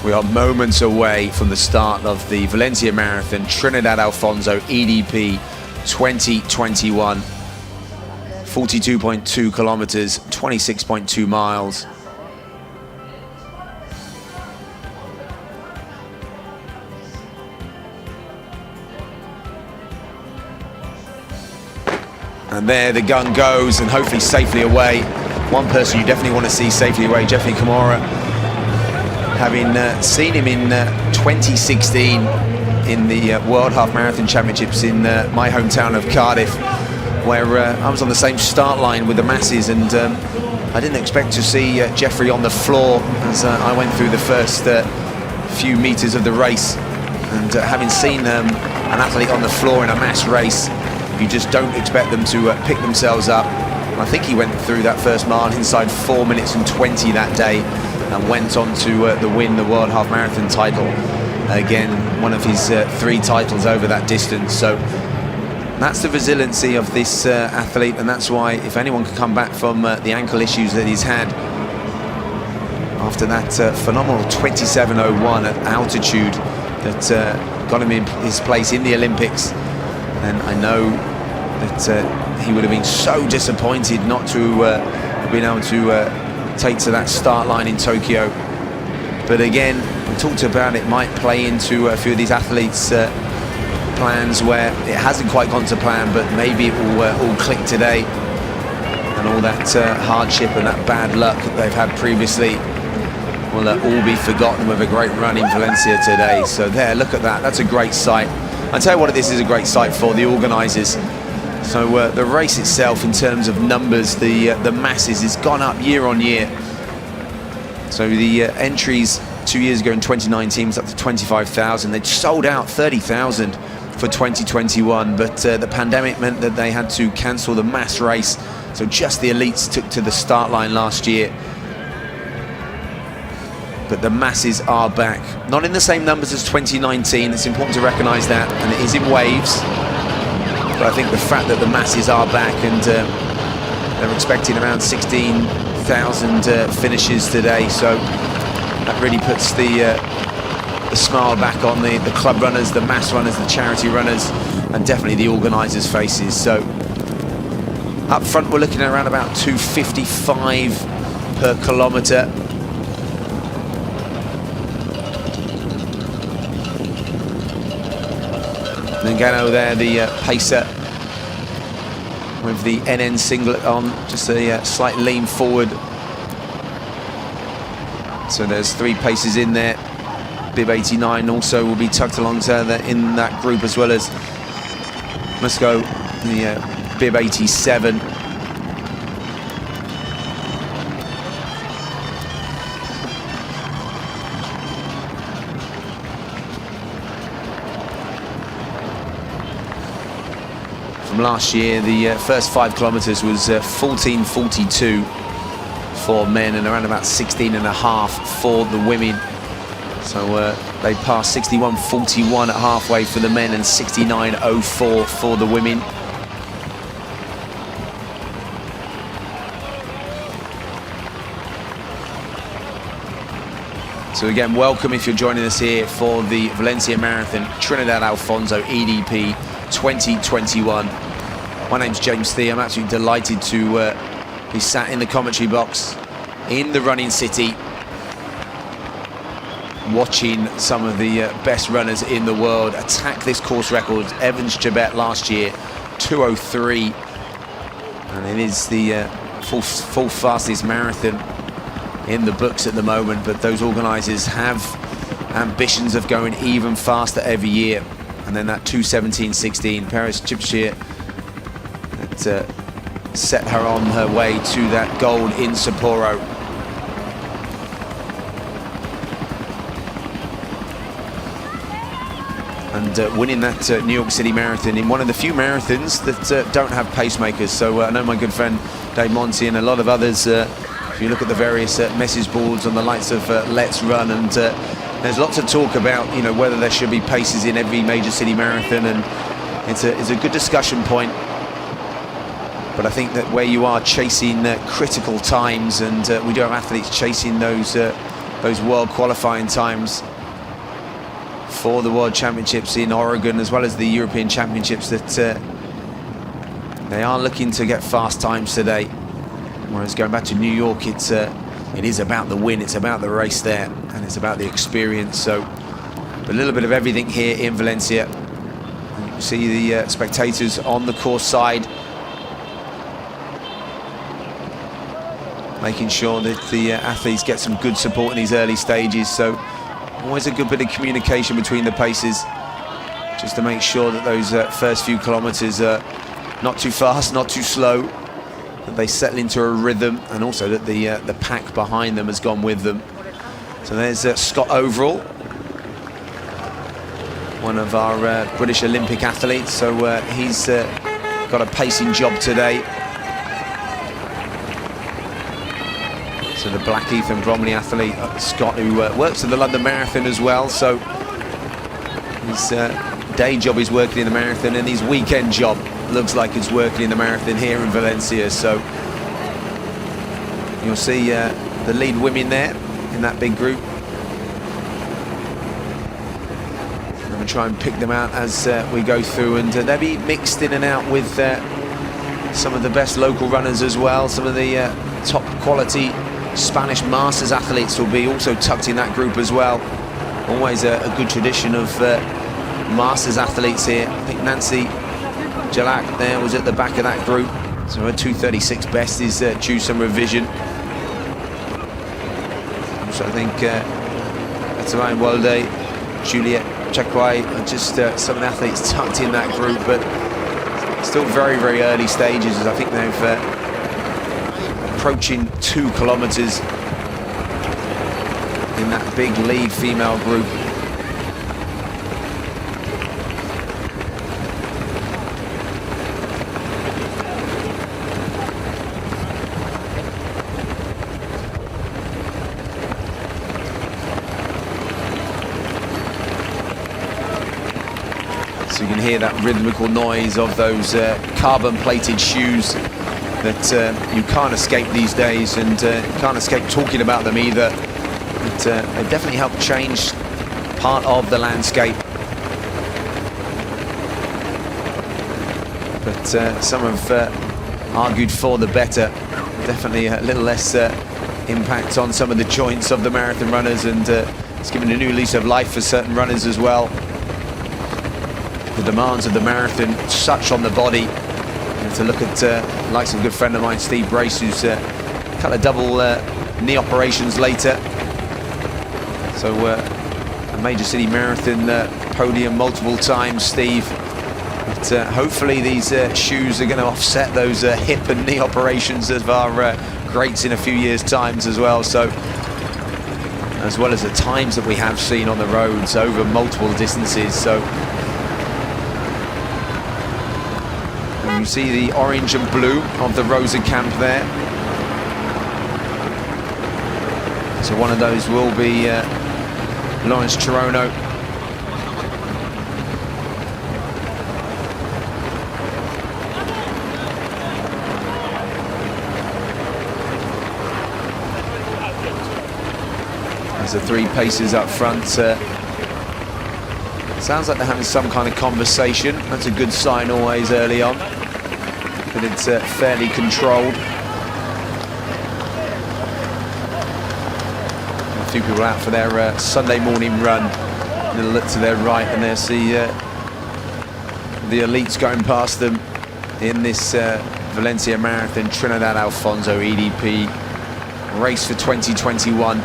We are moments away from the start of the Valencia Marathon, Trinidad Alfonso EDP 2021. 42.2 kilometers, 26.2 miles. And there the gun goes, and hopefully safely away. One person you definitely want to see safely away, Jeffrey Kamara. Having seen him in 2016 in the World Half Marathon Championships in my hometown of Cardiff, where I was on the same start line with the masses, and I didn't expect to see Jeffrey on the floor as I went through the first few meters of the race. And having seen an athlete on the floor in a mass race, you just don't expect them to pick themselves up. And I think he went through that first mile inside 4 minutes and 20 that day, and went on to win the World Half Marathon title. Again, one of his 3 titles over that distance. So that's the resiliency of this athlete, and that's why if anyone can come back from the ankle issues that he's had after that phenomenal 27:01 at altitude that got him in his place in the Olympics, and I know that he would have been so disappointed not to have been able to take to that start line in Tokyo. But again, we talked about it might play into a few of these athletes' plans where it hasn't quite gone to plan, but maybe it will all click today, and all that hardship and that bad luck that they've had previously will all be forgotten with a great run in Valencia today. So there, look at that, that's a great sight. I'll tell you what, this is a great sight for the organisers. So the race itself, in terms of numbers, the masses, has gone up year on year. So the entries 2 years ago in 2019 was up to 25,000. They'd sold out 30,000 for 2021, but the pandemic meant that they had to cancel the mass race. So just the elites took to the start line last year. But the masses are back. Not in the same numbers as 2019, it's important to recognise that, and it is in waves. But I think the fact that the masses are back, and they're expecting around 16,000 finishes today, so that really puts the smile back on the club runners, the mass runners, the charity runners, and definitely the organisers' faces. So up front we're looking at around about 2:55 per kilometre. Ngannou there, the pacer, with the NN singlet on, just a slight lean forward. So there's 3 paces in there. Bib 89 also will be tucked alongside in that group, as well as Musco, the Bib 87. From last year, the first 5 kilometres was 14:42 for men and around about 16.5 for the women. So they passed 61:41 at halfway for the men and 69:04 for the women. So again, welcome if you're joining us here for the Valencia Marathon, Trinidad Alfonso EDP 2021. My name's James Thee. I'm absolutely delighted to be sat in the commentary box in the running city, watching some of the best runners in the world attack this course record. Evans Chebet last year, 2:03, and it is the full fastest marathon in the books at the moment. But those organisers have ambitions of going even faster every year. And then that 2:17.16, Paris Chipchir, that set her on her way to that gold in Sapporo. And winning that New York City Marathon in one of the few marathons that don't have pacemakers. So I know my good friend Dave Monty and a lot of others, if you look at the various message boards on the likes of Let's Run, and there's lots of talk about, you know, whether there should be paces in every major city marathon, and it's a good discussion point. But I think that where you are chasing critical times, and we do have athletes chasing those those world qualifying times for the World Championships in Oregon, as well as the European Championships, that they are looking to get fast times today. Whereas going back to New York, it is about the win, it's about the race there, and it's about the experience. So a little bit of everything here in Valencia. You can see the spectators on the course side, making sure that the athletes get some good support in these early stages. So always a good bit of communication between the paces, just to make sure that those first few kilometers are not too fast, not too slow, that they settle into a rhythm, and also that the pack behind them has gone with them. So there's Scott Overall, one of our British Olympic athletes. So he's got a pacing job today. So the Blackheath and Bromley athlete, Scott, who works at the London Marathon as well. So his day job is working in the marathon, and his weekend job looks like it's working in the marathon here in Valencia. So you'll see the lead women there in that big group. I'm going to try and pick them out as we go through, and they'll be mixed in and out with some of the best local runners as well. Some of the top quality Spanish Masters athletes will be also tucked in that group as well. Always a good tradition of Masters athletes here. I think Nancy Jalak there was at the back of that group, so her 2:36 best is due some revision. So I think Atalain Walde, Juliet Chakwai are just some of the athletes tucked in that group, but still very, very early stages, as I think they've approaching 2 kilometers in that big lead female group. So you can hear that rhythmical noise of those carbon-plated shoes that you can't escape these days, and you can't escape talking about them either. But they definitely help change part of the landscape. But some have argued for the better. Definitely a little less impact on some of the joints of the marathon runners, and it's given a new lease of life for certain runners as well. The demands of the marathon, such on the body. To look at like some good friend of mine, Steve Brace, who's cut a double knee operations later. So a major city marathon podium multiple times, Steve. But hopefully these shoes are going to offset those hip and knee operations of our greats in a few years' times as well. So, as well as the times that we have seen on the roads over multiple distances. So you see the orange and blue of the Rosa camp there. So one of those will be Lawrence Chirono. There's the 3 pacers up front. Sounds like they're having some kind of conversation. That's a good sign always early on. But it's fairly controlled. A few people out for their Sunday morning run. A little look to their right, and there's the elites going past them in this Valencia Marathon Trinidad Alfonso EDP race for 2021.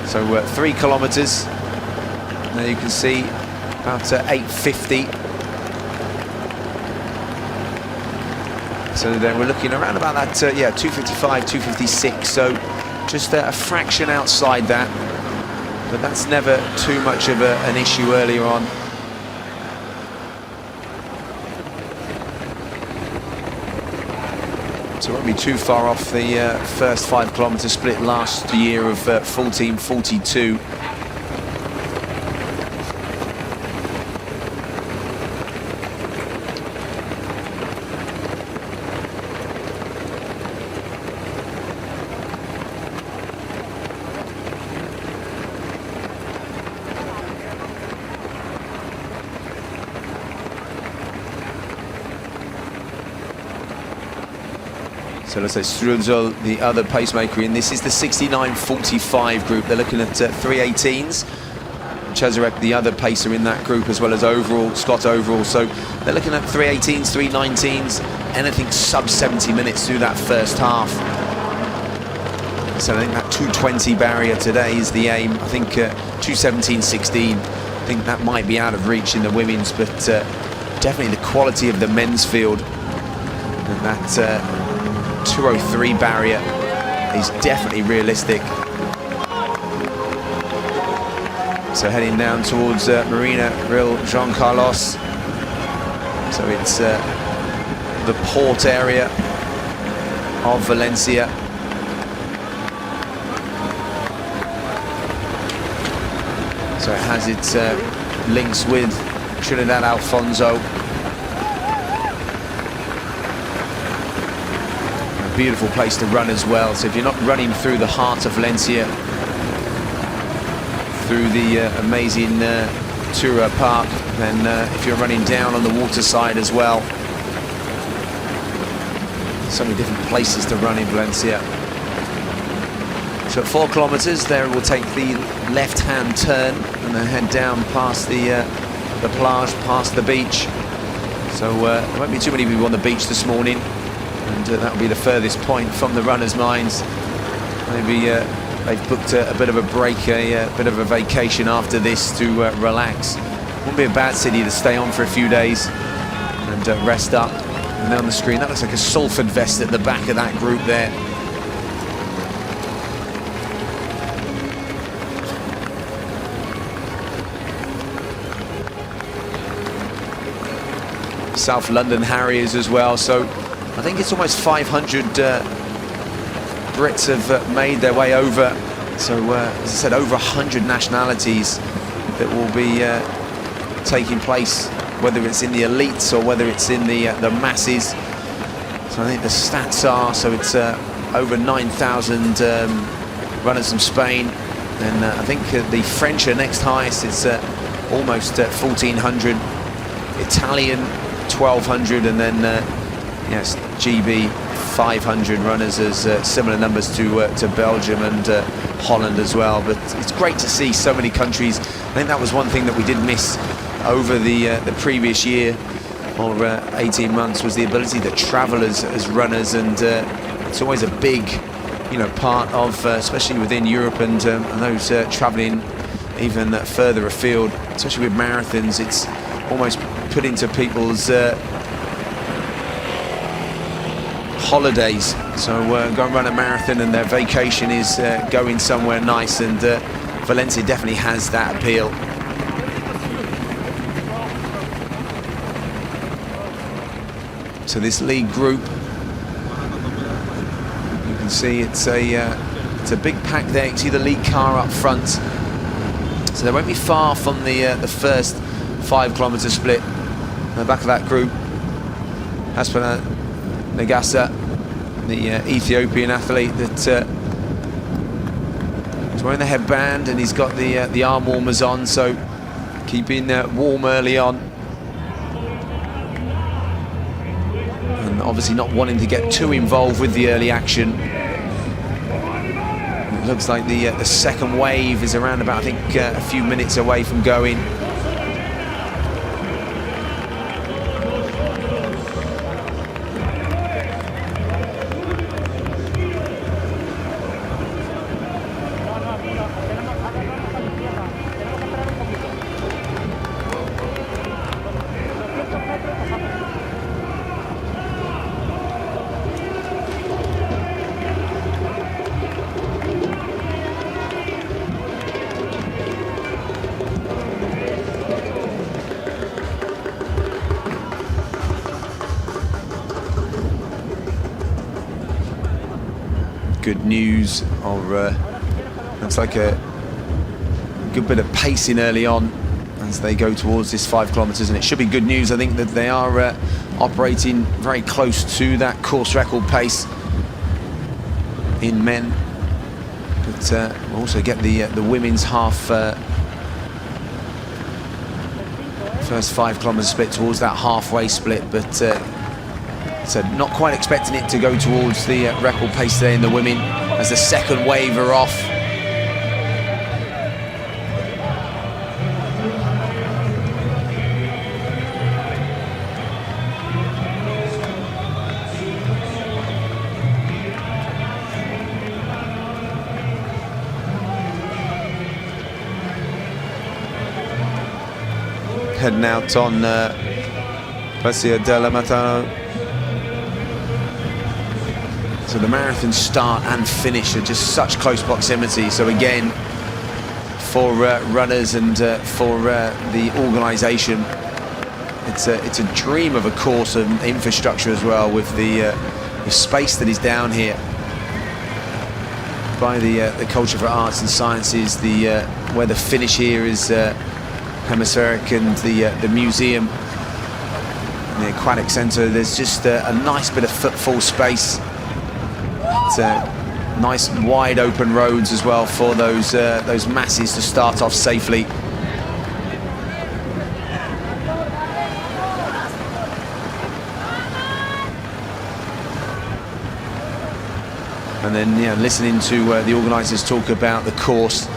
So 3 kilometers. There you can see about 8:50. So then we're looking around about that, 2:55, 2:56. So just a fraction outside that, but that's never too much of an issue earlier on. So it won't be too far off the first 5 kilometer split last year of 14:42. So let's say Strudzel, the other pacemaker in. This is the 69.45 group. They're looking at 3:18s. Cesarek, the other pacer in that group, as well as Scott overall. So they're looking at 3:18s, 3:19s, anything sub 70 minutes through that first half. So I think that 2:20 barrier today is the aim. I think 2:17.16, I think that might be out of reach in the women's, but definitely the quality of the men's field. And that 2:03 barrier is definitely realistic. So heading down towards Marina Real Jean Carlos. So it's the port area of Valencia. So it has its links with Trinidad Alfonso. A beautiful place to run as well. So if you're not running through the heart of Valencia, through the amazing Tura Park, then if you're running down on the water side as well, so many different places to run in Valencia. So at 4 kilometers there, we'll take the left-hand turn and then head down past the plage, past the beach. So there won't be too many people on the beach this morning, and that'll be the furthest point from the runners' minds. Maybe they've booked a bit of a break, a bit of a vacation after this to relax. Wouldn't be a bad city to stay on for a few days and rest up. And there on the screen, that looks like a Salford vest at the back of that group there. South London Harriers as well. So I think it's almost 500 Brits have made their way over. So as I said, over 100 nationalities that will be taking place, whether it's in the elites or whether it's in the masses. So I think the stats are, so it's over 9,000 runners from Spain, and I think the French are next highest. It's almost 1,400. Italian 1,200, and then yes, GB 500 runners, as similar numbers to Belgium and Holland as well. But it's great to see so many countries. I think that was one thing that we did miss over the previous year or 18 months, was the ability to travel as runners, and it's always a big, part of, especially within Europe and those traveling even further afield, especially with marathons. It's almost put into people's holidays. So go and run a marathon and their vacation is going somewhere nice, and Valencia definitely has that appeal. So this lead group, you can see it's a big pack there. You can see the lead car up front. So they won't be far from the first 5 kilometer split. In the back of that group, Aspana Nagasa, the Ethiopian athlete that is wearing the headband, and he's got the arm warmers on, so keeping warm early on, and obviously not wanting to get too involved with the early action. It looks like the second wave is around about, I think, a few minutes away from going. Good news, or looks like a good bit of pacing early on as they go towards this 5 kilometers, and it should be good news. I think that they are operating very close to that course record pace in men, but we'll also get the women's half first 5 kilometer split towards that halfway split, but So not quite expecting it to go towards the record pace there in the women as the second wave are off. Heading out on Valencia de la Maratona. So the marathon start and finish are just such close proximity. So again, for runners and for the organisation, it's a dream of a course and infrastructure as well, with the space that is down here by the Culture for Arts and Sciences, where the finish here is hemispheric, and the museum, the aquatic centre. There's just a nice bit of footfall space. It's nice wide open roads as well for those masses to start off safely. And then listening to the organisers talk about the course.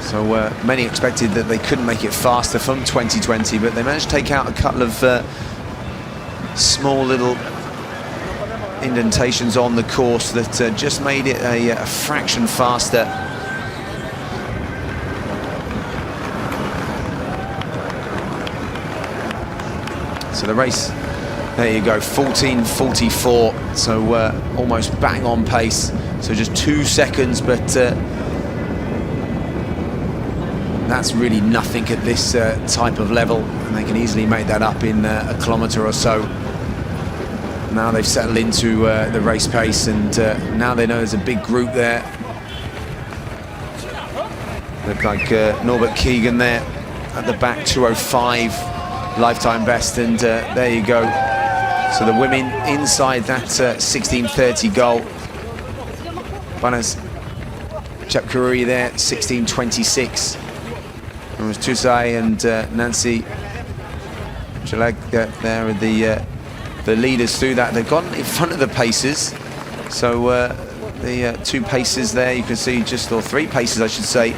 So many expected that they couldn't make it faster from 2020, but they managed to take out a couple of small little indentations on the course that just made it a fraction faster. So the race, there you go, 14:44, so almost bang on pace. So just 2 seconds, but that's really nothing at this type of level, and they can easily make that up in a kilometre or so. Now they've settled into the race pace, and now they know there's a big group there. Look like Norbert Keegan there at the back, 2:05 lifetime best, and there you go. So the women inside that 16:30 goal. Banas Chapkaruri there, 16:26. It was Tusai and Nancy Chalag there with the leaders through that. They've gone in front of the paces. So the two paces there, you can see just, or three paces I should say,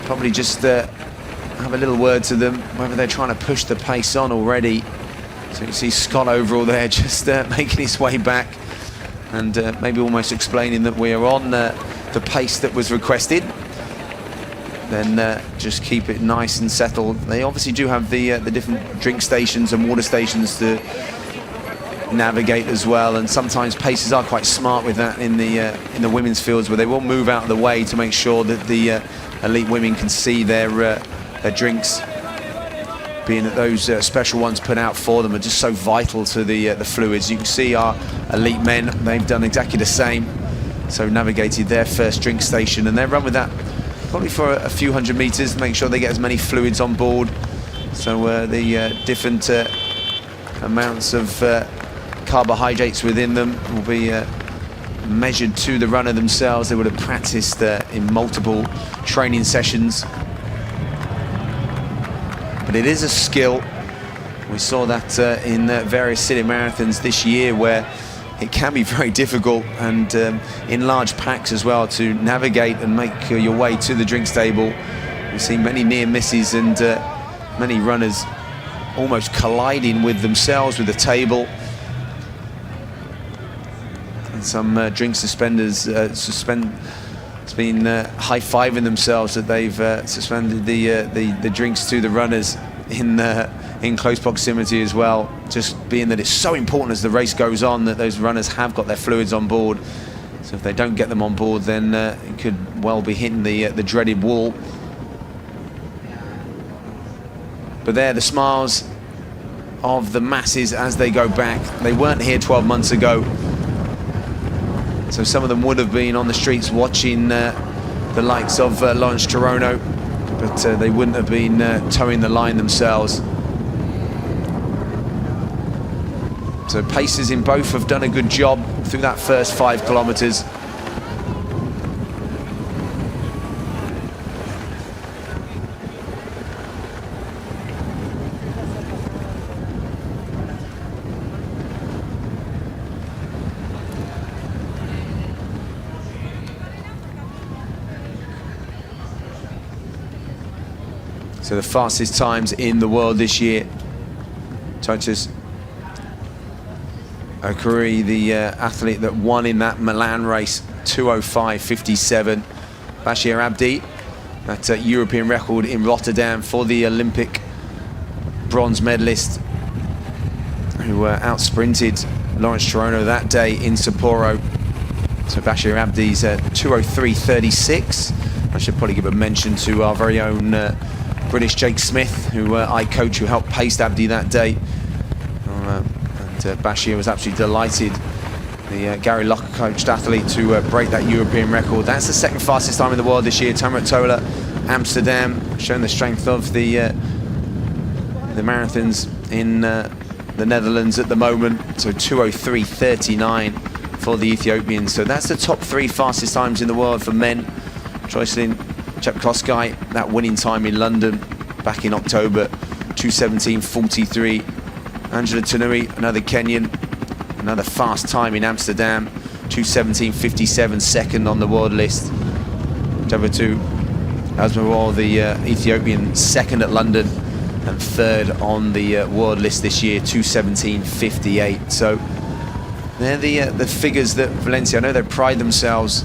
probably just have a little word to them, whether they're trying to push the pace on already. So you can see Scott Overall there just making his way back, and maybe almost explaining that we are on the pace that was requested. Then just keep it nice and settled. They obviously do have the different drink stations and water stations to navigate as well, and sometimes pacers are quite smart with that in the women's fields, where they will move out of the way to make sure that the elite women can see their drinks, being that those special ones put out for them are just so vital to the fluids. You can see our elite men, they've done exactly the same, so navigated their first drink station, and they run with that probably for a few hundred meters to make sure they get as many fluids on board. So the different amounts of carbohydrates within them will be measured to the runner themselves. They would have practiced in multiple training sessions. But it is a skill. We saw that in various city marathons this year, where it can be very difficult, and in large packs as well, to navigate and make your way to the drink stable. We've seen many near misses, and many runners almost colliding with themselves, with the table. And some drink suspenders it's been high-fiving themselves that they've suspended the drinks to the runners in close proximity as well, just being that it's so important as the race goes on that those runners have got their fluids on board. So if they don't get them on board, then it could well be hitting the dreaded wall. But they're the smiles of the masses as they go back. They weren't here 12 months ago, so some of them would have been on the streets watching the likes of Lawrence Chirono, but they wouldn't have been towing the line themselves. So pacers in both have done a good job through that first 5 kilometers. So the fastest times in the world this year. Titus Okuri, the athlete that won in that Milan race, 2:05.57. Bashir Abdi, that European record in Rotterdam for the Olympic bronze medalist, who out-sprinted Lawrence Chirono that day in Sapporo. So Bashir Abdi's 2:03.36. I should probably give a mention to our very own British Jake Smith, who I coach, who helped pace Abdi that day. Bashir was absolutely delighted, the Gary Locker coached athlete, to break that European record. That's the second fastest time in the world this year. Maratona, Amsterdam, showing the strength of the marathons in the Netherlands at the moment. So 2:03.39 for the Ethiopians. So that's the top 3 fastest times in the world for men. Joycelyn Chepkosgei, that winning time in London back in October, 2:17.43. Angela Tanui, another Kenyan, another fast time in Amsterdam, 2:17.57, second on the world list. Jabatu Asmawal, the Ethiopian, second at London and third on the world list this year, 2:17.58. So they're the figures that Valencia, I know they pride themselves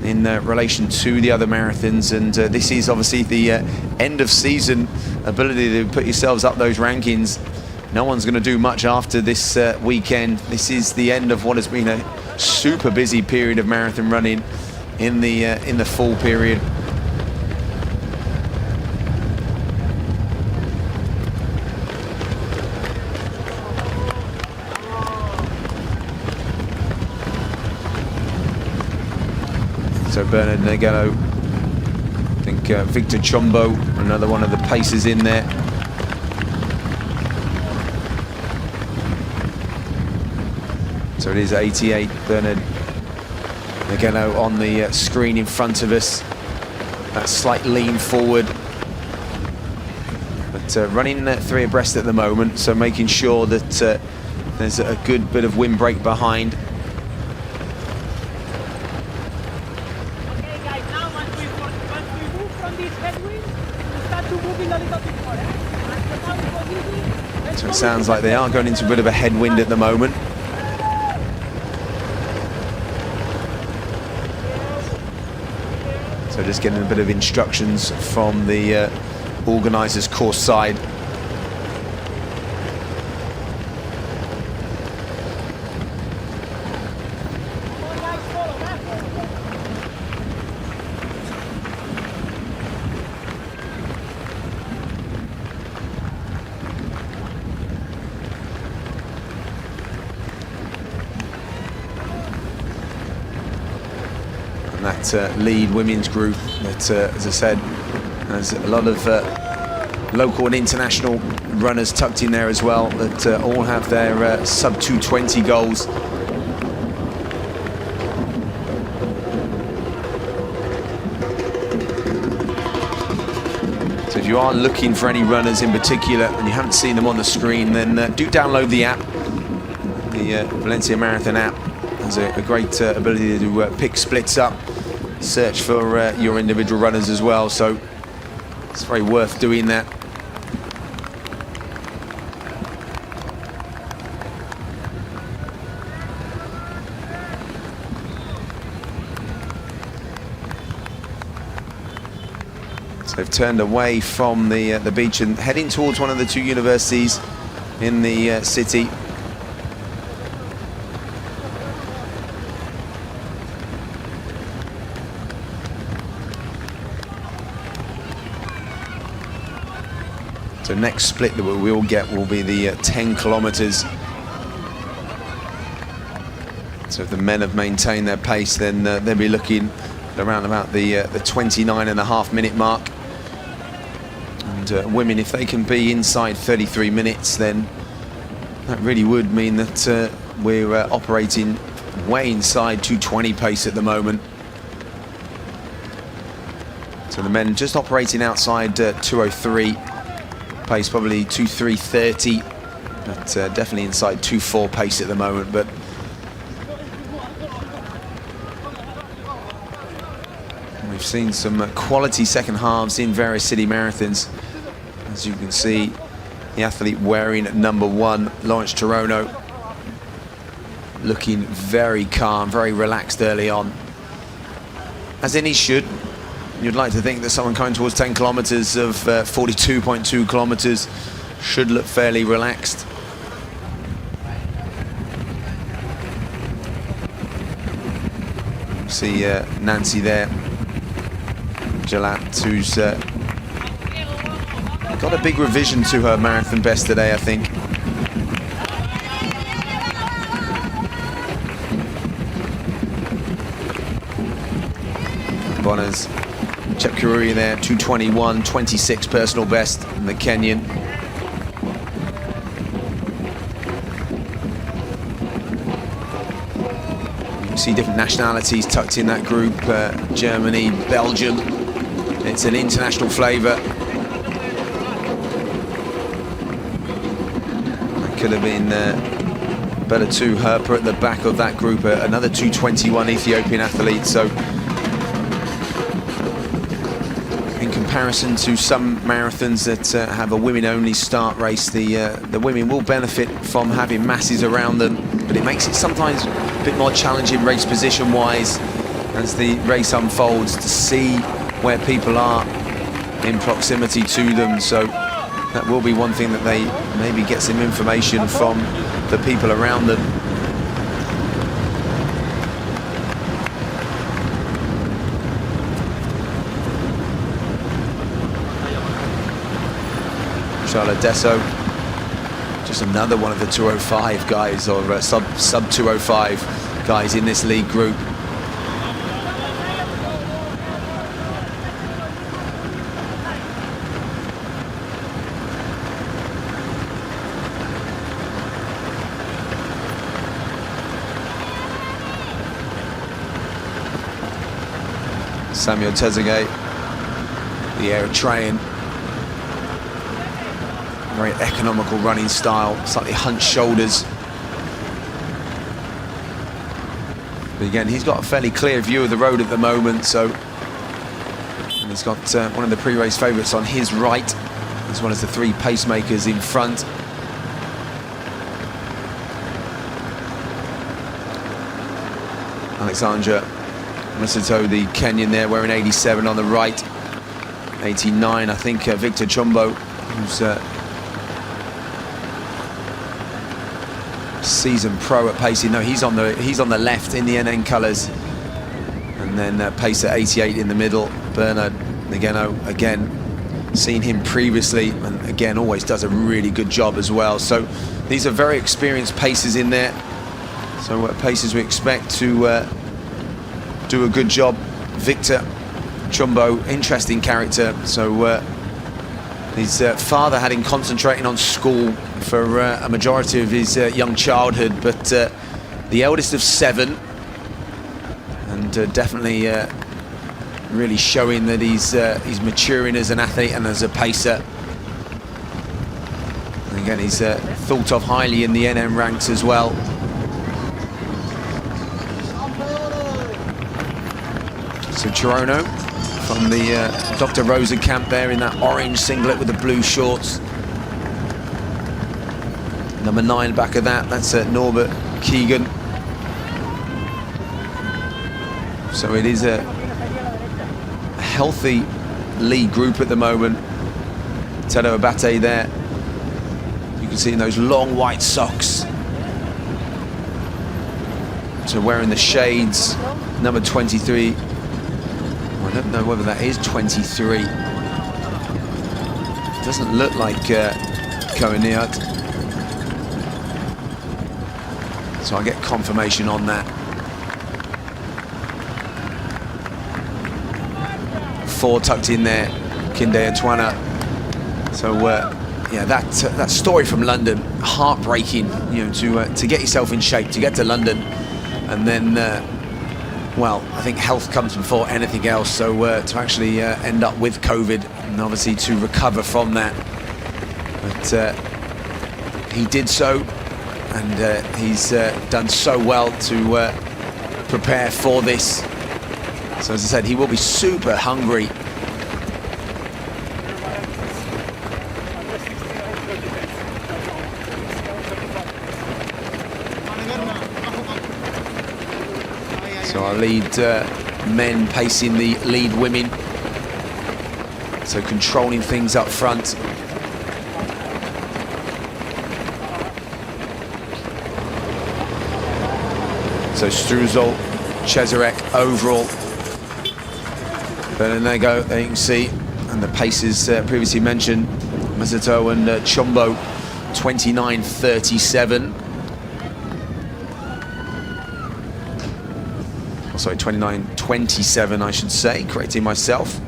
in relation to the other marathons, and this is obviously the end of season ability to put yourselves up those rankings. No one's going to do much after this weekend. This is the end of what has been a super busy period of marathon running in the fall period. So Bernard Negano, I think Victor Chombo, another one of the pacers in there. So it is 88, Bernard Negano on the screen in front of us. That slight lean forward. But running 3 abreast at the moment, so making sure that there's a good bit of windbreak behind. So it sounds like they are going into a bit of a headwind at the moment. So just getting a bit of instructions from the organisers' course side. That lead women's group that, as I said, has a lot of local and international runners tucked in there as well, that all have their sub 2:20 goals. So if you are looking for any runners in particular and you haven't seen them on the screen, then do download the app. The Valencia Marathon app has a great ability to pick splits up, search for your individual runners as well, so it's very worth doing that. So they've turned away from the beach and heading towards one of the 2 universities in the city. So next split that we will get will be the 10 kilometers. So if the men have maintained their pace, then they'll be looking around about the 29.5 minute mark. And women, if they can be inside 33 minutes, then that really would mean that we're operating way inside 2:20 pace at the moment. So the men just operating outside 2:03 pace, probably 2:03.30, but definitely inside 2:04 pace at the moment. But we've seen some quality second halves in various city marathons. As you can see, the athlete wearing number 1, Lawrence Torono, looking very calm, very relaxed early on, as in he should. You'd like to think that someone coming towards 10 kilometers of 42.2 kilometers should look fairly relaxed. See Nancy there, Jalat, who's got a big revision to her marathon best today, I think. Bonners, Chepkurui there, 2:21.26 personal best in the Kenyan. You see different nationalities tucked in that group, Germany, Belgium. It's an international flavour. Could have been better too. Herper at the back of that group, another 2:21 Ethiopian athlete. So in comparison to some marathons that have a women-only start race, the women will benefit from having masses around them, but it makes it sometimes a bit more challenging race position-wise as the race unfolds to see where people are in proximity to them. So that will be one thing that they maybe get some information from the people around them. Charlotte Desso, just another one of the 205 guys, or sub 205 guys in this league group. Samuel Trezeguet, the Eritrean, very economical running style, slightly hunched shoulders. But again, he's got a fairly clear view of the road at the moment, so he's got one of the pre-race favourites on his right, as well as the 3 pacemakers in front. Alexandra Masato, the Kenyan there, wearing 87 on the right, 89, I think, Victor Chumbo, who's seasoned pro at pacing. No, he's on the left in the NN colours, and then pace at 88 in the middle. Bernard Nageno, again, seen him previously, and again always does a really good job as well. So these are very experienced pacers in there. So pacers we expect to do a good job. Victor Chumbo, interesting character. So his father had him concentrating on school for a majority of his young childhood, but the eldest of 7, and definitely really showing that he's maturing as an athlete and as a pacer. And again, he's thought of highly in the NM ranks as well. So Torono from the Dr. Rosa camp there in that orange singlet with the blue shorts. Number 9 back of that's Norbert Keegan. So it is a healthy lead group at the moment. Tedo Abate there. You can see in those long white socks. So wearing the shades, number 23. I don't know whether that is 23. Doesn't look like Koeniat. So I get confirmation on that. 4 tucked in there, Kinde Atwana. So yeah, that story from London, heartbreaking. You know, to get yourself in shape, to get to London, and then. Well, I think health comes before anything else, so to actually end up with COVID, and obviously to recover from that. But he did so, and he's done so well to prepare for this. So as I said, he will be super hungry. So our lead men pacing the lead women. So controlling things up front. So Struzel, Cesarek, overall. But then they go, there you can see, and the paces previously mentioned, Masato and Chombo, 29.37. Oh, sorry, 29.27, I should say, correcting myself.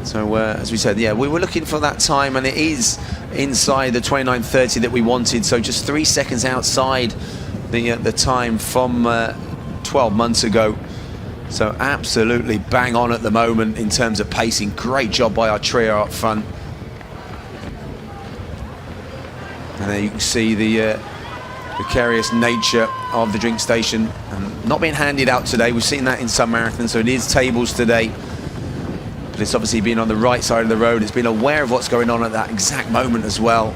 So as we said, yeah, we were looking for that time, and it is inside the 29.30 that we wanted. So just 3 seconds outside the time from 12 months ago. So absolutely bang on at the moment in terms of pacing. Great job by our trio up front. And there you can see the precarious nature of the drink station, and not being handed out today. We've seen that in some marathons, so it is tables today. But it's obviously been on the right side of the road. It's been aware of what's going on at that exact moment as well.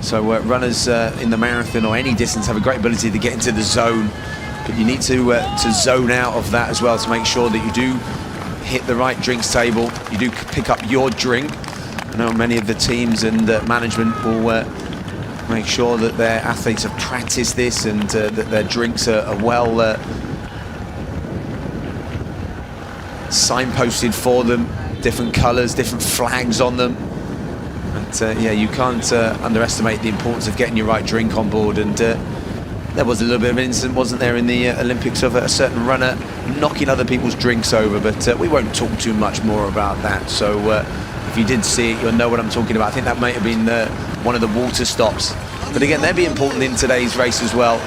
So runners in the marathon or any distance have a great ability to get into the zone, but you need to zone out of that as well to make sure that you do hit the right drinks table. You do pick up your drink. I know many of the teams and management will make sure that their athletes have practiced this, and that their drinks are well signposted for them. Different colours, different flags on them. But yeah, you can't underestimate the importance of getting your right drink on board. And there was a little bit of an incident, wasn't there, in the Olympics, of a certain runner knocking other people's drinks over, but we won't talk too much more about that. So if you did see it, you'll know what I'm talking about. I think that might have been one of the water stops. But again, they'll be important in today's race as well.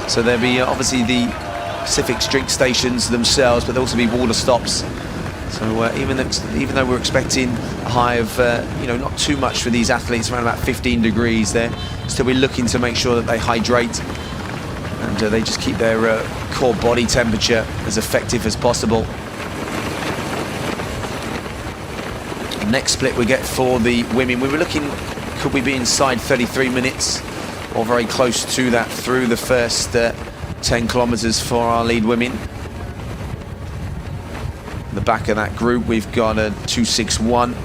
So there'll be obviously the Pacific's drink stations themselves, but there'll also be water stops. So even though we're expecting a high of not too much for these athletes, around about 15 degrees, they're still be looking to make sure that they hydrate, and they just keep their core body temperature as effective as possible. Next split we get for the women, we were looking, could we be inside 33 minutes or very close to that through the first 10 kilometers for our lead women. In the back of that group we've got a 2:61.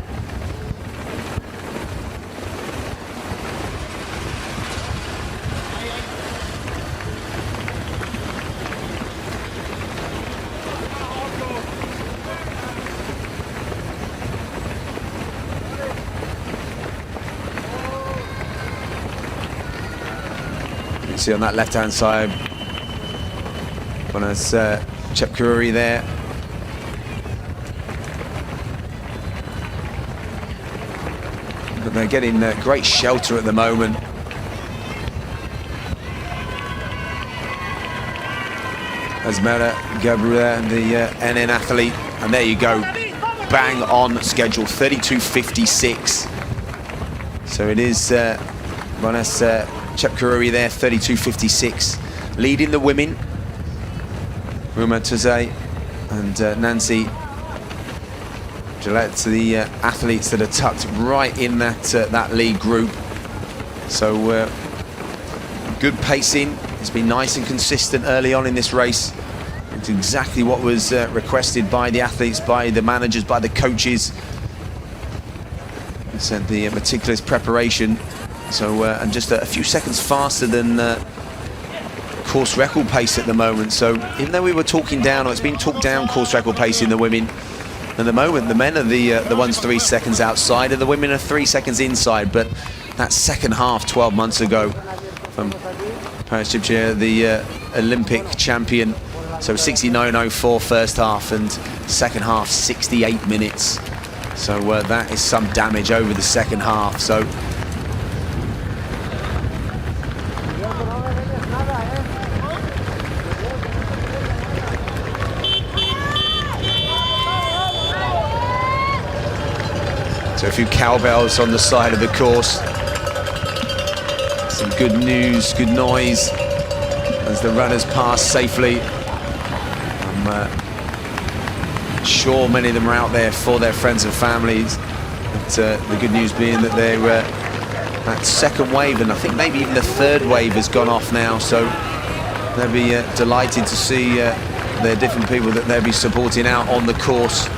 You can see on that left hand side Bonas Chepkururi there. But they're getting great shelter at the moment. Asmera Gabriel, the NN athlete, and there you go, bang on schedule, 32:56. So it is Bonas Chepkururi there, 32:56, leading the women. Ruma Taze and Nancy Gillette, the athletes that are tucked right in that lead group. So good pacing. It's been nice and consistent early on in this race. It's exactly what was requested by the athletes, by the managers, by the coaches. It's the meticulous preparation. So and just a few seconds faster than course record pace at the moment. So even though we were talking down, or it's been talked down, course record pace in the women, at the moment the men are the ones 3 seconds outside, and the women are 3 seconds inside. But that second half 12 months ago from Paris Chipchia, the Olympic champion, so 69.04 first half, and second half 68 minutes. So that is some damage over the second half. So a few cowbells on the side of the course. Some good news, good noise as the runners pass safely. I'm sure many of them are out there for their friends and families. But the good news being that they're that second wave, and I think maybe even the third wave has gone off now. So they'll be delighted to see their different people that they'll be supporting out on the course,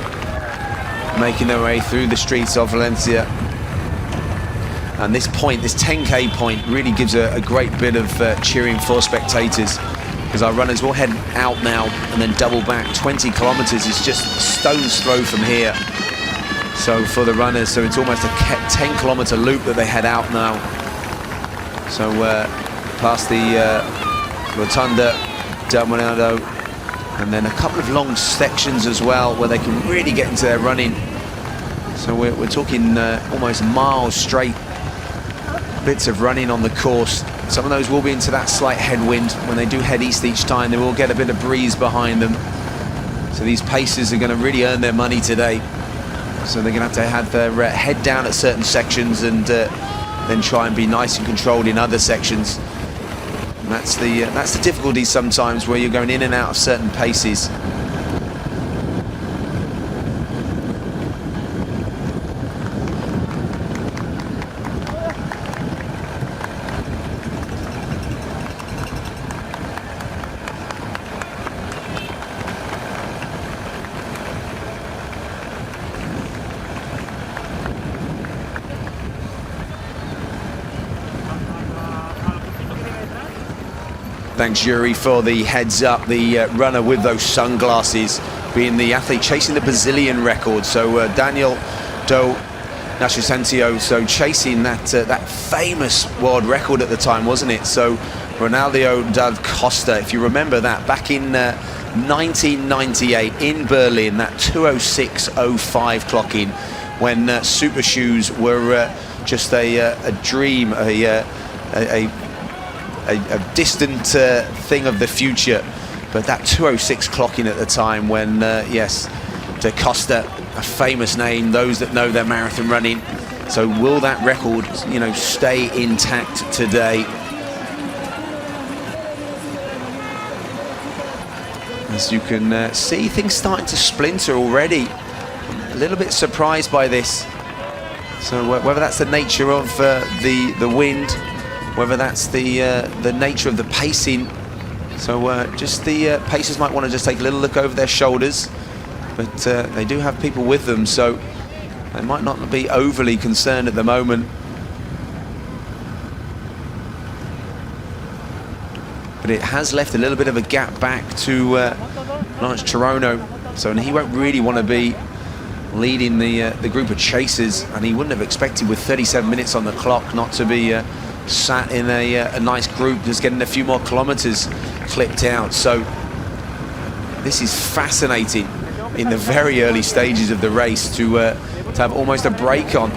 making their way through the streets of Valencia. And this point, this 10K point, really gives a great bit of cheering for spectators, because our runners will head out now and then double back. 20 kilometers is just a stone's throw from here. So for the runners, so it's almost a 10-kilometer loop that they head out now. So past the Rotunda del Monado, and then a couple of long sections as well where they can really get into their running. So we're talking almost miles straight bits of running on the course. Some of those will be into that slight headwind. When they do head east each time, they will get a bit of breeze behind them. So these pacers are going to really earn their money today. So they're going to have their head down at certain sections and then try and be nice and controlled in other sections. And that's the difficulty sometimes, where you're going in and out of certain paces. Thanks, Yuri, for the heads up. The runner with those sunglasses being the athlete chasing the Brazilian record. So Daniel do Nascimento, so chasing that famous world record at the time, wasn't it? So Ronaldo da Costa, if you remember that, back in 1998 in Berlin, that 2:06:05 clocking, when super shoes were just a dream, a distant thing of the future. But that 2:06 clocking at the time, when yes, Da Costa, a famous name, those that know their marathon running. So will that record, you know, stay intact today? As you can see, things starting to splinter already. A little bit surprised by this. So whether that's the nature of the wind, whether that's the nature of the pacing. So just the pacers might want to just take a little look over their shoulders, but they do have people with them, so they might not be overly concerned at the moment. But it has left a little bit of a gap back to Lance Chirono, so he won't really want to be leading the group of chasers, and he wouldn't have expected, with 37 minutes on the clock, not to be sat in a nice group just getting a few more kilometers clipped out. So this is fascinating in the very early stages of the race to have almost a break on.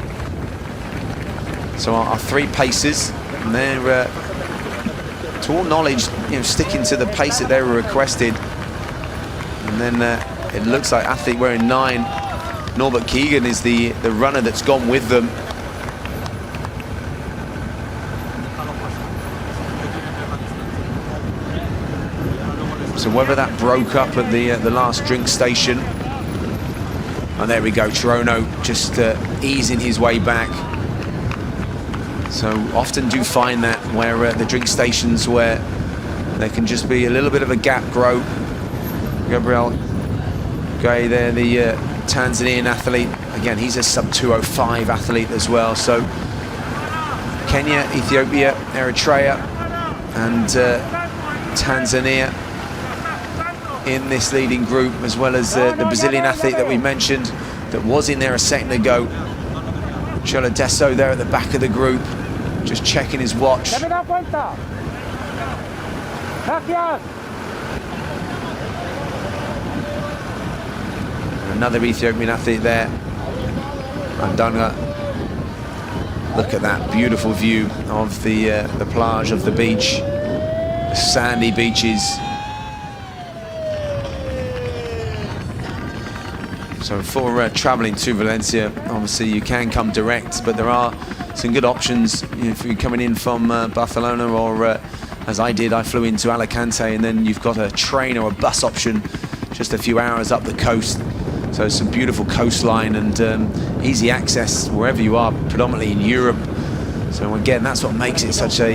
So our three pacers, and they're to all knowledge, you know, sticking to the pace that they were requested. And then it looks like athlete wearing 9, Norbert Keegan, is the runner that's gone with them. So whether that broke up at the last drink station. And there we go, Chirono just easing his way back. So often do find that where the drink stations, where there can just be a little bit of a gap grow. Gabriel Gay there, the Tanzanian athlete. Again, he's a sub-2:05 athlete as well. So Kenya, Ethiopia, Eritrea, and Tanzania in this leading group, as well as the Brazilian athlete that we mentioned that was in there a second ago. Chola Desso there at the back of the group, just checking his watch. Another Ethiopian athlete there, Andanga. Look at that beautiful view of the plage, of the beach, the sandy beaches. So for traveling to Valencia, obviously you can come direct, but there are some good options, you know, if you're coming in from Barcelona, or as I did, I flew into Alicante, and then you've got a train or a bus option just a few hours up the coast. So some beautiful coastline and easy access wherever you are, predominantly in Europe. So again, that's what makes it such a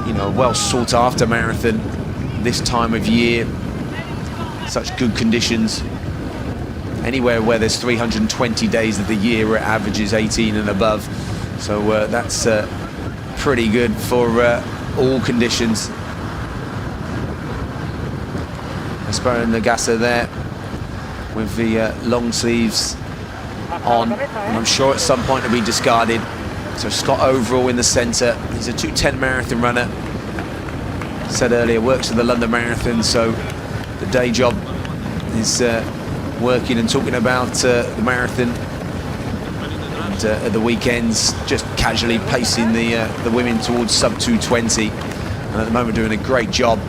you know, well sought after marathon this time of year. such good conditions. Anywhere where there's 320 days of the year, where it averages 18 and above. So that's pretty good for all conditions. Espero Nagasa there with the long sleeves on, and I'm sure at some point it'll be discarded. So Scott Overall in the centre. He's a 2:10 marathon runner. Said earlier, works for the London Marathon, so the day job is working and talking about the marathon. And at the weekends, just casually pacing the women towards sub 2:20, and at the moment doing a great job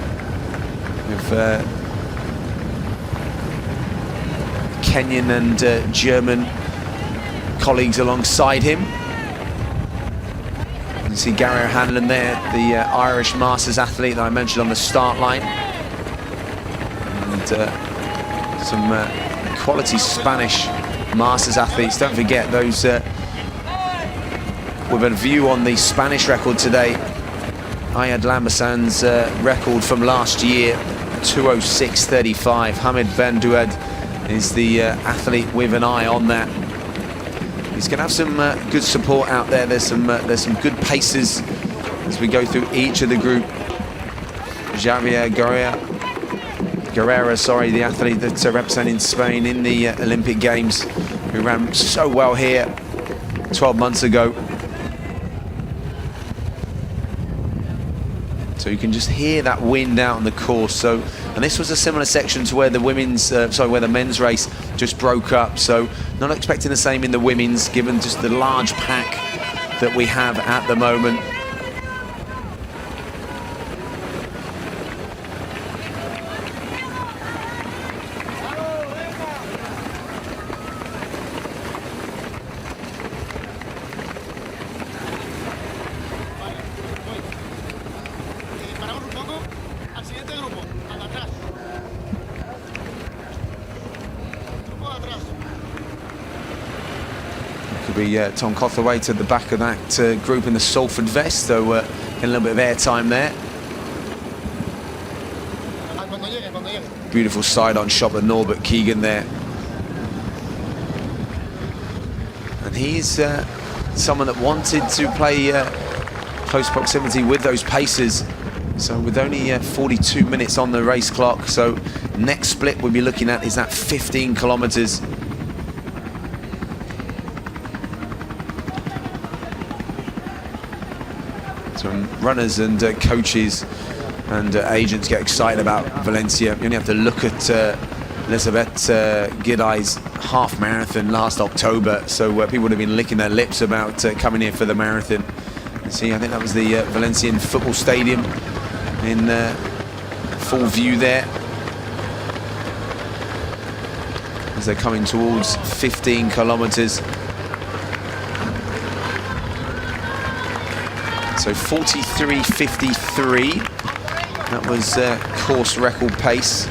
with Kenyan and German colleagues alongside him. You can see Gary O'Hanlon there, the Irish Masters athlete that I mentioned on the start line. And some quality Spanish Masters athletes. Don't forget those with a view on the Spanish record today. Ayad Lambasan's record from last year, 2:06.35. Hamid Ben Douad is the athlete with an eye on that. He's going to have some good support out there. There's some good paces as we go through each of the group. Javier Guerrera, sorry, the athlete that's representing Spain in the Olympic Games, who ran so well here 12 months ago. So you can just hear that wind out on the course. So, and this was a similar section to where the women's, where the men's race just broke up. So not expecting the same in the women's, given just the large pack that we have at the moment. Tom Cothaway at the back of that group in the Salford vest, so getting a little bit of airtime there. Beautiful side-on shot with Norbert Keegan there. And he's someone that wanted to play close proximity with those paces. So with only 42 minutes on the race clock, so next split we'll be looking at is that 15 kilometers. Some runners and coaches and agents get excited about Valencia. You only have to look at Elizabeth Gidai's half marathon last October, so people would have been licking their lips about coming here for the marathon. You see, I think that was the Valencian football stadium in full view there as they're coming towards 15 kilometers. So 43.53, that was course record pace.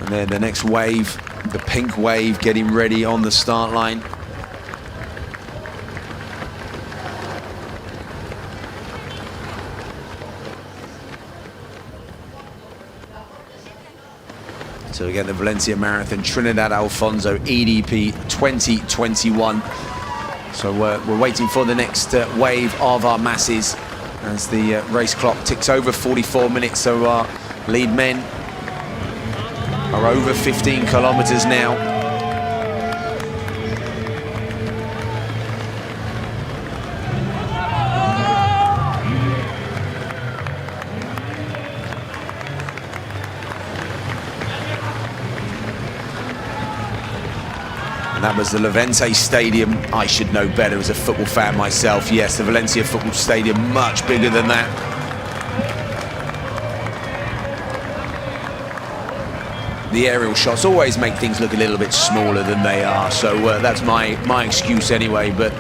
And then the next wave, the pink wave, getting ready on the start line. So again, the Valencia Marathon, Trinidad Alfonso, EDP 2021. So we're waiting for the next wave of our masses as the race clock ticks over 44 minutes. So our lead men are over 15 kilometers now. That was the Levante Stadium. I should know better as a football fan myself. Yes, the Valencia Football Stadium, much bigger than that. The aerial shots always make things look a little bit smaller than they are, so that's my excuse anyway. But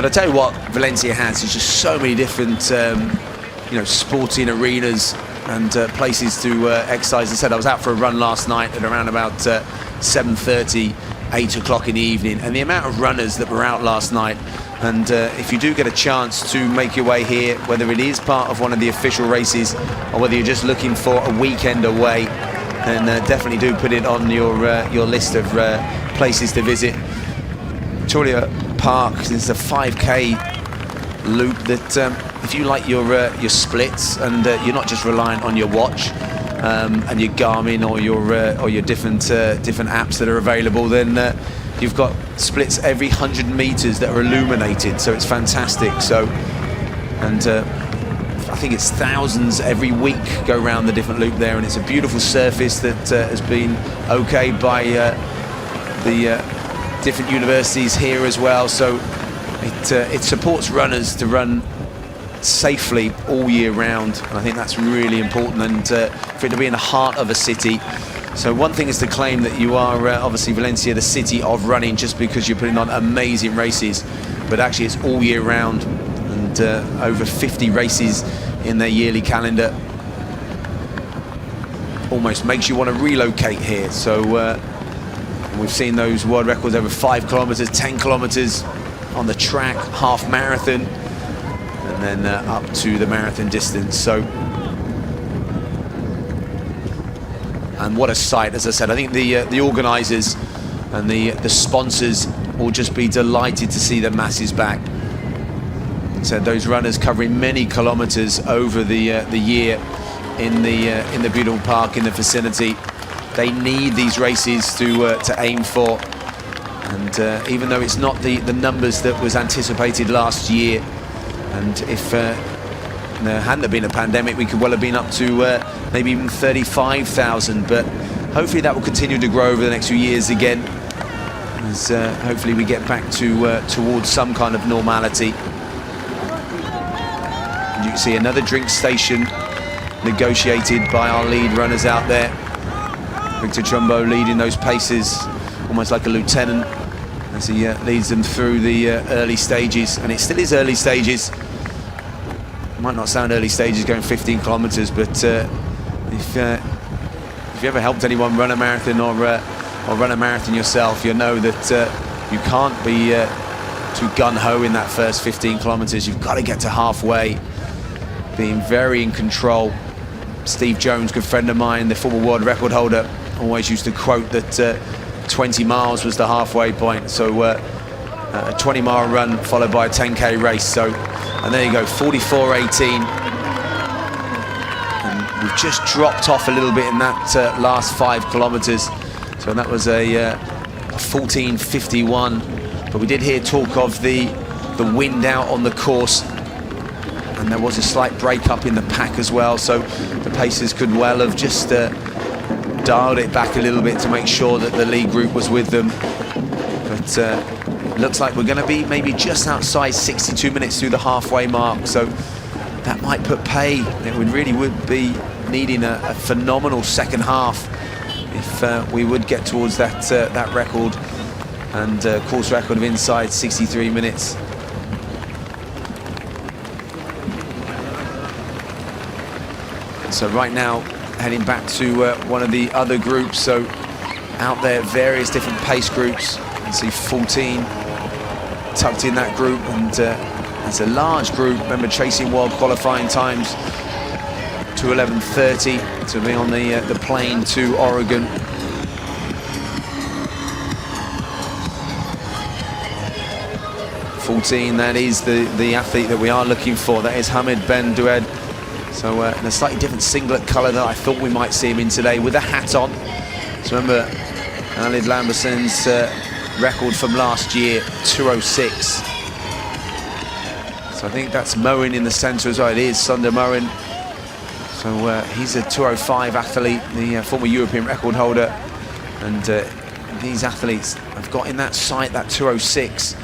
I tell you what, Valencia has is just so many different, sporting arenas and places to exercise. As I said, I was out for a run last night at around about 7:30, 8 o'clock in the evening, and the amount of runners that were out last night. And if you do get a chance to make your way here, whether it is part of one of the official races or whether you're just looking for a weekend away, then definitely do put it on your list of places to visit. Victoria Park is a 5K loop that if you like your splits and you're not just reliant on your watch and your Garmin or your different apps that are available, then you've got splits every 100 meters that are illuminated, so it's fantastic. So, and I think it's thousands every week go around the different loop there, and it's a beautiful surface that has been okayed by the different universities here as well. So it supports runners to run safely all year round, and I think that's really important, and for it to be in the heart of a city. So one thing is to claim that you are obviously Valencia, the city of running, just because you're putting on amazing races, but actually it's all year round, and over 50 races in their yearly calendar. Almost makes you want to relocate here. So we've seen those world records over 5 kilometers, 10 kilometers on the track, half marathon, and then up to the marathon distance. So, and what a sight, as I said. I think the organisers and the sponsors will just be delighted to see the masses back. So those runners covering many kilometres over the year in the beautiful park, in the vicinity, they need these races to aim for. And even though it's not the numbers that was anticipated last year, and if there hadn't been a pandemic, we could well have been up to maybe even 35,000, but hopefully that will continue to grow over the next few years again, as hopefully we get back to towards some kind of normality. And you can see another drink station negotiated by our lead runners out there. Victor Trumbo leading those paces almost like a lieutenant as he leads them through the early stages, and it still is early stages. Might not sound early stages going 15 kilometers, but if you ever helped anyone run a marathon or run a marathon yourself, you know that you can't be too gun-ho in that first 15 kilometers. You've got to get to halfway, being very in control. Steve Jones, good friend of mine, the former world record holder, always used to quote that 20 miles was the halfway point. So a 20-mile run followed by a 10K race. So, and there you go, 44:18. And we've just dropped off a little bit in that last 5 kilometers. So that was a 14:51. But we did hear talk of the wind out on the course, and there was a slight break up in the pack as well. So the pacers could well have just dialed it back a little bit to make sure that the lead group was with them. But looks like we're going to be maybe just outside 62 minutes through the halfway mark, so that might put pay. It would be needing a phenomenal second half if we would get towards that record, and course record of inside 63 minutes. So right now heading back to one of the other groups. So out there, various different pace groups. You can see 14 tucked in that group, and it's a large group. Remember, chasing world qualifying times to 11:30 to be on the plane to Oregon. That is the athlete that we are looking for. That is Hamid Ben Doued. So in a slightly different singlet colour that I thought we might see him in today, with a hat on. So remember, Alid Lamberson's record from last year, 2:06. So I think that's Moen in the centre as well. It is Sunder Moen. So he's a 2:05 athlete, the former European record holder. And these athletes have got in that sight that 2:06.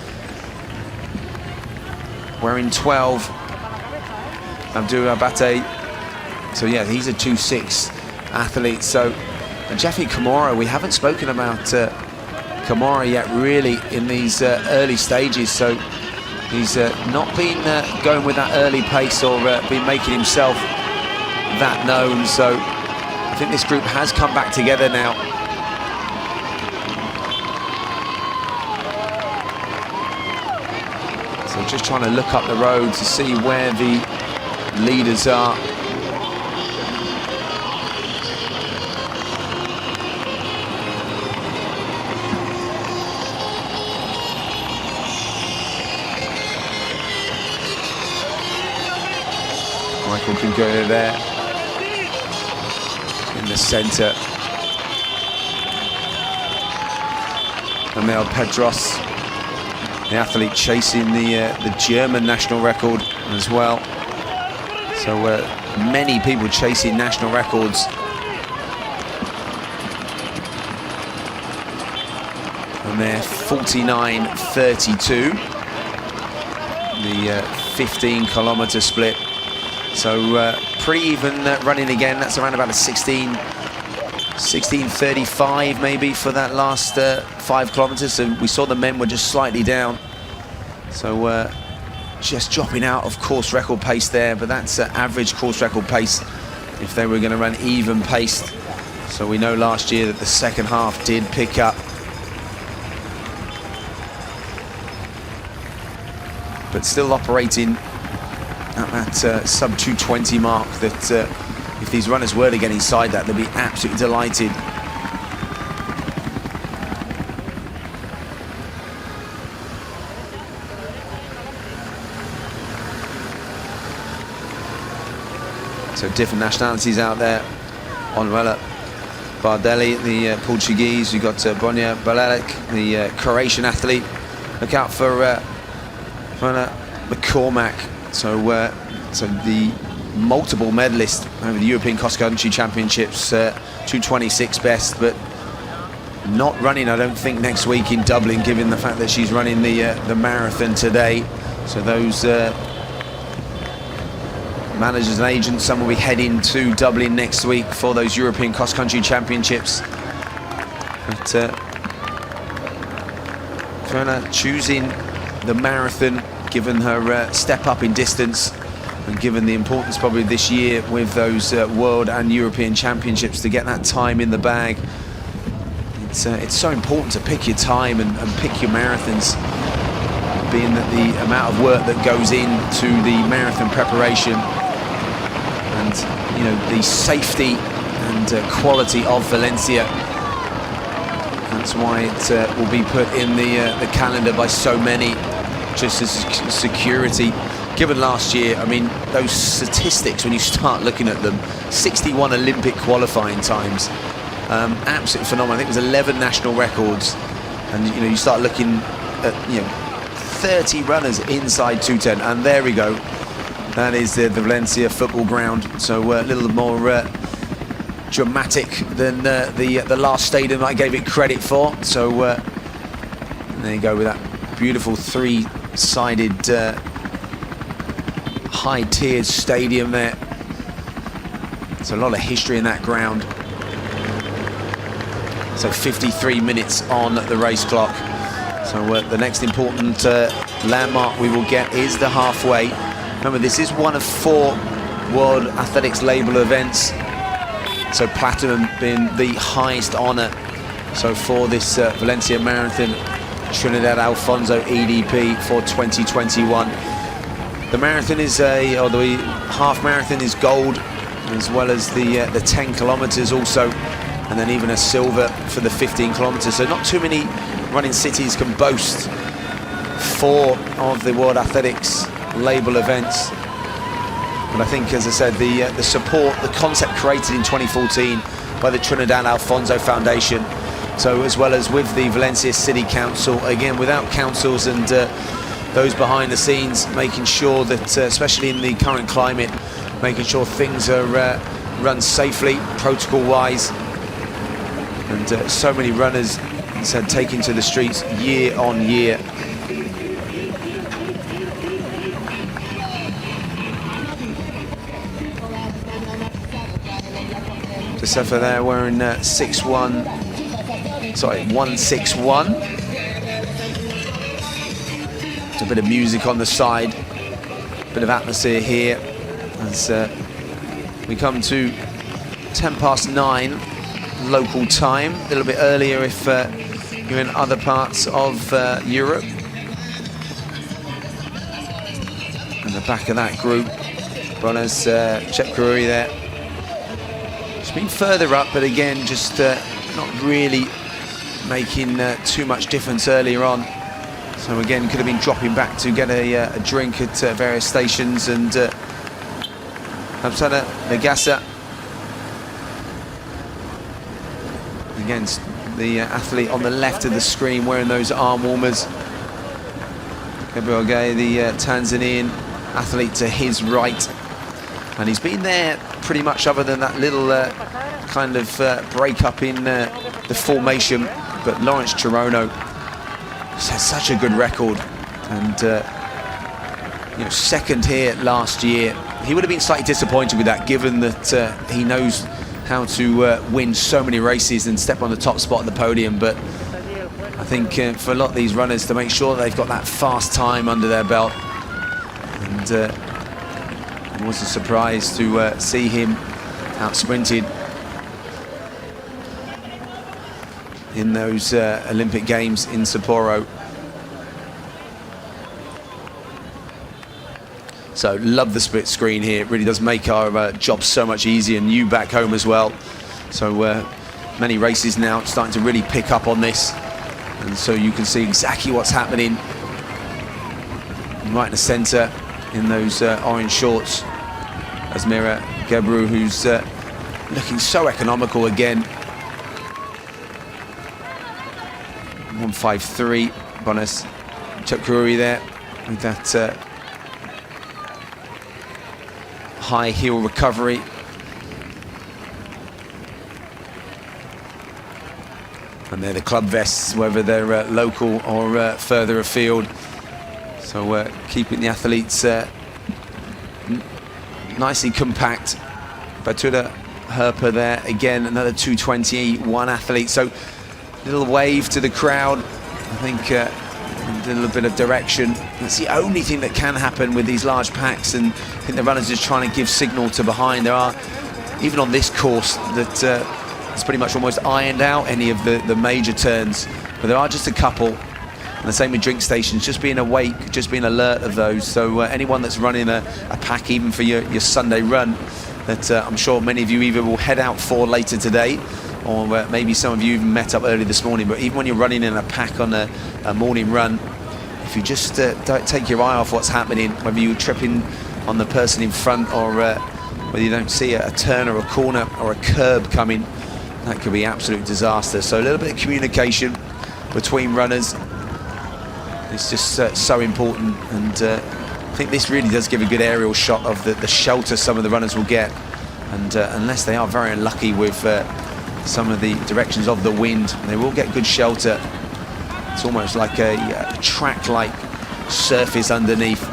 We're in 12. Abdul Abate. So yeah, he's a 2:06 athlete. So Jeffy Kamara, we haven't spoken about Kamara yet really in these early stages. So he's not been going with that early pace or been making himself that known. So I think this group has come back together now. So just trying to look up the road to see where the leaders are. Michael can go there in the centre. Amel Pedros, the athlete chasing the German national record as well. So many people chasing national records. And they're 49.32, the 15-kilometre split. So pretty even running again. That's around about a 16:35 maybe for that last 5 kilometres. So we saw the men were just slightly down. So just dropping out of course record pace there, but that's average course record pace if they were going to run even paced. So we know last year that the second half did pick up. But still operating at that sub 220 mark, that if these runners were to get inside that, they'd be absolutely delighted. So different nationalities out there. Manuela Bardelli, the Portuguese. You've got Bonja Balelic, the Croatian athlete. Look out for McCormack. So the multiple medalist over the European Cross Country Championships, 2:26 best, but not running, I don't think, next week in Dublin, given the fact that she's running the marathon today. So those managers and agents, some will be heading to Dublin next week for those European Cross Country Championships. But Fiona choosing the marathon, given her step up in distance, and given the importance probably this year with those World and European Championships to get that time in the bag. It's so important to pick your time and pick your marathons, being that the amount of work that goes into the marathon preparation, and you know, the safety and quality of Valencia. That's why it will be put in the calendar by so many, just as security. Given last year, I mean, those statistics, when you start looking at them, 61 Olympic qualifying times, absolutely phenomenal. I think it was 11 national records, and you know, you start looking at 30 runners inside 2:10, and there we go. That is the Valencia football ground. So a little more dramatic than the last stadium I gave it credit for. So there you go, with that beautiful three-sided high-tiered stadium there. There's a lot of history in that ground. So 53 minutes on the race clock. So the next important landmark we will get is the halfway. Remember, this is one of 4 World Athletics label events. So platinum being the highest honour. So for this Valencia Marathon, Trinidad Alfonso EDP for 2021. The marathon is or the half marathon is gold, as well as the 10 kilometres also, and then even a silver for the 15 kilometres. So not too many running cities can boast 4 of the World Athletics label events. But I think, as I said, the support, the concept created in 2014 by the Trinidad Alfonso Foundation, so as well as with the Valencia City Council, again without councils and those behind the scenes, making sure that, especially in the current climate, making sure things are run safely, protocol-wise, and so many runners said taking to the streets year on year. Josefa there wearing 161. A bit of music on the side, bit of atmosphere here as We come to 9:10 local time, a little bit earlier if you're in other parts of Europe. And the back of that group, Bonas Chepkouri there. It's been further up, but again, just not really making too much difference earlier on. So again, could have been dropping back to get a drink at various stations. And Hamsana Nagasa against the athlete on the left of the screen wearing those arm warmers. Gabriel Gay, the Tanzanian athlete, to his right. And he's been there pretty much, other than that little kind of break up in the formation. But Lawrence Chirono has such a good record. And you know, second here last year. He would have been slightly disappointed with that, given that he knows how to win so many races and step on the top spot at the podium. But I think for a lot of these runners, to make sure that they've got that fast time under their belt. And it was a surprise to see him out-sprinted in those Olympic Games in Sapporo. So love the split screen here. It really does make our job so much easier, and you back home as well. So many races now starting to really pick up on this, and so you can see exactly what's happening right in the centre in those orange shorts. Asmira Gebru, who's looking so economical again. 1:53. Bonas Chepkouri there with that high heel recovery. And they're the club vests, whether they're local or further afield. So keeping the athletes nicely compact. Batuta Herpa there again, another 2:21 athlete. So little wave to the crowd. I think a little bit of direction. That's the only thing that can happen with these large packs, and I think the runners are just trying to give signal to behind. There are, even on this course, that it's pretty much almost ironed out any of the major turns, but there are just a couple. And the same with drink stations, just being awake, just being alert of those. So anyone that's running a pack, even for your Sunday run, that I'm sure many of you either will head out for later today, or maybe some of you even met up early this morning. But even when you're running in a pack on a morning run, if you just don't take your eye off what's happening, whether you're tripping on the person in front, or whether you don't see a turn or a corner or a curb coming, that could be absolute disaster. So a little bit of communication between runners is just so important. And I think this really does give a good aerial shot of the shelter some of the runners will get. And unless they are very unlucky with some of the directions of the wind, they will get good shelter. It's almost like a track-like surface underneath.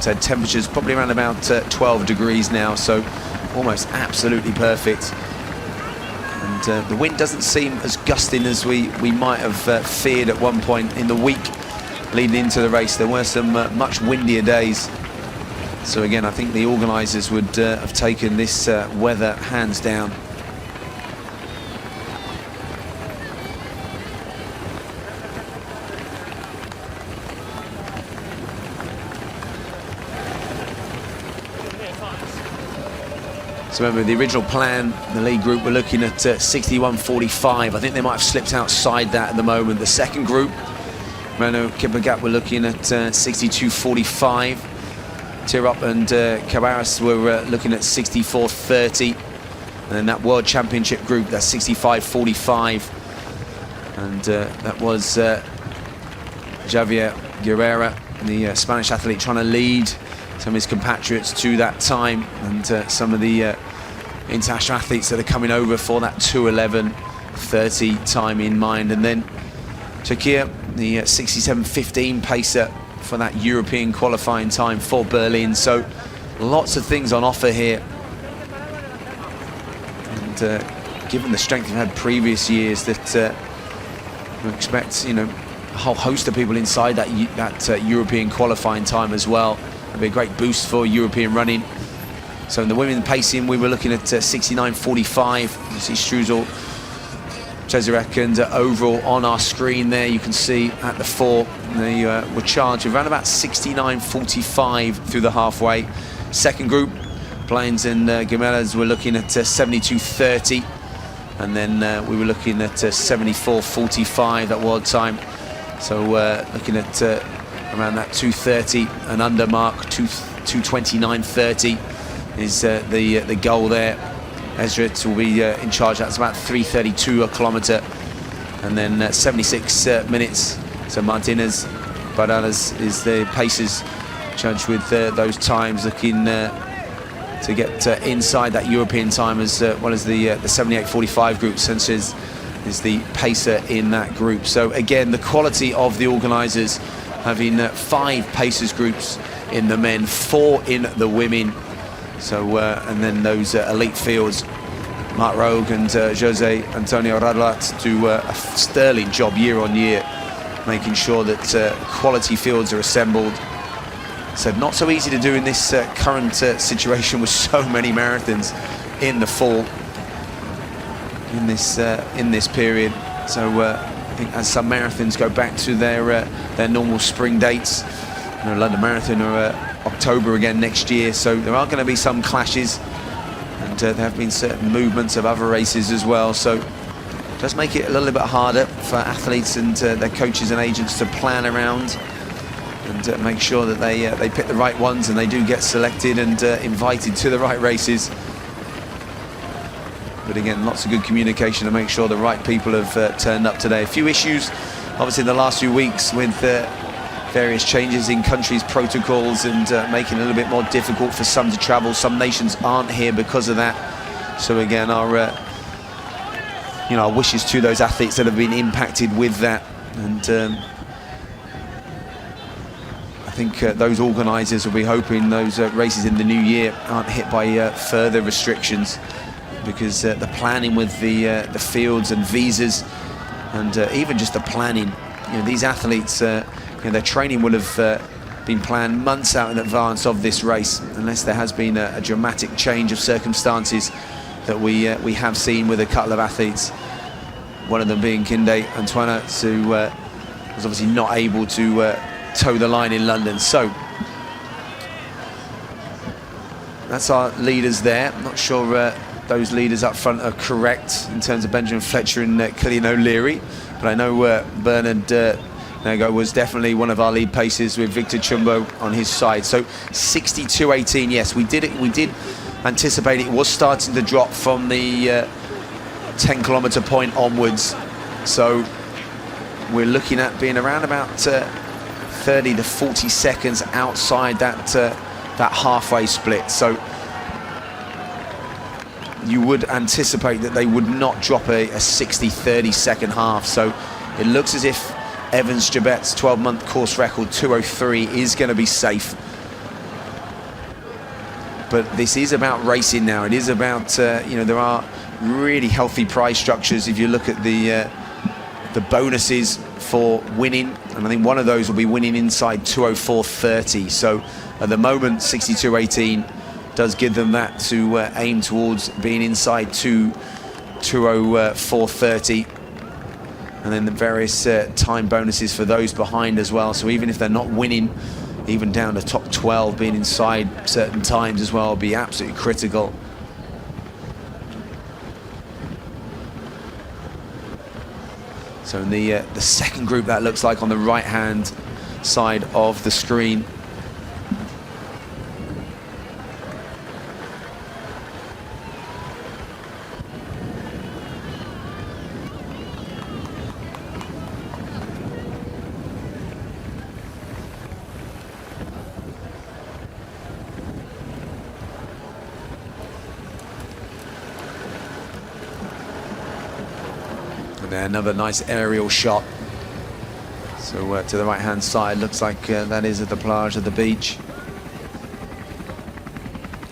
So temperatures probably around about 12 degrees now, so almost absolutely perfect. And the wind doesn't seem as gusting as we might have feared at one point in the week leading into the race. There were some much windier days. So again, I think the organisers would have taken this weather hands down. So remember, the original plan, the lead group were looking at 61.45. I think they might have slipped outside that at the moment. The second group, Mano Kipagat, were looking at 62.45. Tirop and Cabarrus were looking at 64.30. And then that World Championship group, that's 65.45. And that was Javier Guerrera, the Spanish athlete, trying to lead some of his compatriots to that time, and some of the international athletes that are coming over for that 2:11.30 time in mind. And then Czechia, the 67.15 pacer for that European qualifying time for Berlin. So lots of things on offer here. And given the strength we've had previous years, that we expect, you know, a whole host of people inside that European qualifying time as well. It'll be a great boost for European running. So in the women pacing, we were looking at 69.45. You see Struzel, Cesarek and overall on our screen there, you can see at the 4, they were charged with around about 69.45 through the halfway. Second group, Plains and Gemelas, were looking at 72.30. And then we were looking at 74.45 that world time. So looking at around that 2:30 and under mark, 2:29.30 is the goal there. Ezrit will be in charge. That's about 3:32 a kilometre. And then 76 minutes. So Martinez, Baralas is the pacers judged with those times, looking to get inside that European time, as well as the 78.45 group. Sanchez is the pacer in that group. So again, the quality of the organisers, having 5 pacers groups in the men, 4 in the women. So and then those elite fields, Mark Rogue and Jose Antonio Radlat do a sterling job year on year, making sure that quality fields are assembled. So not so easy to do in this current situation with so many marathons in the fall in this period. So I think as some marathons go back to their normal spring dates, you know, London Marathon or October again next year. So there are going to be some clashes, and there have been certain movements of other races as well. So it does make it a little bit harder for athletes and their coaches and agents to plan around and make sure that they pick the right ones and they do get selected and invited to the right races. But again, lots of good communication to make sure the right people have turned up today. A few issues, obviously, in the last few weeks with various changes in countries' protocols and making it a little bit more difficult for some to travel. Some nations aren't here because of that. So again, our wishes to those athletes that have been impacted with that. And I think those organisers will be hoping those races in the new year aren't hit by further restrictions, because the planning with the fields and visas, and even just the planning, these athletes, their training would have been planned months out in advance of this race, unless there has been a dramatic change of circumstances that we have seen with a couple of athletes. One of them being Kinde Antoinette, who was obviously not able to toe the line in London. So that's our leaders there. I'm not sure those leaders up front are correct in terms of Benjamin Fletcher and Killian O'Leary, but I know Bernard Nago was definitely one of our lead pacers with Victor Chumbo on his side. So 62.18, yes, we did anticipate it was starting to drop from the 10-kilometre point onwards. So we're looking at being around about 30 to 40 seconds outside that halfway split. So you would anticipate that they would not drop a 60-30 second half. So it looks as if Evans Jabet's 12-month course record 2:03 is going to be safe. But this is about racing now. It is about there are really healthy prize structures if you look at the bonuses for winning, and I think one of those will be winning inside 2:04.30. So at the moment, 62.18 does give them that to aim towards being inside 2:04.30, and then the various time bonuses for those behind as well. So even if they're not winning, even down to top 12, being inside certain times as well will be absolutely critical. So in the second group, that looks like on the right-hand side of the screen. Another nice aerial shot. So to the right-hand side, looks like that is at the plage of the beach.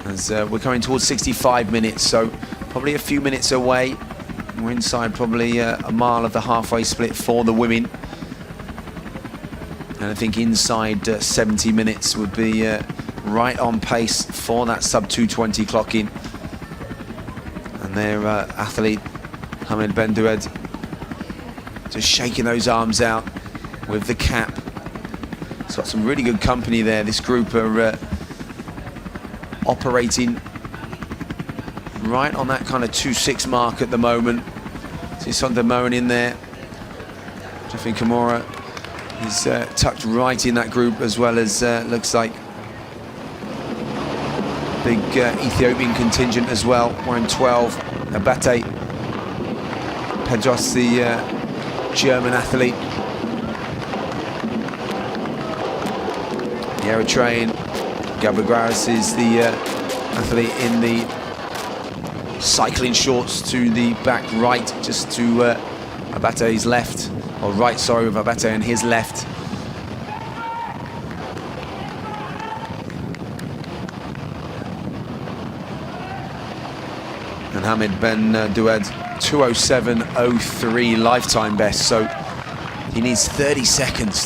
As we're coming towards 65 minutes, so probably a few minutes away. We're inside probably a mile of the halfway split for the women. And I think inside 70 minutes would be right on pace for that sub 220 clock in. And their athlete, Hamid Ben Dued, just shaking those arms out with the cap. It's got some really good company there. This group are operating right on that kind of 2.6 mark at the moment. See Sonda Moen in there. Jeffrey Kimura is tucked right in that group, as well as looks like big Ethiopian contingent as well. We're in 12. Abate Pedros, the German athlete. The Eritrean Gabrigaris is the athlete in the cycling shorts to the back right, just to Abate's left, or right, sorry, with Abate and his left. And Hamid Ben Dued, 2:07.03 lifetime best, so he needs 30 seconds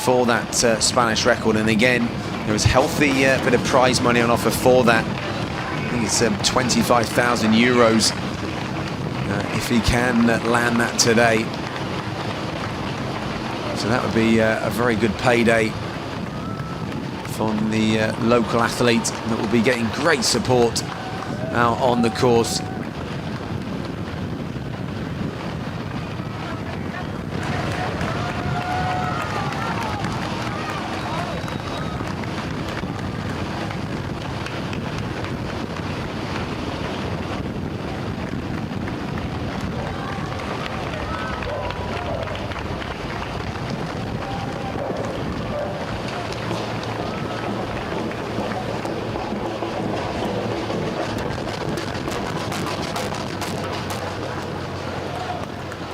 for that Spanish record. And again, there was healthy bit of prize money on offer for that. I think it's 25,000 euros if he can land that today. So that would be a very good payday from the local athlete that will be getting great support out on the course.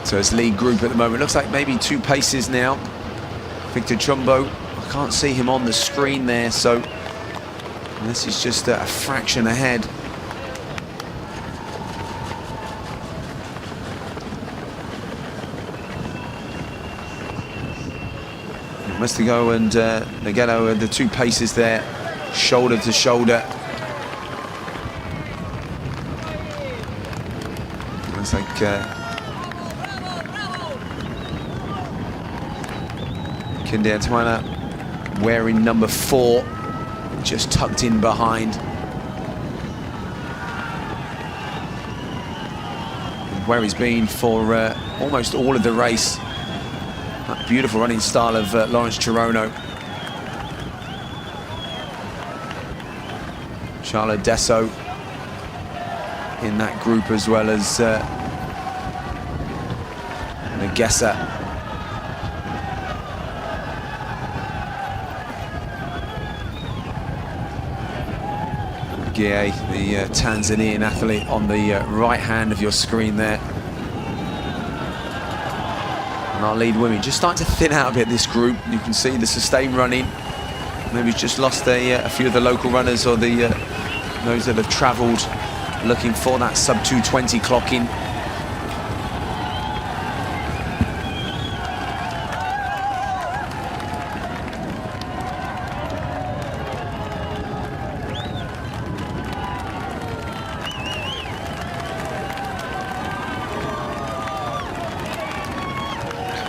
So it's lead group at the moment. Looks like maybe 2 paces now. Victor Chumbo, I can't see him on the screen there, so unless he's just a fraction ahead. Mustigo and Nagano are the 2 paces there, shoulder to shoulder. Looks like Kinde Antoine wearing number 4, just tucked in behind. And where he's been for almost all of the race. That beautiful running style of Lawrence Chirono. Charles Desso in that group, as well as Nagesa. The Tanzanian athlete on the right hand of your screen there. And our lead women just starting to thin out a bit, this group. You can see the sustained running. Maybe just lost a few of the local runners, or the those that have travelled looking for that sub 220 clock in.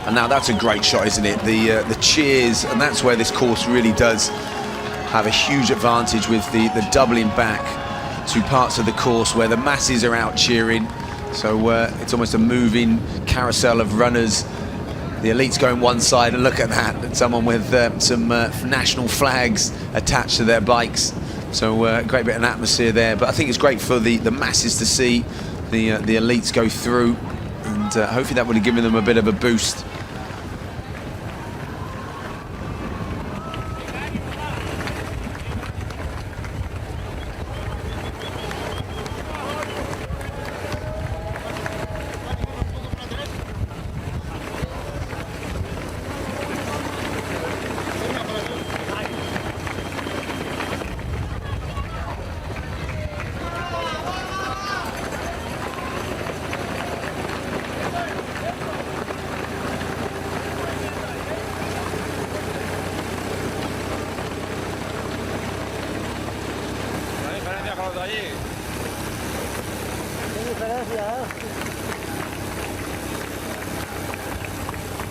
And now that's a great shot, isn't it? The cheers, and that's where this course really does have a huge advantage, with the doubling back to parts of the course where the masses are out cheering. So it's almost a moving carousel of runners. The elites going one side, and look at that, someone with some national flags attached to their bikes. So great bit of atmosphere there. But I think it's great for the masses to see the elites go through, and hopefully that would have given them a bit of a boost. diferencia, ¿eh?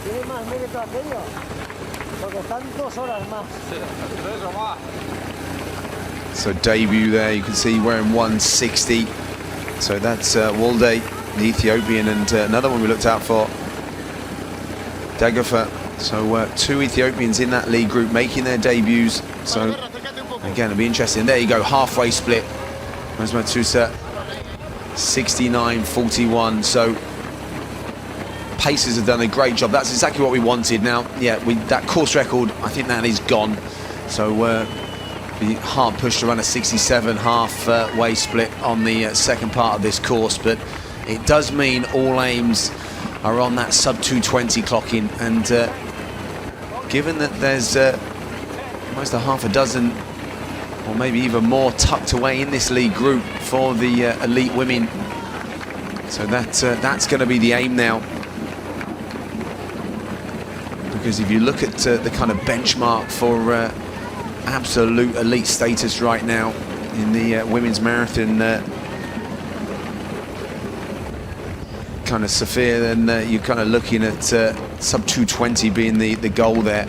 Tiene más mérito aquello, porque están 2 horas más. Sí, 3 o más. So debut there, you can see wearing 160. So that's Walde, the Ethiopian, and another one we looked out for, Dagofa. So 2 Ethiopians in that lead group making their debuts. So again, it'll be interesting. There you go, halfway split. Matusa 69.41. So Pacers have done a great job. That's exactly what we wanted. Now, yeah, that course record, I think that is gone. So be hard push to run a 67 halfway split on the second part of this course, but it does mean all aims are on that sub 220 clocking, and given that there's almost a half a dozen or maybe even more tucked away in this lead group for the elite women, so that's going to be the aim now. Because if you look at the kind of benchmark for absolute elite status right now in the women's marathon kind of sphere, then you're kind of looking at sub 220 being the goal there.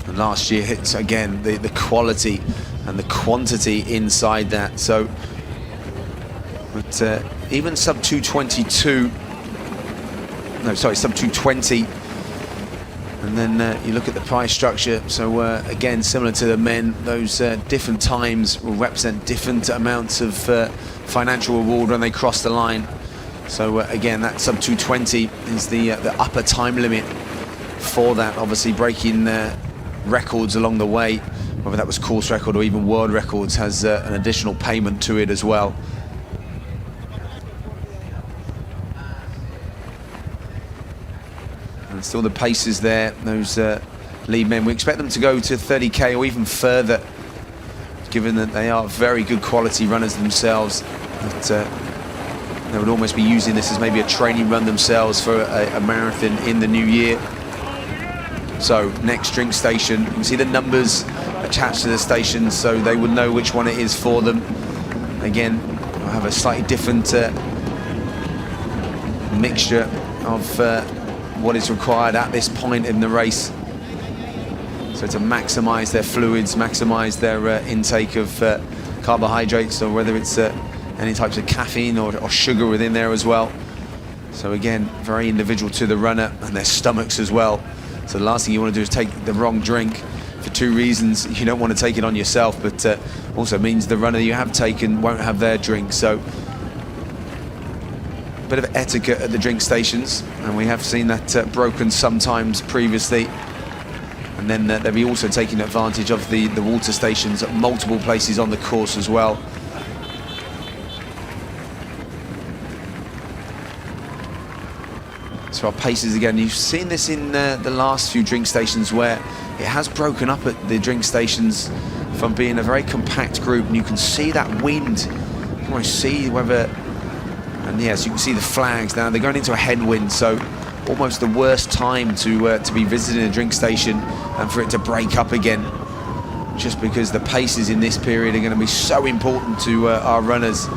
And last year hits again the quality and the quantity inside that. So, but even sub 222. No, sorry, sub 220. And then you look at the price structure. So again, similar to the men, those different times will represent different amounts of financial reward when they cross the line. So again, that sub 220 is the upper time limit for that. Obviously, breaking records along the way, whether that was course record or even world records, has an additional payment to it as well. And still the paces there, those lead men. We expect them to go to 30k or even further, given that they are very good quality runners themselves. That they would almost be using this as maybe a training run themselves for a marathon in the new year. So next drink station, you can see the numbers attached to the stations, so they would know which one it is for them. Again, we'll have a slightly different mixture of what is required at this point in the race. So to maximize their fluids, maximize their intake of carbohydrates, or whether it's any types of caffeine or sugar within there as well. So again, very individual to the runner and their stomachs as well. So the last thing you want to do is take the wrong drink for 2 reasons. You don't want to take it on yourself, but also means the runner you have taken won't have their drink. So a bit of etiquette at the drink stations, and we have seen that broken sometimes previously. And then they'll be also taking advantage of the water stations at multiple places on the course as well. So our paces again, you've seen this in the last few drink stations, where it has broken up at the drink stations from being a very compact group, and you can see that wind. You can almost see whether, and yes, you can see the flags now. They're going into a headwind, so almost the worst time to be visiting a drink station and for it to break up again, just because the paces in this period are going to be so important to our runners.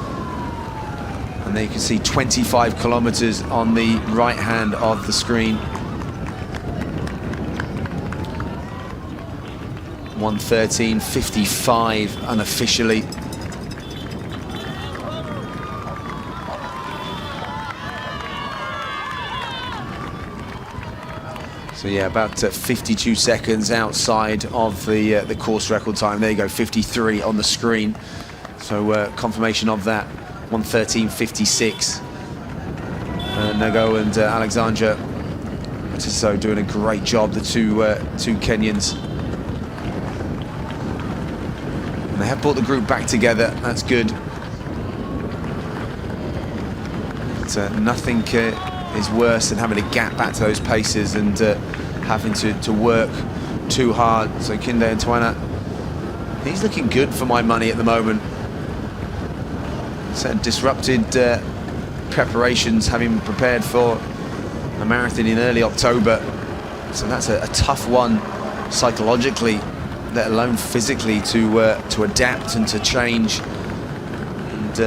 And there you can see 25 kilometers on the right hand of the screen. 1:13.55 unofficially. So yeah, about 52 seconds outside of the course record time. There you go, 53 on the screen. So confirmation of that. 1:13.56. Nago and Alexandra so doing a great job, the two Kenyans. And they have brought the group back together, that's good. But nothing is worse than having to gap back to those paces and having to work too hard. So Kinde and Twana, he's looking good for my money at the moment. So disrupted preparations, having prepared for a marathon in early October. So that's a tough one psychologically, let alone physically, to adapt and to change. And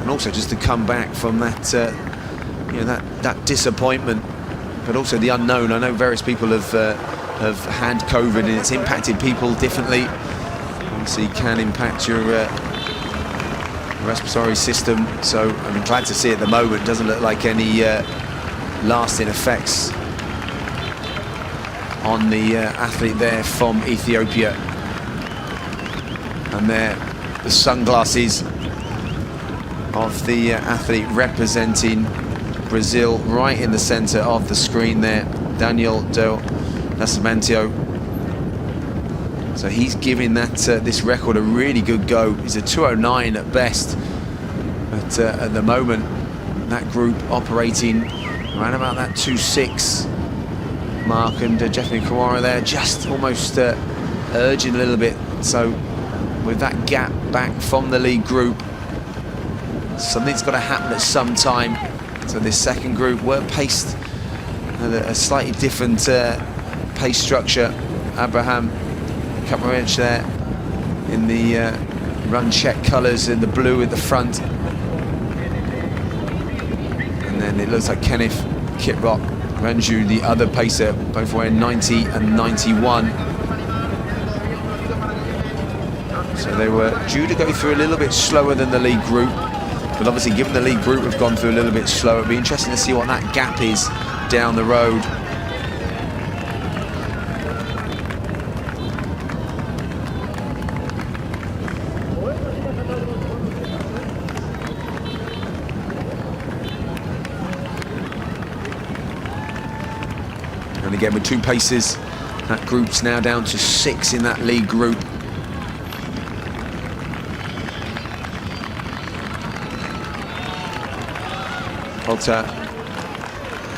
also just to come back from that, that disappointment, but also the unknown. I know various people have had COVID, and it's impacted people differently. Obviously, can impact your respiratory system. So I'm glad to see at the moment it doesn't look like any lasting effects on the athlete there from Ethiopia. And there, the sunglasses of the athlete representing Brazil right in the center of the screen there, Daniel do Nascimento. So he's giving that this record a really good go. He's a 2:09 at best, but at the moment that group operating around about that 2:06 mark, and Jeffrey Kamara there just almost urging a little bit. So with that gap back from the lead group, something's got to happen at some time. So this second group were paced at a slightly different pace structure. Abraham Kamarich there in the run check colours in the blue at the front, and then it looks like Kenneth Kiprop Ranju, the other pacer, both wearing 90 and 91. So they were due to go through a little bit slower than the lead group, but obviously given the lead group have gone through a little bit slower, it'll be interesting to see what that gap is down the road. And again with two paces, that group's now down to 6 in that lead group. Holter,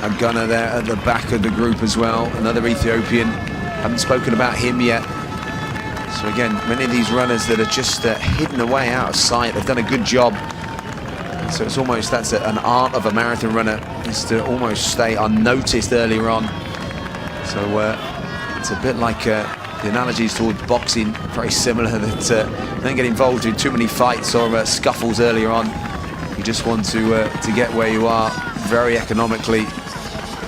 a gunner there at the back of the group as well, another Ethiopian. Haven't spoken about him yet. So again, many of these runners that are just hidden away out of sight, they've done a good job. So it's almost, that's an art of a marathon runner, is to almost stay unnoticed earlier on. So it's a bit like the analogies towards boxing, very similar, that don't get involved in too many fights or scuffles earlier on. You just want to get where you are very economically,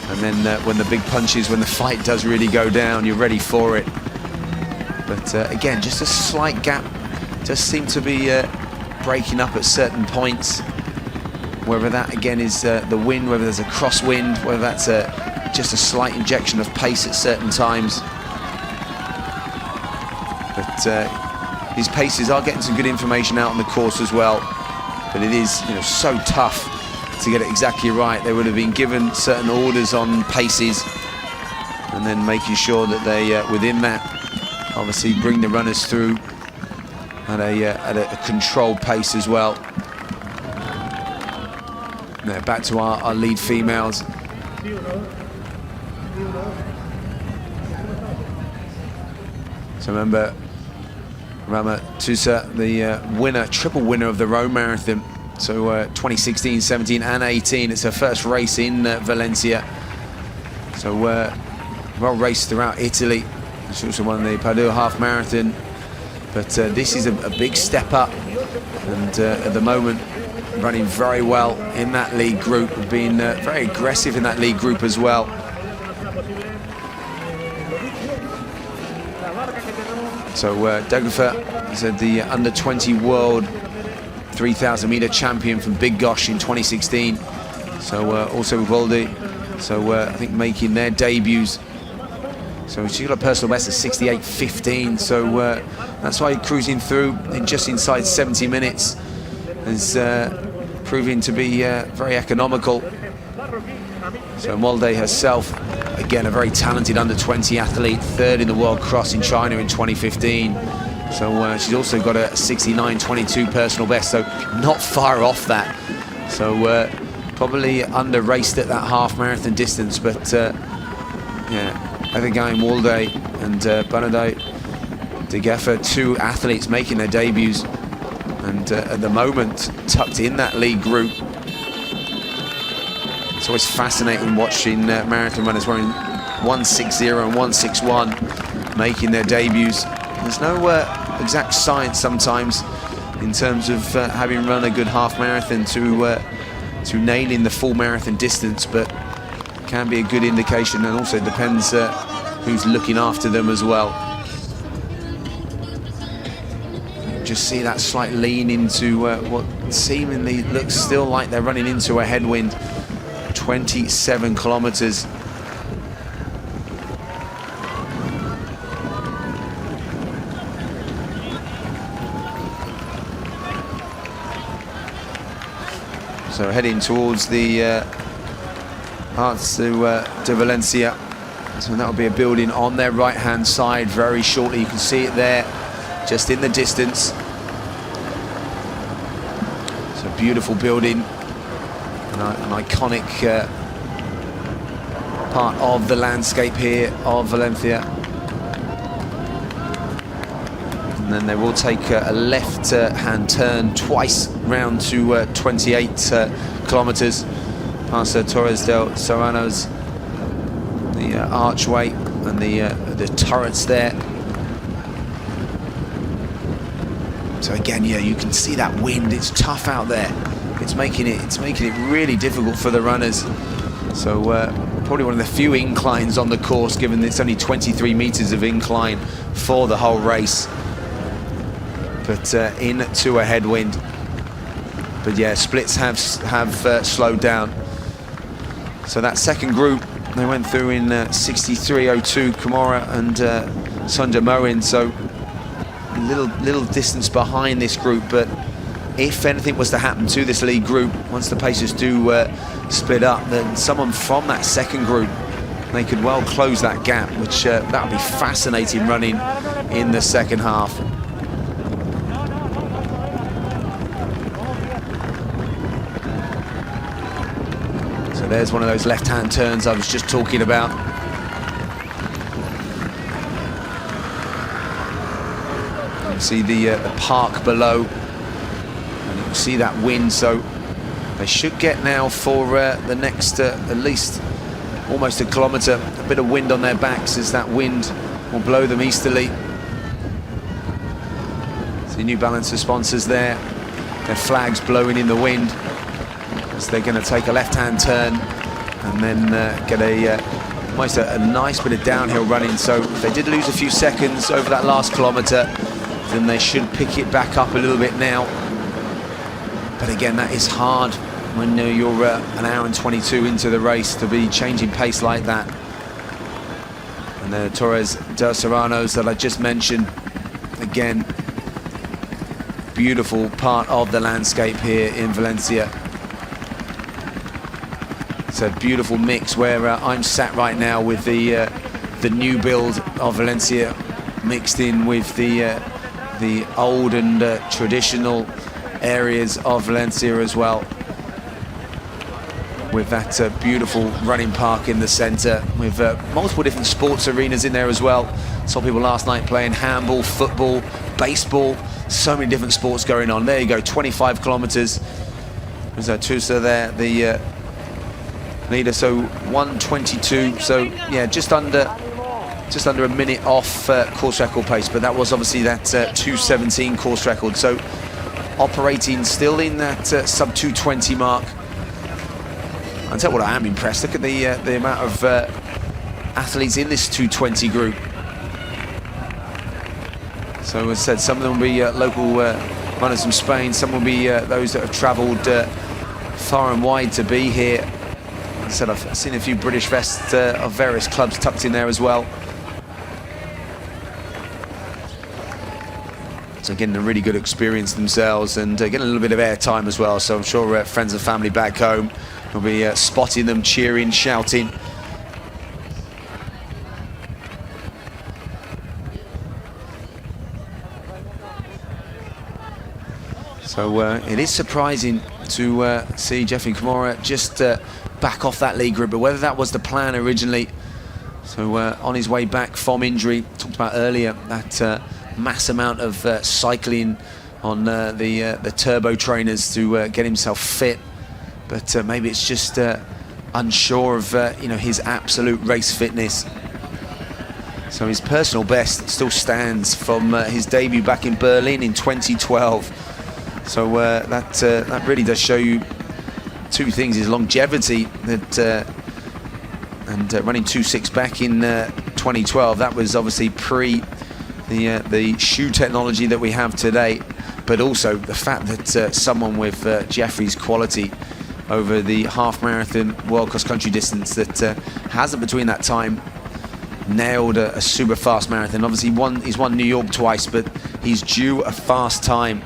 and then when the big punches, when the fight does really go down, you're ready for it. But again, just a slight gap does seem to be breaking up at certain points. Whether that again is the wind, whether there's a crosswind, whether that's just a slight injection of pace at certain times. But his paces are getting some good information out on the course as well. But it is, so tough to get it exactly right. They would have been given certain orders on paces, and then making sure that they, within that, obviously bring the runners through at a controlled pace as well. Now back to our lead females. So remember, Rama Tusa, the winner, triple winner of the Rome Marathon. So 2016, 17 and 18. It's her first race in Valencia. So well raced throughout Italy. She also won the Padua Half Marathon. But this is a big step up. And at the moment, running very well in that lead group. Being very aggressive in that lead group as well. So Dagufa is the under-20 world 3,000 meter champion from Big Gosh in 2016. So also Walde, so I think making their debuts. So she got a personal best of 68.15. So that's why cruising through in just inside 70 minutes is proving to be very economical. So Walde herself, again, a very talented under-20 athlete, third in the World Cross in China in 2015. So she's also got a 69.22 personal best, so not far off that. So probably under-raced at that half marathon distance, but yeah, Evigain Walde and Bernardo de Geffer, two athletes making their debuts, and at the moment tucked in that lead group. It's always fascinating watching marathon runners wearing 160 and 161 making their debuts. There's no exact science sometimes in terms of having run a good half marathon to nailing the full marathon distance, but can be a good indication, and also depends who's looking after them as well. You just see that slight lean into what seemingly looks still like they're running into a headwind. 27 kilometers. So heading towards the parts to Valencia. So that will be a building on their right-hand side very shortly. You can see it there, just in the distance. It's a beautiful building, an iconic part of the landscape here of Valencia. And then they will take a left-hand turn twice round to 28 kilometers past Torres del Serrano's, the archway and the turrets there. So again, yeah, you can see that wind. It's tough out there. It's making it really difficult for the runners. So probably one of the few inclines on the course, given it's only 23 meters of incline for the whole race. But into a headwind. But yeah, splits have slowed down. So that second group, they went through in 63.02, Camara and Sanja Moen. So a little distance behind this group. But if anything was to happen to this lead group, once the pacers do split up, then someone from that second group, they could well close that gap, which that would be fascinating running in the second half. There's one of those left-hand turns I was just talking about. You can see the park below, and you can see that wind. So they should get now for the next at least almost a kilometre, a bit of wind on their backs, as that wind will blow them easterly. See New Balance's sponsors there, their flags blowing in the wind. So they're going to take a left-hand turn and then get almost a nice bit of downhill running. So if they did lose a few seconds over that last kilometre, then they should pick it back up a little bit now. But again, that is hard when you're an hour and 22 into the race to be changing pace like that. And the Torres del Serranos that I just mentioned, again, beautiful part of the landscape here in Valencia. It's a beautiful mix where I'm sat right now with the new build of Valencia mixed in with the old and traditional areas of Valencia as well, with that beautiful running park in the centre, with multiple different sports arenas in there as well. Saw people last night playing handball, football, baseball, so many different sports going on. There you go, 25 kilometres. There's Tusa there, the leader, so 1:22, so yeah, just under a minute off course record pace, but that was obviously that 2:17 course record, so operating still in that sub 2:20 mark. I'll tell you what, I am impressed. Look at the amount of athletes in this 2:20 group. So as I said, some of them will be local runners from Spain, some will be those that have travelled far and wide to be here. As I said, I've seen a few British vests of various clubs tucked in there as well. So getting a really good experience themselves and getting a little bit of airtime as well. So I'm sure friends and family back home will be spotting them, cheering, shouting. So it is surprising to see Jeffrey Camara just back off that lead group, but whether that was the plan originally. So on his way back from injury, talked about earlier, that mass amount of cycling on the turbo trainers to get himself fit, but maybe it's just unsure of his absolute race fitness. So his personal best still stands from his debut back in Berlin in 2012. So that really does show you two things: his longevity, and running 2.6 back in 2012. That was obviously pre the shoe technology that we have today, but also the fact that someone with Jeffrey's quality over the half marathon world cross country distance that hasn't between that time nailed a super fast marathon. Obviously he's won New York twice, but he's due a fast time.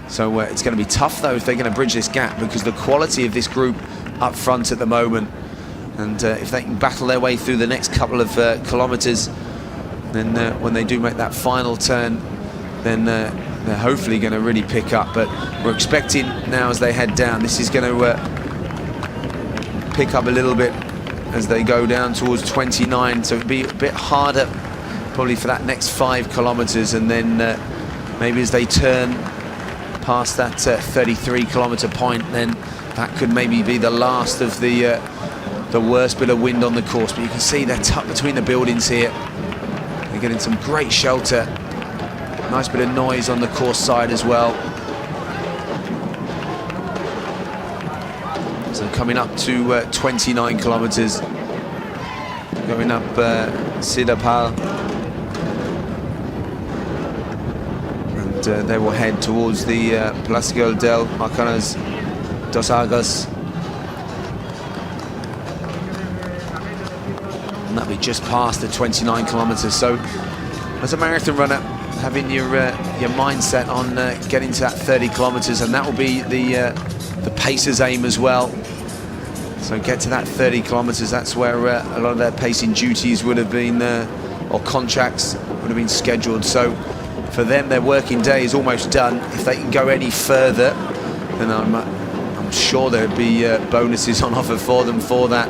So it's going to be tough though if they're going to bridge this gap, because the quality of this group up front at the moment, and if they can battle their way through the next couple of kilometers, then when they do make that final turn, then they're hopefully going to really pick up. But we're expecting now, as they head down, this is going to pick up a little bit as they go down towards 29, so it'll be a bit harder probably for that next 5 kilometers, and then maybe as they turn past that 33-kilometer point, then that could maybe be the last of the worst bit of wind on the course. But you can see they're tucked between the buildings here. They're getting some great shelter. Nice bit of noise on the course side as well. So coming up to 29 kilometers, going up Sidapal, and they will head towards the Palacio del Marcanas dos Argos. And that'll be just past the 29 kilometers. So as a marathon runner, having your mindset on getting to that 30 kilometers, and that will be the pacer's aim as well. So get to that 30 kilometers. That's where a lot of their pacing duties would have been, or contracts would have been scheduled. So for them, their working day is almost done. If they can go any further, then I'm sure there'd be bonuses on offer for them for that.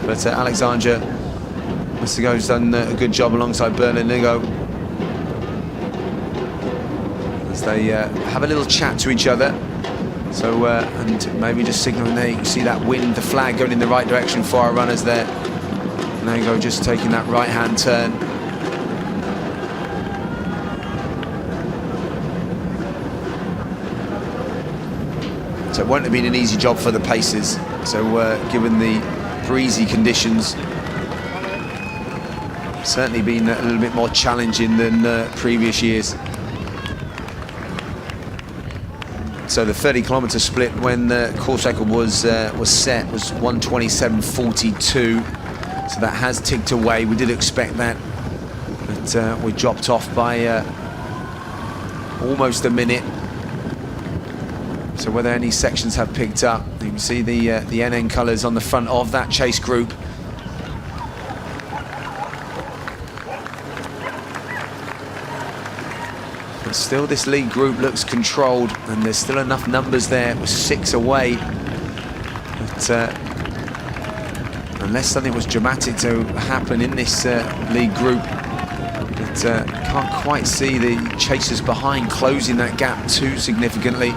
But Alexandra Mistigo's done a good job alongside Bernard Nigo, as they have a little chat to each other. So and maybe just signaling there. You can see that wind, the flag going in the right direction for our runners there. Nigo just taking that right-hand turn. So it won't have been an easy job for the pacers. So given the breezy conditions, certainly been a little bit more challenging than previous years. So the 30-kilometer split when the course record was set was 1:27:42. So that has ticked away. We did expect that, but we dropped off by almost a minute. So whether any sections have picked up, you can see the NN colours on the front of that chase group. But still, this lead group looks controlled, and there's still enough numbers there. It was 6 away. But unless something was dramatic to happen in this lead group, but can't quite see the chasers behind closing that gap too significantly.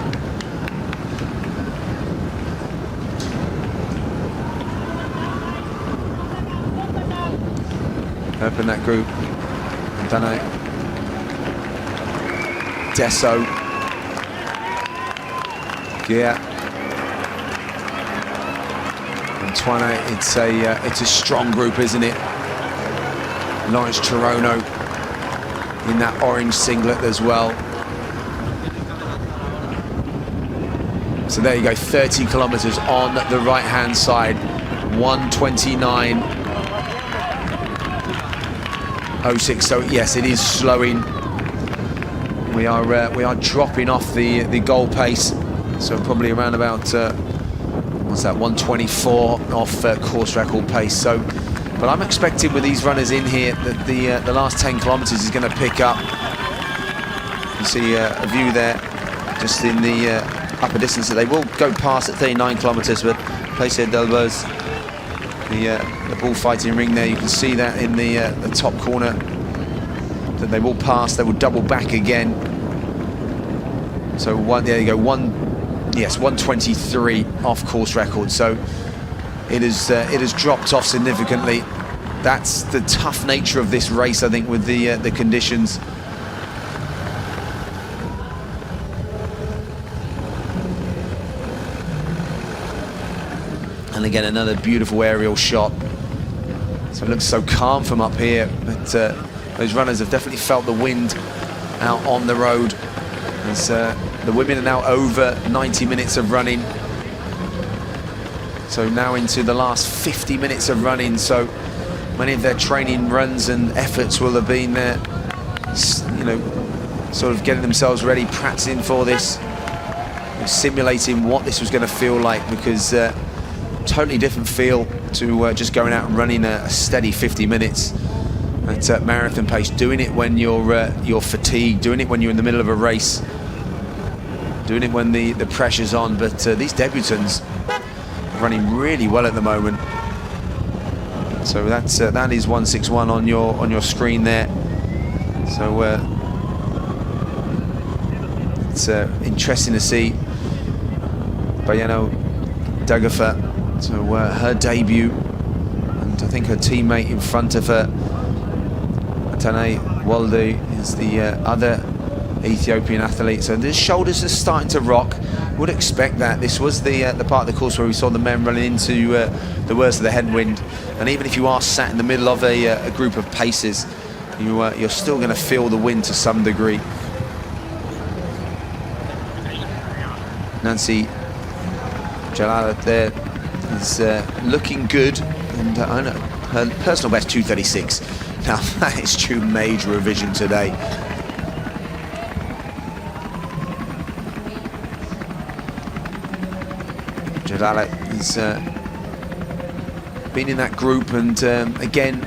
Up in that group, Dano, Desso, Gia, Antoine. It's a strong group, isn't it? Lawrence Chirono in that orange singlet as well. So there you go, 30 kilometers on the right-hand side, 1:29:06. So yes, it is slowing. We are dropping off the goal pace, so probably around about what's that, 1:24 off course record pace. So, but I'm expecting with these runners in here that the last 10 kilometers is going to pick up. You see a view there, just in the upper distance. So they will go past at 39 kilometers, but Placer Delbos, the bullfighting ring there, you can see that in the top corner, that they will pass. They will double back again. So there you go, 1:23 off course record. So it has dropped off significantly. That's the tough nature of this race, I think, with the conditions. And again, another beautiful aerial shot. So it looks so calm from up here, but those runners have definitely felt the wind out on the road. As the women are now over 90 minutes of running. So now into the last 50 minutes of running. So many of their training runs and efforts will have been there, you know, sort of getting themselves ready, practicing for this, simulating what this was going to feel like, because totally different feel to just going out and running a steady 50 minutes at marathon pace. Doing it when you're fatigued, doing it when you're in the middle of a race, doing it when the pressure's on. But these debutants are running really well at the moment. So that is 161 on your screen there. So it's interesting to see Bayano Dagafa. So her debut, and I think her teammate in front of her, Atane Walde, is the other Ethiopian athlete. So the shoulders are starting to rock. Would expect that. This was the part of the course where we saw the men running into the worst of the headwind. And even if you are sat in the middle of a group of paces, you're still going to feel the wind to some degree. Nancy Jalala there is looking good, and I know her personal best 2:36. Now that is true major revision today. Jalala has been in that group, and again,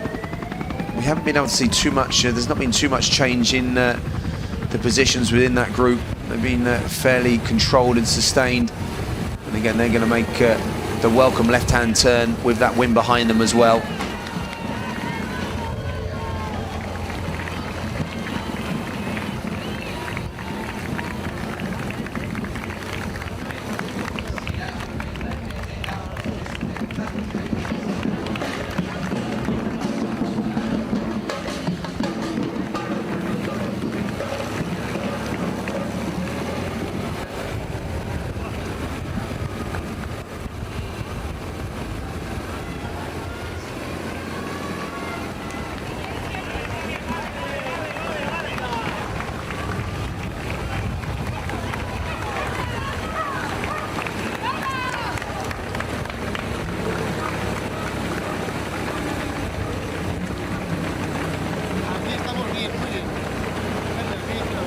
we haven't been able to see too much. There's not been too much change in the positions within that group. They've been fairly controlled and sustained. And again, they're going to make the welcome left-hand turn with that wind behind them as well.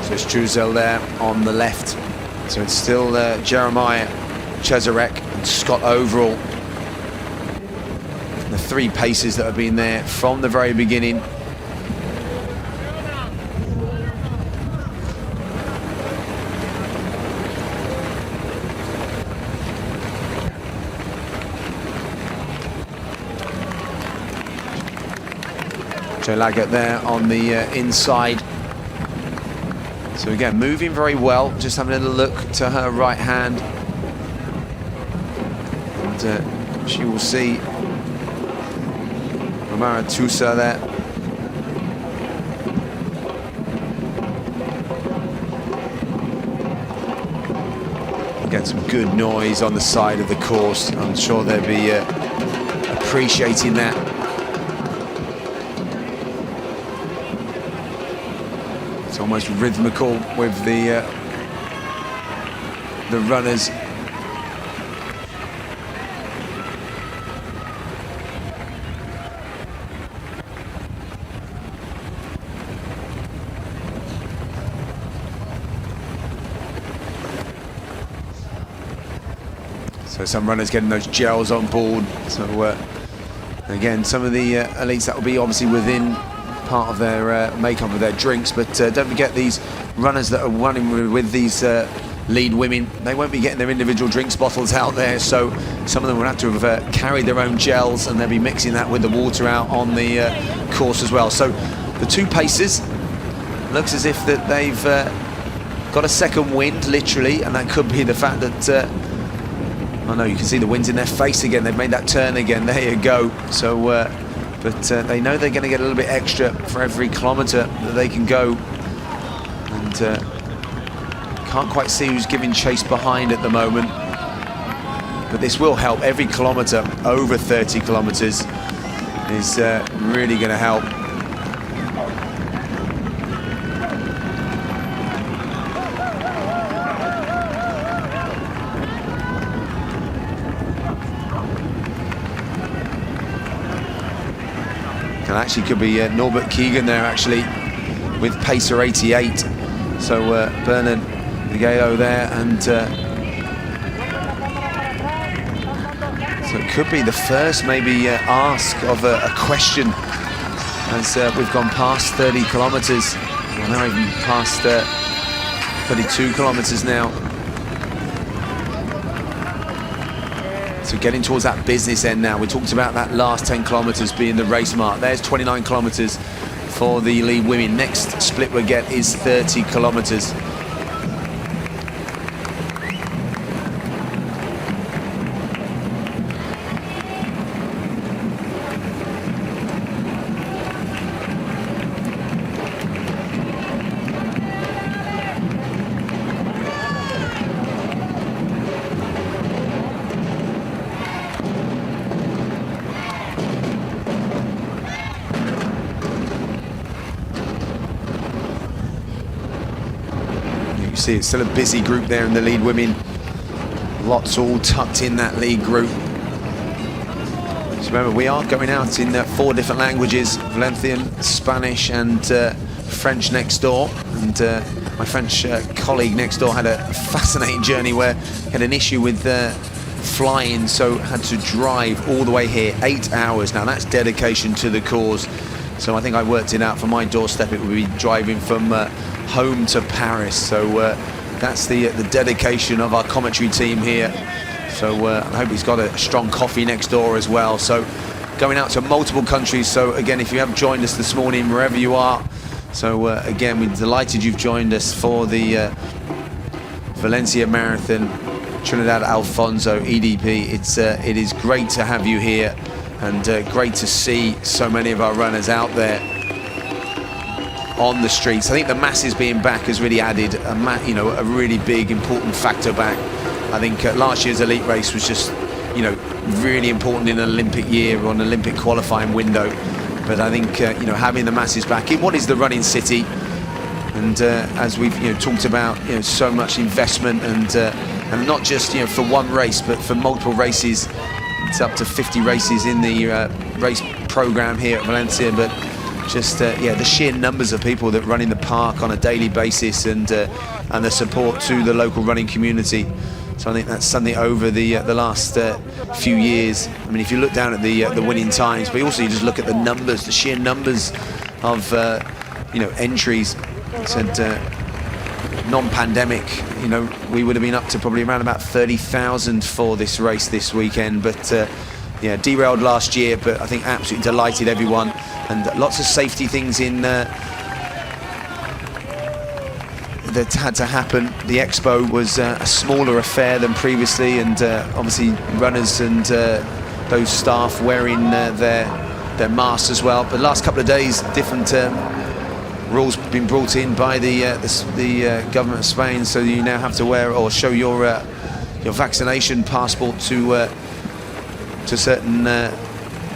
So it's Druzel there on the left. So it's still Jeremiah Chezarek and Scott Overall. The three paces that have been there from the very beginning. Joe Laggett there on the inside. So again, moving very well, just having a little look to her right hand. And she will see Romara Tusa there. Again, some good noise on the side of the course. I'm sure they'll be appreciating that. It's almost rhythmical with the runners. So some runners getting those gels on board. So again, some of the elites, that will be obviously within part of their makeup of their drinks, but don't forget these runners that are running with these lead women, they won't be getting their individual drinks bottles out there, so some of them will have to have carried their own gels, and they'll be mixing that with the water out on the course as well. So the two paces, looks as if that they've got a second wind, literally, and that could be the fact that I know you can see the wind's in their face again. They've made that turn again. There you go. So but they know they're going to get a little bit extra for every kilometre that they can go, and can't quite see who's giving chase behind at the moment. but this will help. Every kilometre over 30 kilometres is really going to help. And actually could be Norbert Keegan there actually with pacer 88. So Bernard Gallo there, and so it could be the first maybe ask of a question as we've gone past 30 kilometres. We're now even past 32 kilometres now. So getting towards that business end now. We talked about that last 10 kilometres being the race mark. There's 29 kilometres for the lead women. Next split we get is 30 kilometres. See, it's still a busy group there in the lead women. Lots all tucked in that lead group. So remember, we are going out in 4 different languages: Valencian, Spanish, and French next door. And my French colleague next door had a fascinating journey where he had an issue with flying, so had to drive all the way here, 8 hours. Now that's dedication to the cause. So I think I worked it out. For my doorstep, it would be driving from home to Paris. So that's the dedication of our commentary team here. So I hope he's got a strong coffee next door as well. So going out to multiple countries. So again, if you have joined us this morning, wherever you are, so again, we're delighted you've joined us for the Valencia Marathon, Trinidad Alfonso EDP. It is great to have you here, and great to see so many of our runners out there on the streets. I think the masses being back has really added a really big important factor back. I think last year's elite race was just really important in an Olympic year or an Olympic qualifying window, but I think having the masses back in what is the running city, and as we've talked about, so much investment, and not just for one race but for multiple races. It's up to 50 races in the race program here at Valencia, but just the sheer numbers of people that run in the park on a daily basis, and the support to the local running community. So I think that's something over the last few years. I mean, if you look down at the winning times, but also you just look at the numbers, the sheer numbers of entries. Said non-pandemic, we would have been up to probably around about 30,000 for this race this weekend, but derailed last year, but I think absolutely delighted everyone, and lots of safety things in that had to happen. The expo was a smaller affair than previously, and obviously runners and those staff wearing their masks as well. But the last couple of days, different rules been brought in by the government of Spain, so you now have to wear or show your vaccination passport to certain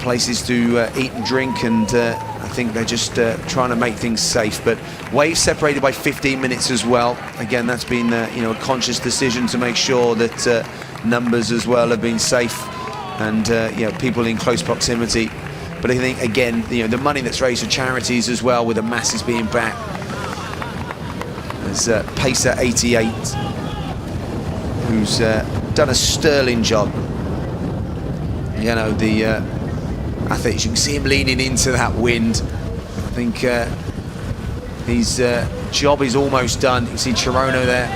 places to eat and drink, and I think they're just trying to make things safe. But waves separated by 15 minutes as well. Again, that's been a conscious decision to make sure that numbers as well have been safe, and people in close proximity. But I think again, the money that's raised for charities as well, with the masses being back. There's Pacer 88, who's done a sterling job. The athletes, you can see him leaning into that wind. I think his job is almost done. You can see Chirono there,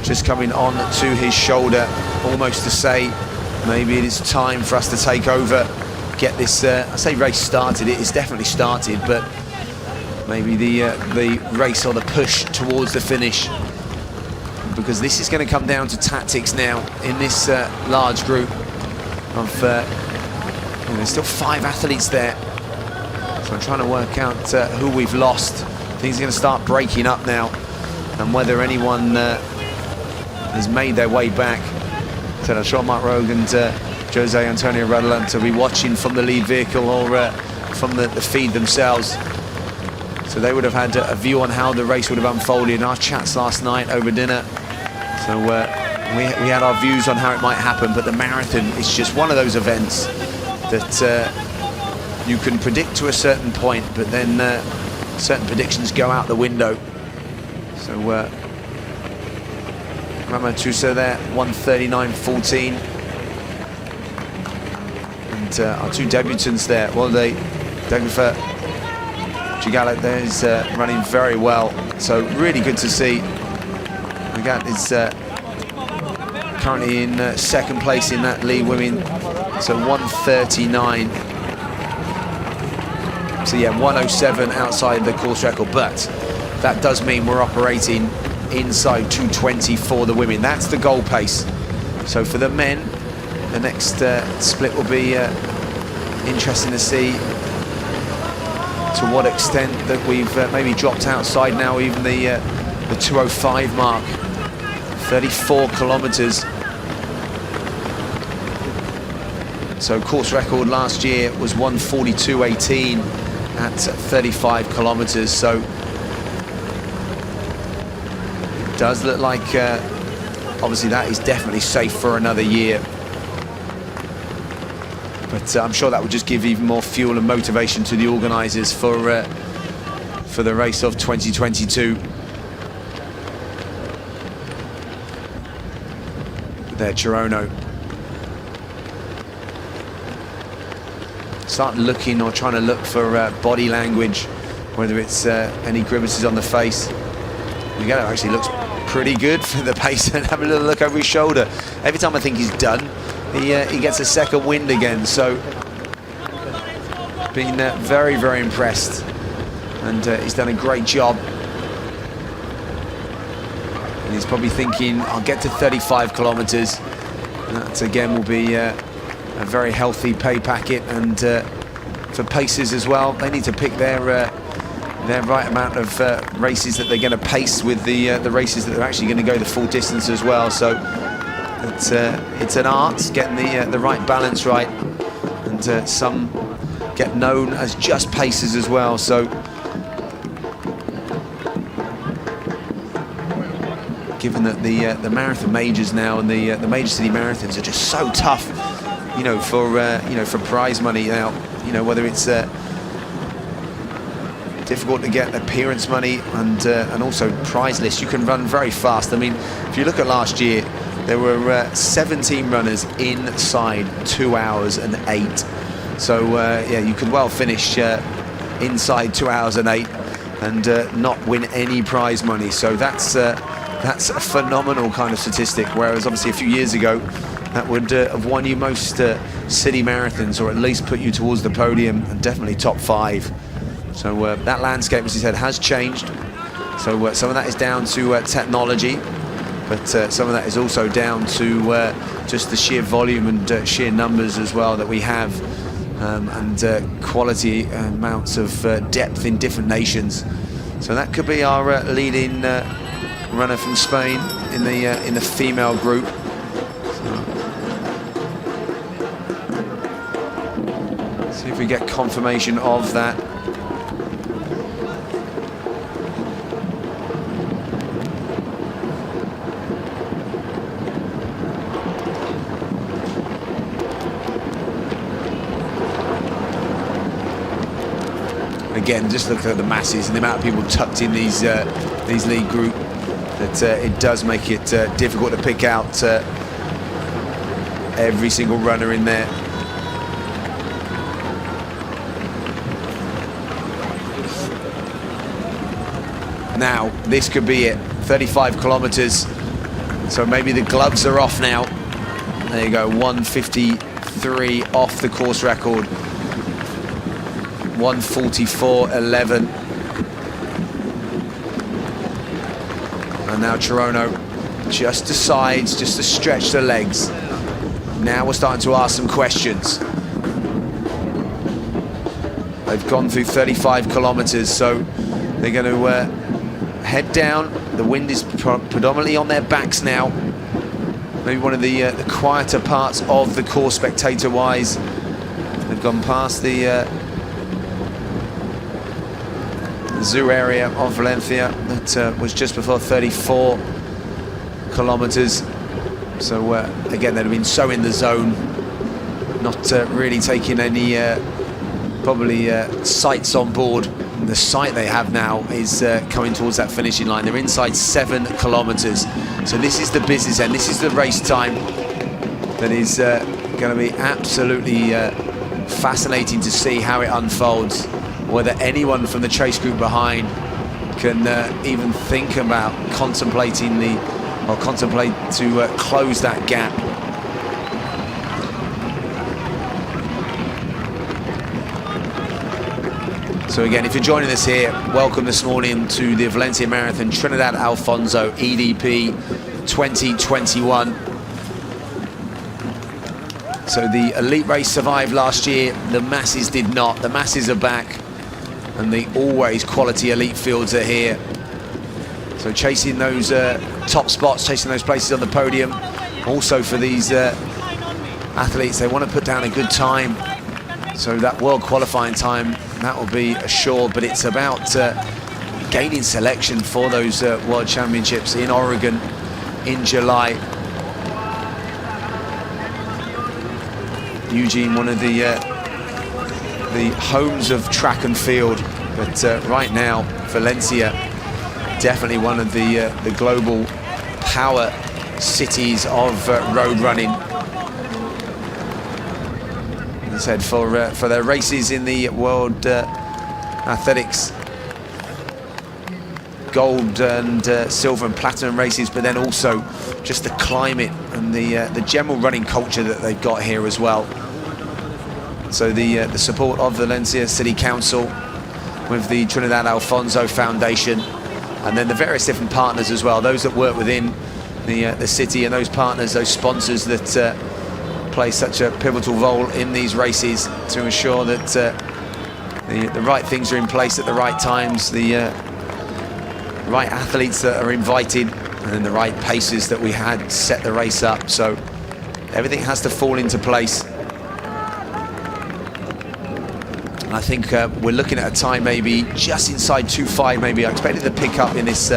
just coming on to his shoulder, almost to say, maybe it is time for us to take over. Get this, I say race started, it is definitely started, but maybe the race or the push towards the finish, because this is going to come down to tactics now in this large group of, there's still 5 athletes there, so I'm trying to work out who we've lost. Things are going to start breaking up now, and whether anyone has made their way back. So I'm sure Mark Rogue and Jose Antonio Radulante will be watching from the lead vehicle or from the feed themselves. So they would have had a view on how the race would have unfolded in our chats last night over dinner. So we had our views on how it might happen, but the marathon is just one of those events that you can predict to a certain point, but then certain predictions go out the window. So Ramon Tusa there, 1:39.14. And our two debutants there, well, Dagfa Gigala there is running very well. So really good to see. Magat is currently in second place in that lead women. So 1:39. So yeah, 1:07 outside the course record, but that does mean we're operating inside 2:20 for the women. That's the goal pace. So for the men, the next split will be interesting to see to what extent that we've maybe dropped outside now even the 2:05 mark. 34 kilometers. So course record last year was 1:42.18 at 35 kilometers. So it does look like obviously that is definitely safe for another year. But I'm sure that would just give even more fuel and motivation to the organisers for the race of 2022. There, Chirono. Start looking or trying to look for body language, whether it's any grimaces on the face. Miguel actually looks pretty good for the pace, and have a little look over his shoulder. Every time I think he's done, he gets a second wind again. So been very, very impressed, and he's done a great job. And he's probably thinking, I'll get to 35 kilometers. That again will be a very healthy pay packet, and for pacers as well, they need to pick their right amount of races that they're going to pace with the races that they're actually going to go the full distance as well. So it's an art getting the right balance right, and some get known as just pacers as well. So given that the marathon majors now and the major city marathons are just so tough, you know, for prize money now, you know, whether it's difficult to get appearance money and also prize lists, you can run very fast. I mean, if you look at last year, there were 17 runners inside 2 hours and 8. So yeah, you could well finish inside 2 hours and 8 and not win any prize money. So that's a phenomenal kind of statistic, whereas obviously a few years ago that would have won you most city marathons, or at least put you towards the podium and definitely top 5. So that landscape, as he said, has changed. So some of that is down to technology, but some of that is also down to just the sheer volume and sheer numbers as well that we have, and quality amounts of depth in different nations. So that could be our leading runner from Spain in the female group. See if we get confirmation of that. Again, just look at the masses and the amount of people tucked in these lead group, that it does make it difficult to pick out every single runner in there. Now, this could be it, 35 kilometers. So maybe the gloves are off now. There you go, 1:53 off the course record. 1:44.11. And now Chirono just decides just to stretch the legs. Now we're starting to ask some questions. They've gone through 35 kilometers, so they're going to head down. The wind is predominantly on their backs now. maybe one of the quieter parts of the course spectator-wise. They've gone past the zoo area of Valencia that was just before 34 kilometers. So again, they'd have been so in the zone, not really taking any probably sights on board. And the sight they have now is coming towards that finishing line. They're inside 7 kilometers. So this is the business end. This is the race time that is going to be absolutely fascinating to see how it unfolds. Whether anyone from the chase group behind can even think about contemplate to close that gap. So again, if you're joining us here, welcome this morning to the Valencia Marathon Trinidad Alfonso EDP 2021. So the elite race survived last year, the masses did not. The masses are back, and the always quality elite fields are here. So chasing those top spots, chasing those places on the podium. Also for these athletes, they want to put down a good time. So that world qualifying time, that will be assured, but it's about gaining selection for those World Championships in Oregon in July. Eugene, one of the homes of track and field, but right now Valencia, definitely one of the global power cities of road running. As I said, for their races in the World Athletics, gold and silver and platinum races, but then also just the climate and the general running culture that they've got here as well. So the support of Valencia City Council with the Trinidad Alfonso Foundation, and then the various different partners as well, those that work within the city, and those partners, those sponsors that play such a pivotal role in these races to ensure that the right things are in place at the right times, the right athletes that are invited, and then the right paces that we had set the race up. So everything has to fall into place. And I think we're looking at a time maybe just inside 2:05 maybe. I expected to pick up in this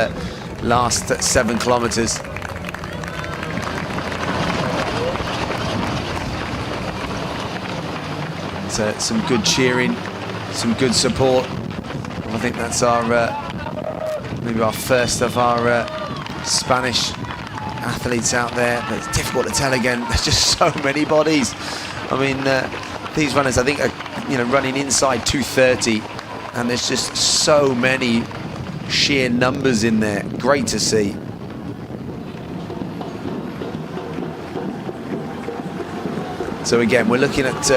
last 7 kilometers. Some good cheering, some good support. I think that's our maybe our first of our Spanish athletes out there, but it's difficult to tell again. There's just so many bodies. I mean, these runners, I think, are running inside 2:30, and there's just so many sheer numbers in there. Great to see. So again, we're looking at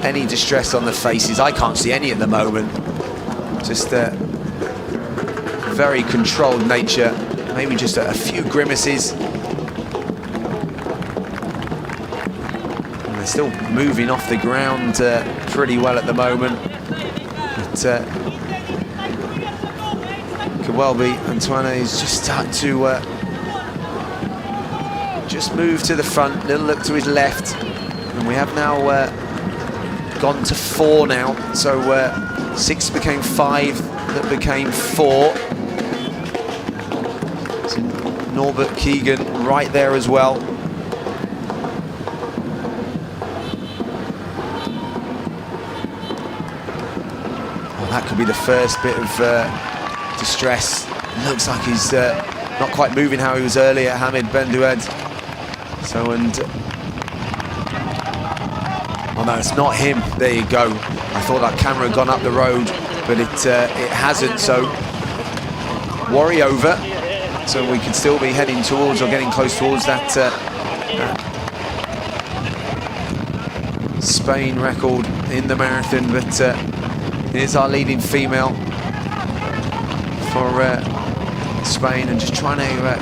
any distress on the faces. I can't see any at the moment. Just very controlled nature. Maybe just a few grimaces. And they're still moving off the ground pretty well at the moment. But could well be Antoine is just starting to just move to the front. Little look to his left, and we have now gone to 4 now. So 6 became 5, that became 4. So Norbert Keegan right there as well. Oh, that could be the first bit of distress. Looks like he's not quite moving how he was earlier, Hamid Bendoued. So, and oh no, it's not him. There you go. I thought that camera had gone up the road, but it hasn't. So worry over. So we could still be heading towards or getting close towards that Spain record in the marathon. But here's our leading female for Spain, and just trying to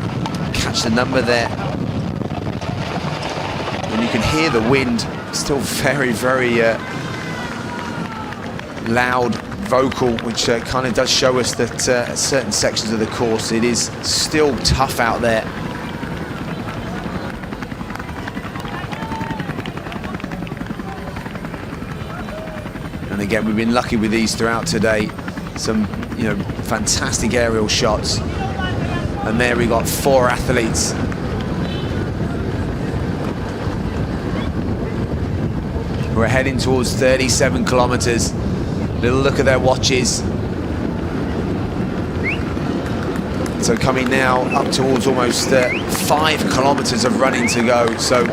catch the number there. And you can hear the wind. Still very, very loud, vocal, which kind of does show us that at certain sections of the course it is still tough out there. And again, we've been lucky with these throughout today. Some, you know, fantastic aerial shots. And there we got 4 athletes. We're heading towards 37 kilometers. Little look at their watches. So coming now up towards almost 5 kilometers of running to go. So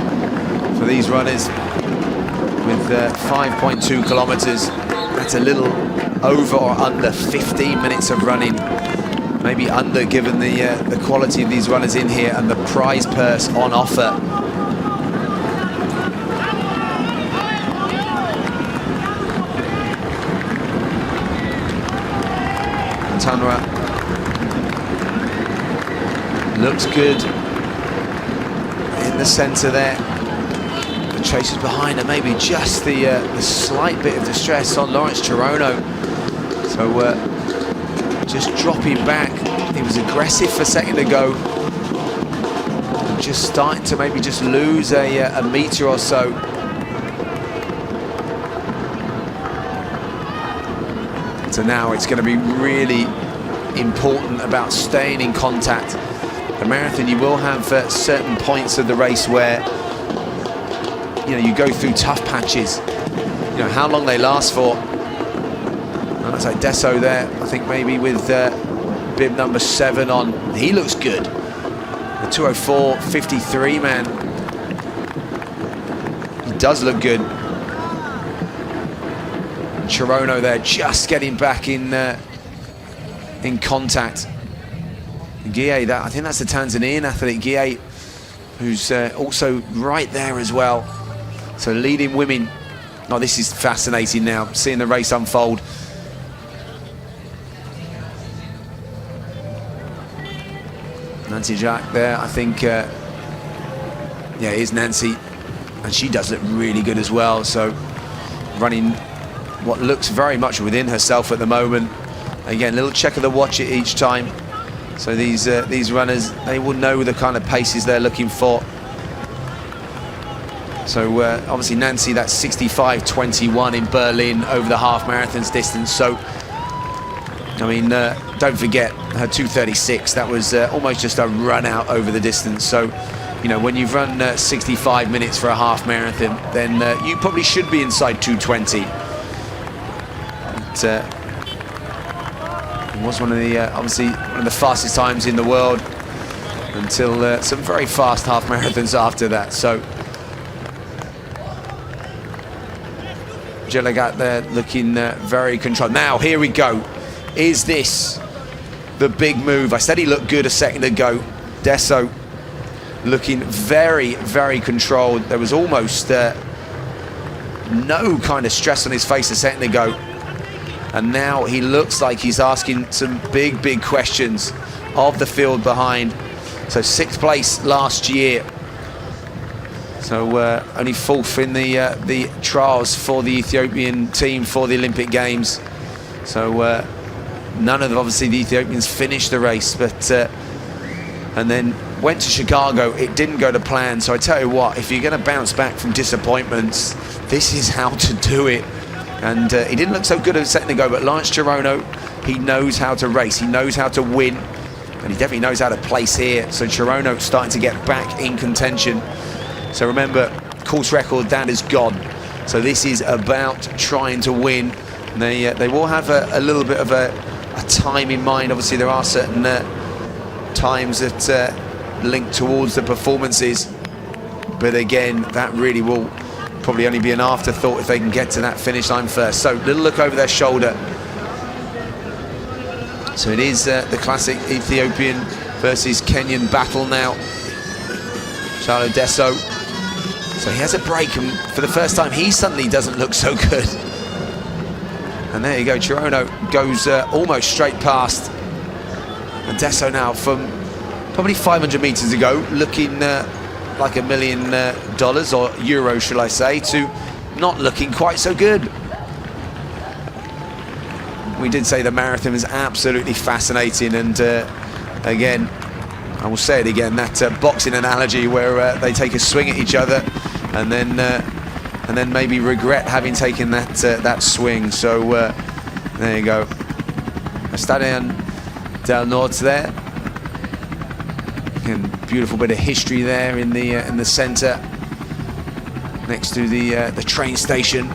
for these runners with 5.2 kilometers, that's a little over or under 15 minutes of running. Maybe under, given the quality of these runners in here and the prize purse on offer. Tanra looks good in the centre there. The chasers behind her, maybe just the slight bit of distress on Lawrence Chirono. So just dropping back. He was aggressive for a second ago. Just starting to maybe just lose a metre or so. So now it's going to be really important about staying in contact. The marathon, you will have certain points of the race where, you know, you go through tough patches. You know, how long they last for. And that's like Deso there, I think maybe with bib number 7 on. He looks good. The 2:04.53 man. He does look good. Chirono there just getting back in contact. Guille, I think that's the Tanzanian athlete, Guille, who's also right there as well. So leading women. Oh, this is fascinating now, seeing the race unfold. Nancy Jacques there, I think, yeah, it is Nancy. And she does look really good as well. So running what looks very much within herself at the moment. Again, little check of the watch at each time. So these runners, they will know the kind of paces they're looking for. So obviously Nancy, that's 65.21 in Berlin over the half marathons distance. So, I mean, don't forget her 2:36. That was almost just a run out over the distance. So, you know, when you've run 65 minutes for a half marathon, then you probably should be inside 2:20. It was one of the obviously one of the fastest times in the world until some very fast half marathons after that. So Jelagat there looking very controlled. Now here we go. Is this the big move? I said he looked good a second ago. Deso looking very, very controlled. There was almost no kind of stress on his face a second ago. And now he looks like he's asking some big, big questions of the field behind. So 6th place last year. So only 4th in the trials for the Ethiopian team for the Olympic Games. So none of, obviously, the Ethiopians finished the race, but and then went to Chicago. It didn't go to plan. So I tell you what, if you're going to bounce back from disappointments, this is how to do it. And he didn't look so good a second ago, but Lance Chirono, he knows how to race, he knows how to win, and he definitely knows how to place here. So Chirono starting to get back in contention. So remember, course record, that is gone. So this is about trying to win. And they will have a little bit of a time in mind. Obviously, there are certain times that link towards the performances. But again, that really will probably only be an afterthought if they can get to that finish line first. So little look over their shoulder. So it is the classic Ethiopian versus Kenyan battle now. Charlo Deso. So he has a break, and for the first time he suddenly doesn't look so good. And there you go, Chirono goes almost straight past. And Deso now from probably 500 meters ago, looking like $1 million or euros, shall I say, to not looking quite so good. We did say the marathon is absolutely fascinating, and again, I will say it again, that boxing analogy where they take a swing at each other and then and then maybe regret having taken that swing. So there you go, Estadio del Norte there. Again, beautiful bit of history there in the centre, next to the train station.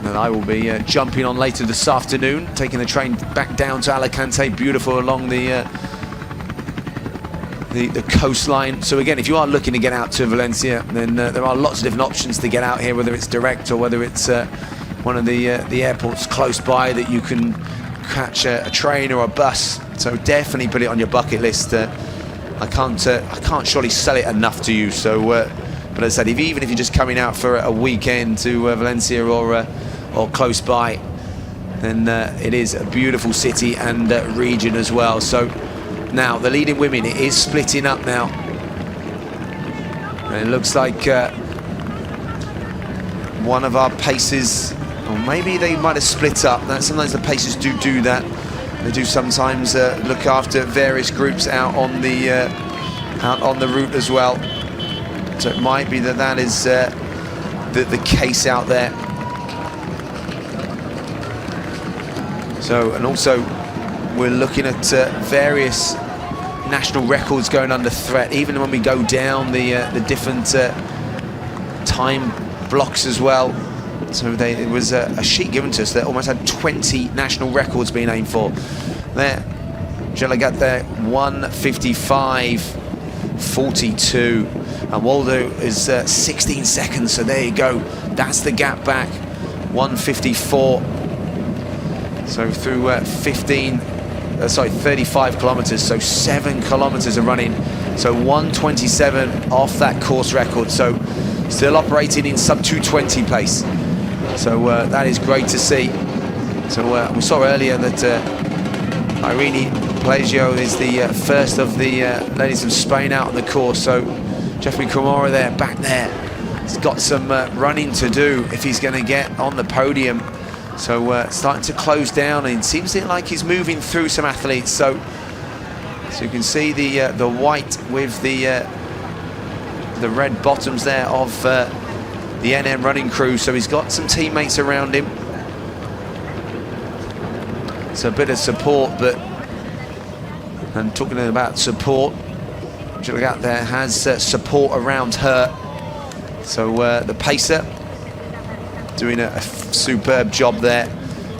And I will be jumping on later this afternoon, taking the train back down to Alicante. Beautiful along the coastline. So again, if you are looking to get out to Valencia, then there are lots of different options to get out here, whether it's direct or whether it's one of the airports close by that you can catch a train or a bus. So definitely put it on your bucket list. I can't surely sell it enough to you. So, but as I said, even if you're just coming out for a weekend to Valencia or close by, then it is a beautiful city and region as well. So now the leading women, it is splitting up now, and it looks like one of our paces, or maybe they might have split up. Sometimes the paces do that. They do sometimes look after various groups out on the route as well. So it might be that is the case out there. So, and also we're looking at various national records going under threat, even when we go down the different time blocks as well. So it was a sheet given to us that almost had 20 national records being aimed for. There, Gilligat there, 1:55.42, and Waldo is 16 seconds. So there you go. That's the gap back, 1:54. So through 35 kilometers. So 7 kilometers of running. So 1:27 off that course record. So still operating in sub 2:20 pace. So that is great to see. So we saw earlier that Irene Plagio is the first of the ladies of Spain out on the course. So Jeffrey Camora there, back there. He's got some running to do if he's going to get on the podium. So starting to close down, and it seems like he's moving through some athletes. So you can see the white with the red bottoms there of the NN running crew. So he's got some teammates around him. So a bit of support, and talking about support, Gilligat there has support around her. So the pacer doing a superb job there.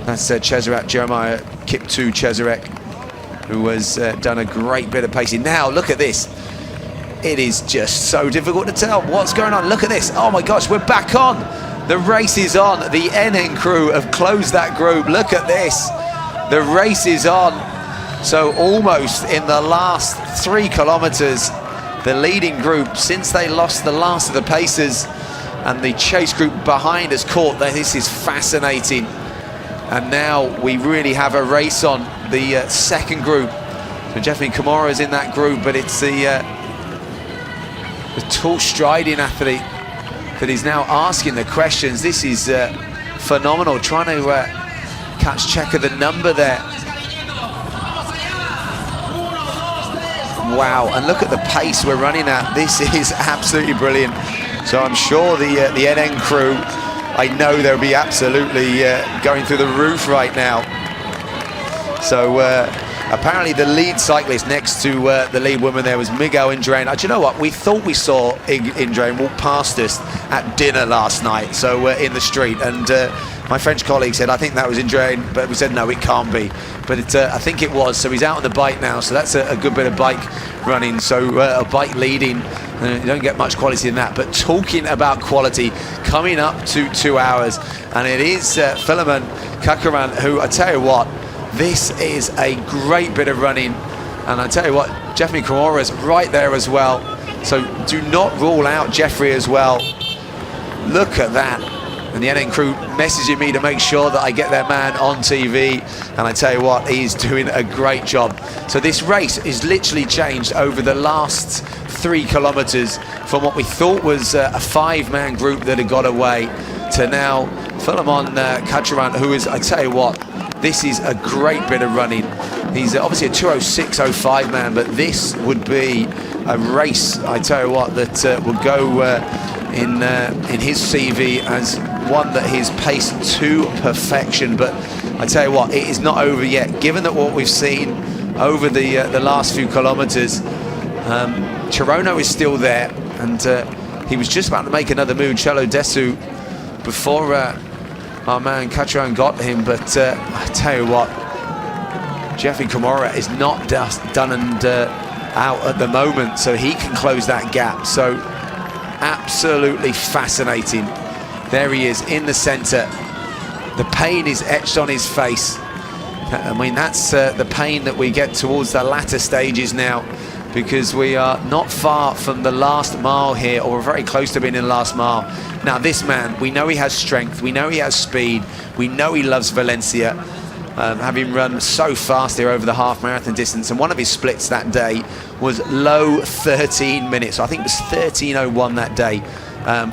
That's Cesarek, Jeremiah Kiptu Cesarek, who has done a great bit of pacing. Now look at this. It is just so difficult to tell what's going on. Look at this. Oh my gosh, we're back on. The race is on. The NN crew have closed that group. Look at this. The race is on. So almost in the last 3 kilometers, the leading group, since they lost the last of the pacers and the chase group behind has caught, this is fascinating. And now we really have a race on the second group. So Jeffrey Camora is in that group, but it's the tall striding athlete that is now asking the questions. This is phenomenal, trying to catch check of the number there. Wow, and look at the pace we're running at. This is absolutely brilliant. So I'm sure the NN crew, I know they'll be absolutely going through the roof right now. So apparently the lead cyclist next to the lead woman there was Miguel Indurain. Do you know what? We thought we saw Indurain walk past us at dinner last night, so in the street. And my French colleague said, I think that was Indurain, but we said, no, it can't be. But I think it was. So he's out on the bike now, so that's a good bit of bike running. So a bike leading, you don't get much quality in that. But talking about quality, coming up to 2 hours, and it is Philemon Kakaran, who, I tell you what, this is a great bit of running. And I tell you what, Jeffrey Camora's right there as well. So do not rule out Jeffrey as well. Look at that. And the NN crew messaging me to make sure that I get their man on TV. And I tell you what, he's doing a great job. So this race is literally changed over the last 3 kilometers from what we thought was a 5-man group that had got away to now Philemon Kacharan, who is, I tell you what, this is a great bit of running. He's obviously a 2:06.05 man, but this would be a race, I tell you what, that will go in his CV as one that he's paced to perfection. But I tell you what, it is not over yet. Given that what we've seen over the last few kilometers, Chirono is still there, and he was just about to make another move, Chalo Desu, before our man Cachuan got him. But I tell you what, Jeffrey Kamara is not just done and out at the moment, so he can close that gap. So absolutely fascinating. There he is in the center. The pain is etched on his face. I mean, that's the pain that we get towards the latter stages now, because we are not far from the last mile here, or we're very close to being in the last mile. Now this man, we know he has strength, we know he has speed, we know he loves Valencia, having run so fast here over the half marathon distance, and one of his splits that day was low 13 minutes. So I think it was 13:01 that day,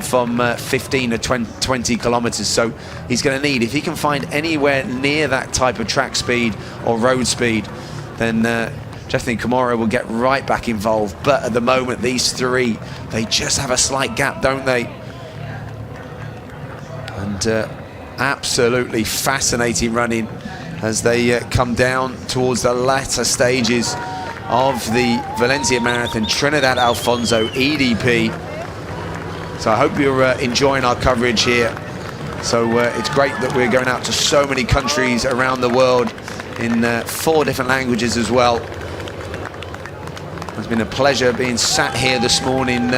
from 15 to 20 kilometers. So he's going to need, if he can find anywhere near that type of track speed or road speed, then Jeffrey Kamara will get right back involved. But at the moment, these three, they just have a slight gap, don't they? And absolutely fascinating running as they come down towards the latter stages of the Valencia Marathon, Trinidad Alfonso EDP. So I hope you're enjoying our coverage here. So it's great that we're going out to so many countries around the world in 4 different languages as well. It's been a pleasure being sat here this morning,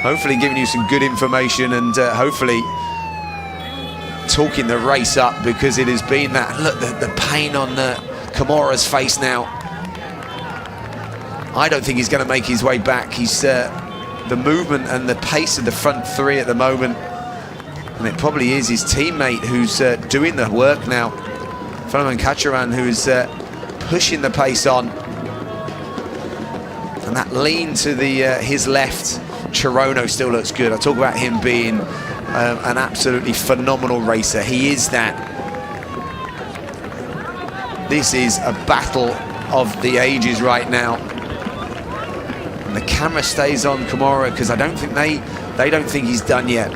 hopefully giving you some good information, and hopefully talking the race up, because it has been that, look, the pain on Kamara's face now. I don't think he's going to make his way back. He's the movement and the pace of the front three at the moment, and it probably is his teammate who's doing the work now, Fernand Cachuan, who's pushing the pace on. And that lean to the his left, Chirono still looks good. I talk about him being an absolutely phenomenal racer. He is that. This is a battle of the ages right now. And the camera stays on Kamara because I don't think they don't think he's done yet.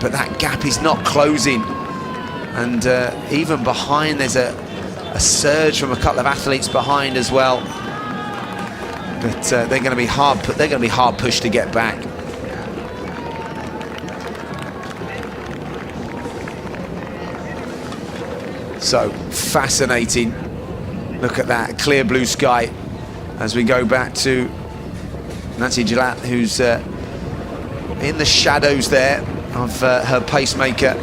But that gap is not closing. And even behind, there's a surge from a couple of athletes behind as well. But they're going to be hard. They're going to be hard pushed to get back. So fascinating. Look at that clear blue sky as we go back to Nancy Gillette, who's in the shadows there of her pacemaker.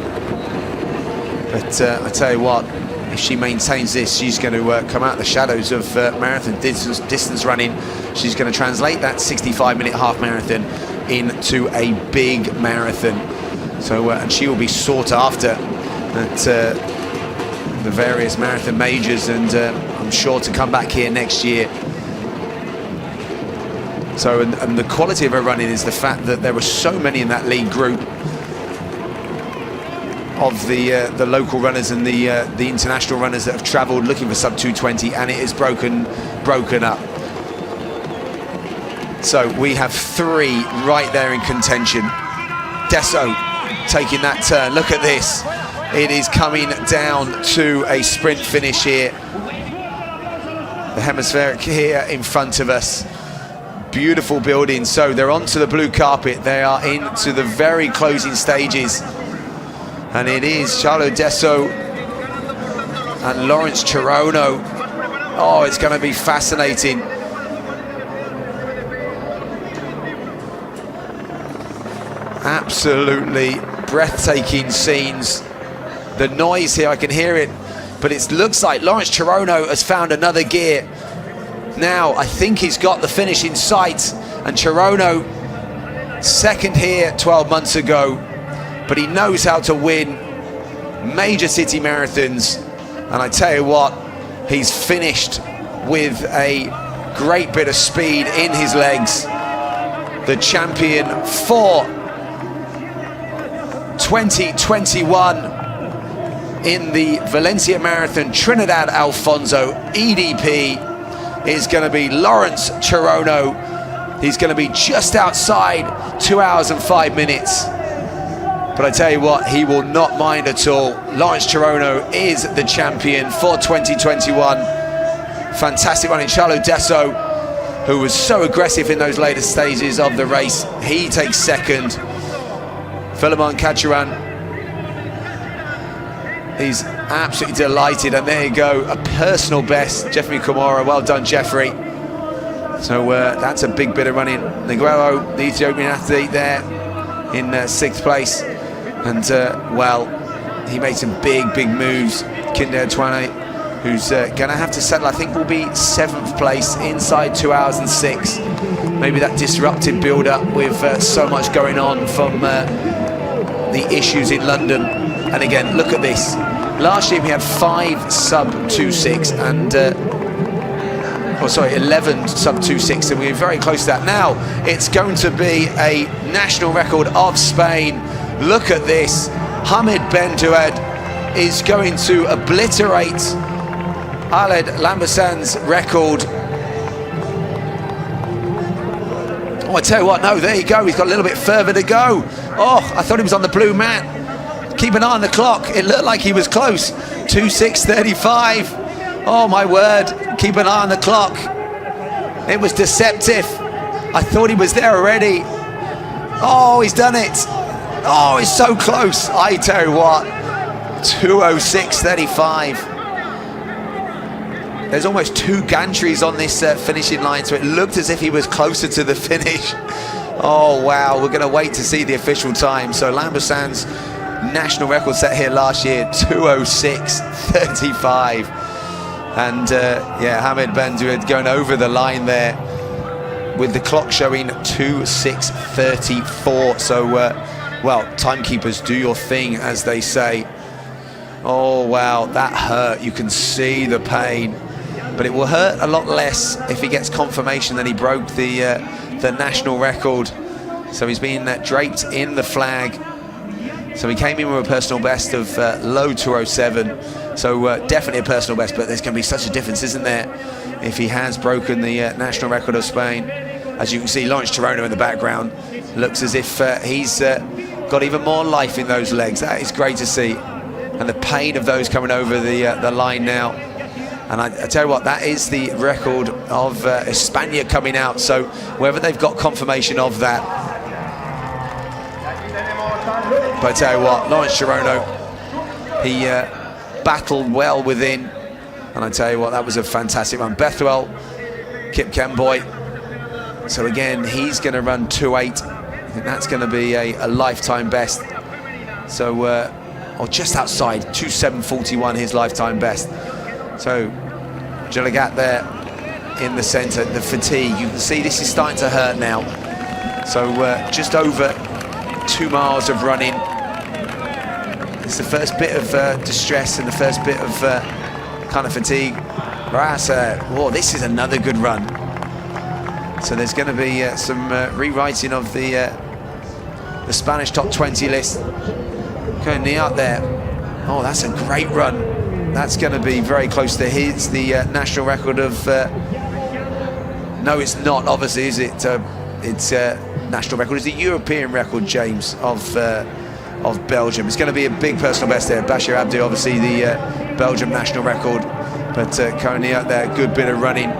But I tell you what, if she maintains this, she's going to come out the shadows of marathon distance running. She's going to translate that 65-minute half marathon into a big marathon. So, and she will be sought after at the various marathon majors, and I'm sure to come back here next year. So, and the quality of her running is the fact that there were so many in that lead group of the local runners and the international runners that have travelled looking for sub 220, and it is broken up. So we have 3 right there in contention. Deso taking that turn. Look at this. It is coming down to a sprint finish here. The hemispheric here in front of us. Beautiful building. So they're onto the blue carpet. They are into the very closing stages. And it is Chalo Deso and Lawrence Chirono. Oh, it's going to be fascinating. Absolutely breathtaking scenes. The noise here, I can hear it, but it looks like Lawrence Chirono has found another gear. Now, I think he's got the finish in sight, and Chirono, second here 12 months ago, but he knows how to win major city marathons, and I tell you what, he's finished with a great bit of speed in his legs. The champion for 2021 in the Valencia Marathon, Trinidad Alfonso EDP, is going to be Lawrence Chirono. He's going to be just outside 2 hours and 5 minutes. But I tell you what, he will not mind at all. Lawrence Chirono is the champion for 2021. Fantastic running. Charlo Desso, who was so aggressive in those later stages of the race, he takes second. Philemon Kachuran, he's absolutely delighted. And there you go, a personal best. Jeffrey Kamara, well done, Jeffrey. So that's a big bit of running. Neguero, the Ethiopian athlete, there in 6th place. And, well, he made some big moves. Kinder Twane, who's going to have to settle, I think will be 7th place inside 2 hours and 6. Maybe that disrupted build-up with so much going on from the issues in London. And again, look at this. Last year we had 5 sub 2.6 and 11 sub 2.6, and we were very close to that. Now it's going to be a national record of Spain. Look at this. Hamid Ben Dued is going to obliterate Aled Lambersan's record. Oh, I tell you what, no, there you go. He's got a little bit further to go. Oh, I thought he was on the blue mat. Keep an eye on the clock. It looked like he was close. 2:6:35. Oh, my word. Keep an eye on the clock. It was deceptive. I thought he was there already. Oh, he's done it. Oh, he's so close. I tell you what, 2:06:35. There's almost 2 gantries on this finishing line, so it looked as if he was closer to the finish. Oh, wow. We're going to wait to see the official time. So Lambersan's national record set here last year, 2:06:35. And, yeah, Hamid Ben Dued going over the line there with the clock showing 2:06:34. So, well, timekeepers, do your thing, as they say. Oh, wow, that hurt. You can see the pain. But it will hurt a lot less if he gets confirmation that he broke the national record. So he's been draped in the flag. So he came in with a personal best of low 2:07. So definitely a personal best, but there's going to be such a difference, isn't there, if he has broken the national record of Spain. As you can see, Lawrence Chirono in the background looks as if he's got even more life in those legs. That is great to see. And the pain of those coming over the line now. And I tell you what, that is the record of España coming out. So whether they've got confirmation of that. But I tell you what, Lawrence Chirono, he battled well within. And I tell you what, that was a fantastic run. Bethwell, Kip Kemboy. So again, he's going to run 2:08. I think that's going to be a lifetime best. So, or just outside, 2:07:41, his lifetime best. So, Gilligat there in the centre, the fatigue. You can see this is starting to hurt now. So, just over 2 miles of running. It's the first bit of distress and the first bit of kind of fatigue. Oh, this is another good run. So there's going to be some rewriting of the Spanish top 20 list. Going out there. Oh, that's a great run. That's going to be very close to the national record of... no, it's not, obviously, is it? It's national record. It's the European record, James, of Belgium. It's going to be a big personal best there. Bashir Abdi, obviously, the Belgium national record. But currently out there, good bit of running.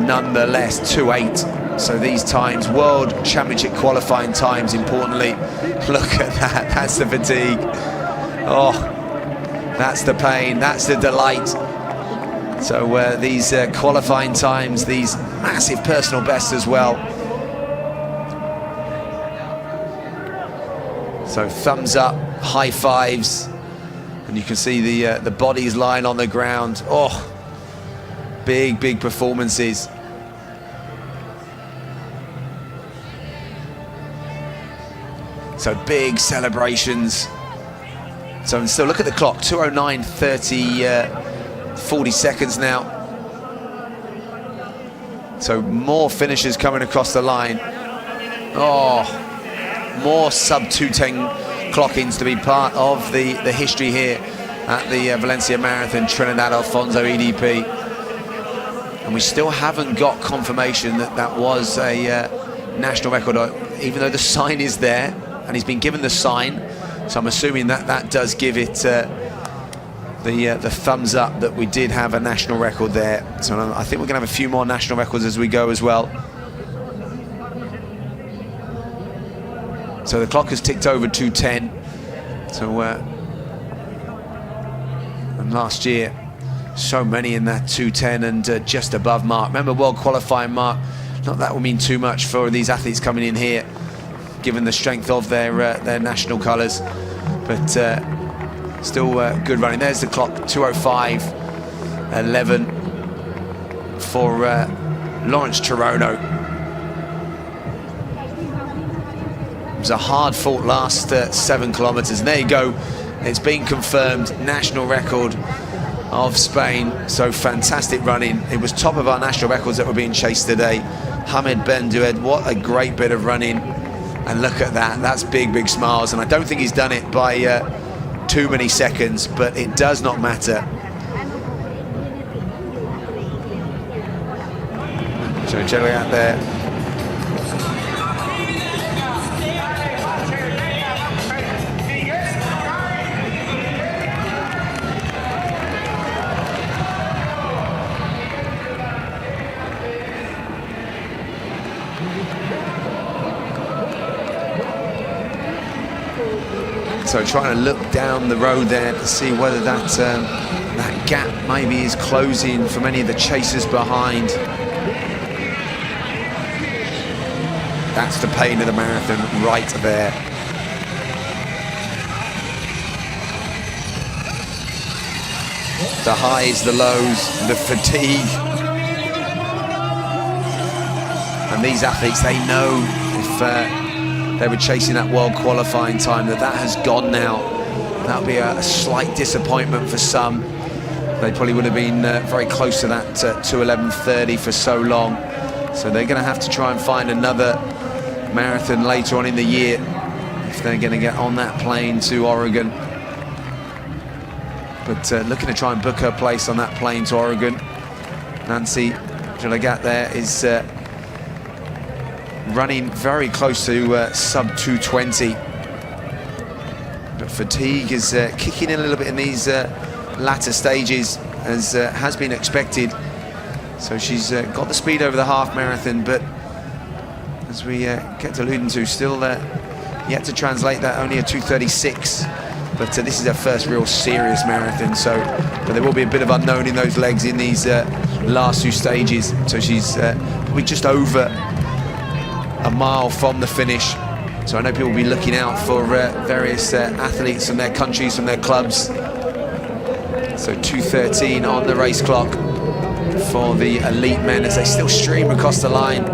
Nonetheless, 2:08. So these times, World Championship qualifying times, importantly. Look at that, that's the fatigue. Oh, that's the pain, that's the delight. So these qualifying times, these massive personal bests as well. So thumbs up, high fives, and you can see the bodies lying on the ground. Oh, big performances. So big celebrations. So still look at the clock, 40 seconds now. So more finishers coming across the line. Oh, more sub 2:10 clock-ins to be part of the history here at the Valencia Marathon. Trinidad Alfonso EDP. and we still haven't got confirmation that that was a national record, even though the sign is there, and he's been given the sign. So I'm assuming that that does give it the thumbs up that we did have a national record there. So I think we're going to have a few more national records as we go as well. So the clock has ticked over 2:10. So and last year, so many in that 2:10 and just above mark. Remember, world qualifying mark. Not that will mean too much for these athletes coming in here, given the strength of their national colours, but still good running. There's the clock, 2:05.11 for Lawrence Chirono. It was a hard-fought last 7 kilometres, and there you go. It's been confirmed, national record of Spain. So fantastic running. It was top of our national records that were being chased today. Hamed Ben Dued, what a great bit of running. And look at that, that's big, big smiles. And I don't think he's done it by too many seconds, but it does not matter. So check it out there. So trying to look down the road there to see whether that that gap maybe is closing from any of the chasers behind. That's the pain of the marathon right there. The highs, the lows, the fatigue. And these athletes, they know if they were chasing that world qualifying time, that has gone now. That'll be a slight disappointment for some. They probably would have been very close to that 2:11.30 for so long. So they're going to have to try and find another marathon later on in the year if they're going to get on that plane to Oregon. But looking to try and book her place on that plane to Oregon. Nancy Joligat there is running very close to sub 2:20, but fatigue is kicking in a little bit in these latter stages, as has been expected. So she's got the speed over the half marathon, but as we kept alluding to, still yet to translate that, only a 2:36. But this is her first real serious marathon, so but there will be a bit of unknown in those legs in these last 2 stages. So she's probably just over a mile from the finish. So I know people will be looking out for various athletes from their countries, from their clubs. So 2:13 on the race clock for the elite men as they still stream across the line.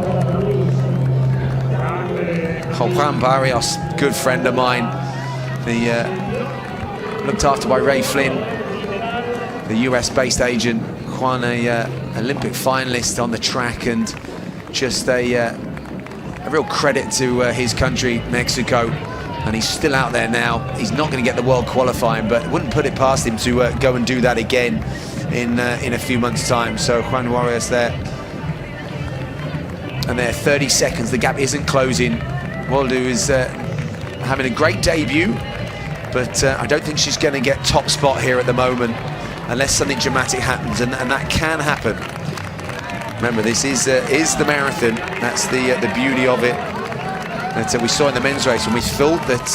Juan Barrios, good friend of mine, looked after by Ray Flynn, the US-based agent. Juan, a Olympic finalist on the track, and just a real credit to his country, Mexico, and he's still out there now. He's not going to get the world qualifying, but wouldn't put it past him to go and do that again in a few months' time. So Juan Barrios there, and there, 30 seconds. The gap isn't closing. Waldo is having a great debut, but I don't think she's going to get top spot here at the moment, unless something dramatic happens, and that can happen. Remember, this is the marathon. That's the beauty of it. That we saw in the men's race when we thought that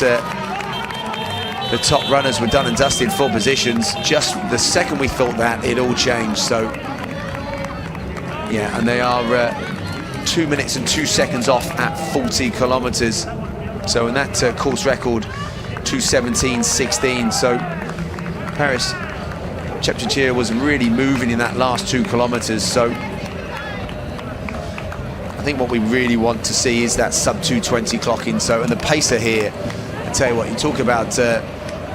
the top runners were done and dusted for positions. Just the second we thought that, it all changed. So yeah, and they are 2 minutes and 2 seconds off at 40 kilometers. So in that course record, 2:17.16. So Paris Chepchirchir was really moving in that last 2 kilometers. So I think what we really want to see is that sub 2:20 clocking. So, and the pacer here, I tell you what, you talk about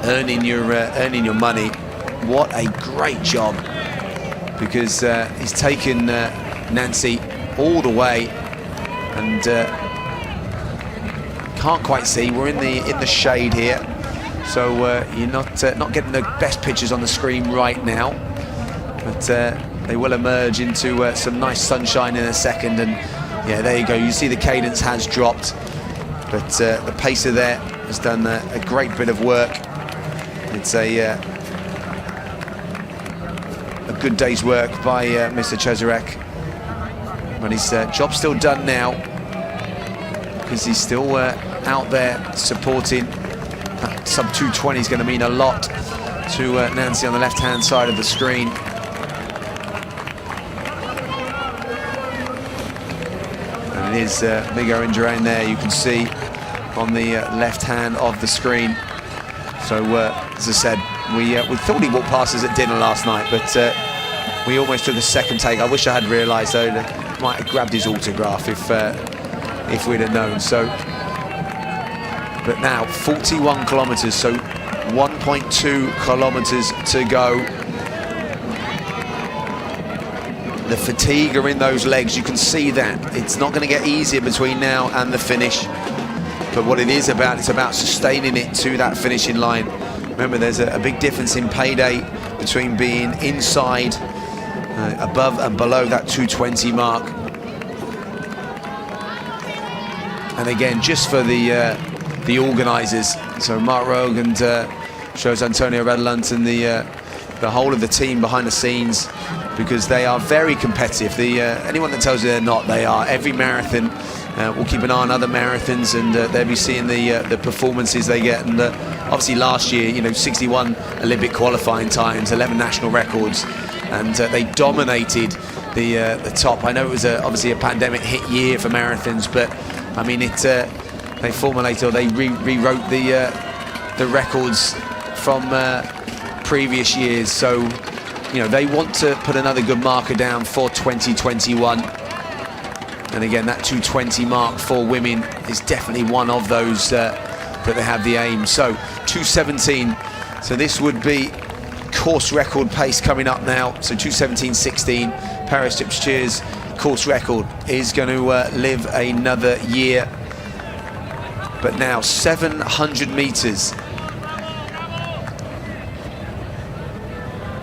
earning your money. What a great job, because he's taken Nancy all the way, and can't quite see. We're in the shade here, so you're not getting the best pictures on the screen right now. But they will emerge into some nice sunshine in a second. And yeah, there you go. You see the cadence has dropped, but the pacer there has done a great bit of work. It's a good day's work by Mr. Cesarek, but his job's still done now because he's still out there supporting. That sub 220 is going to mean a lot to Nancy on the left-hand side of the screen. And it is Migo Indurain there, you can see on the left hand of the screen. So as I said, we thought he walked past us at dinner last night, but we almost took a second take. I wish I had realised though that I might have grabbed his autograph if we'd have known. So, but now 41 kilometres, so 1.2 kilometres to go. The fatigue are in those legs, you can see that. It's not going to get easier between now and the finish. But what it is about, it's about sustaining it to that finishing line. Remember, there's a big difference in payday between being inside, above and below that 220 mark. And again, just for the organisers, so Mark Rogue and shows Antonio Redolant and the whole of the team behind the scenes, because they are very competitive. Anyone that tells you they're not, they are. Every marathon, we'll keep an eye on other marathons, and they'll be seeing the performances they get. And obviously last year, you know, 61 Olympic qualifying times, 11 national records, and they dominated the top. I know it was obviously a pandemic hit year for marathons, but I mean they formulated, or they rewrote the records from previous years. So, you know, they want to put another good marker down for 2021. And again, that 220 mark for women is definitely one of those that they have the aim. So 217, so this would be course record pace coming up now. So 217.16, Paris Tipscheer's course record is going to live another year. But now 700 meters.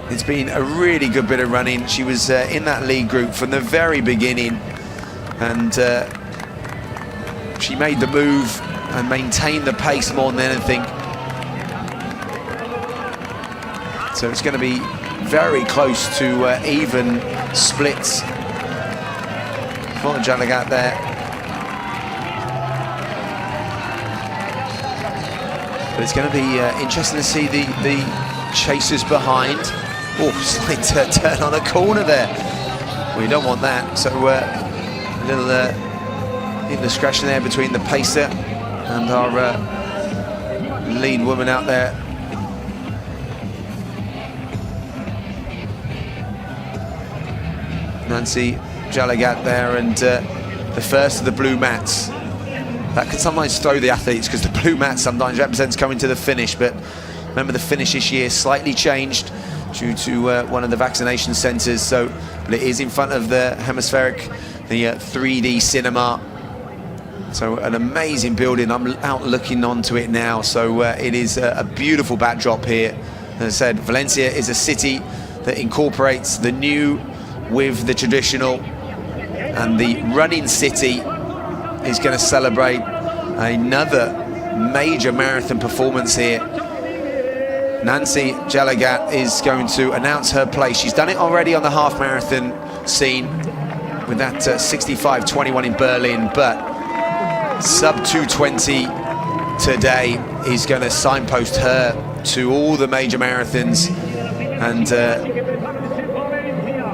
It's been a really good bit of running. She was in that lead group from the very beginning, and she made the move and maintained the pace more than anything. So it's going to be very close to even splits for Jalagat there. But it's going to be interesting to see the chasers behind. Oh, slight turn on a corner there. We don't want that. So a little indiscretion there between the pacer and our lead woman out there. Nancy Jalagat there, and the first of the blue mats. That can sometimes throw the athletes, because the blue mat sometimes represents coming to the finish. But remember, the finish this year slightly changed due to one of the vaccination centres. So, but it is in front of the hemispheric, the 3D cinema. So an amazing building. I'm out looking onto it now. So it is a beautiful backdrop here. As I said, Valencia is a city that incorporates the new with the traditional, and the running city is going to celebrate another major marathon performance here. Nancy Jalagat is going to announce her place. She's done it already on the half marathon scene with that 65:21 in Berlin, but sub 220 today is going to signpost her to all the major marathons, and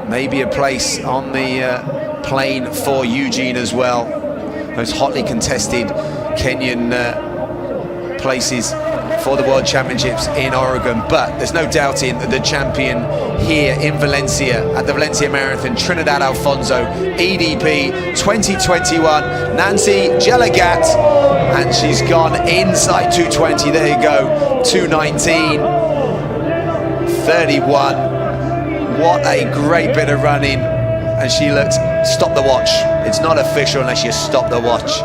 maybe a place on the plane for Eugene as well. Those hotly contested Kenyan places for the World Championships in Oregon. But there's no doubting the champion here in Valencia at the Valencia Marathon, Trinidad Alfonso, EDP 2021, Nancy Jalagat, and she's gone inside 220. There you go, 219, 31. What a great bit of running. And she looked, stop the watch. It's not official unless you stop the watch.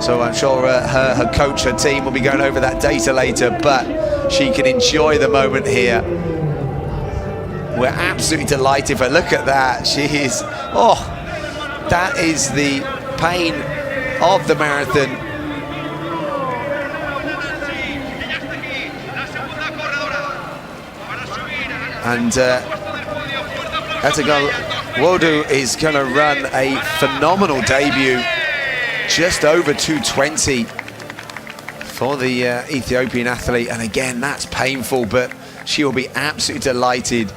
So I'm sure her coach, her team will be going over that data later, but she can enjoy the moment here. We're absolutely delighted for her. Look at that. She is, oh, that is the pain of the marathon. And Wodu is going to run a phenomenal debut, just over 2:20 for the Ethiopian athlete. And again, that's painful, but she will be absolutely delighted.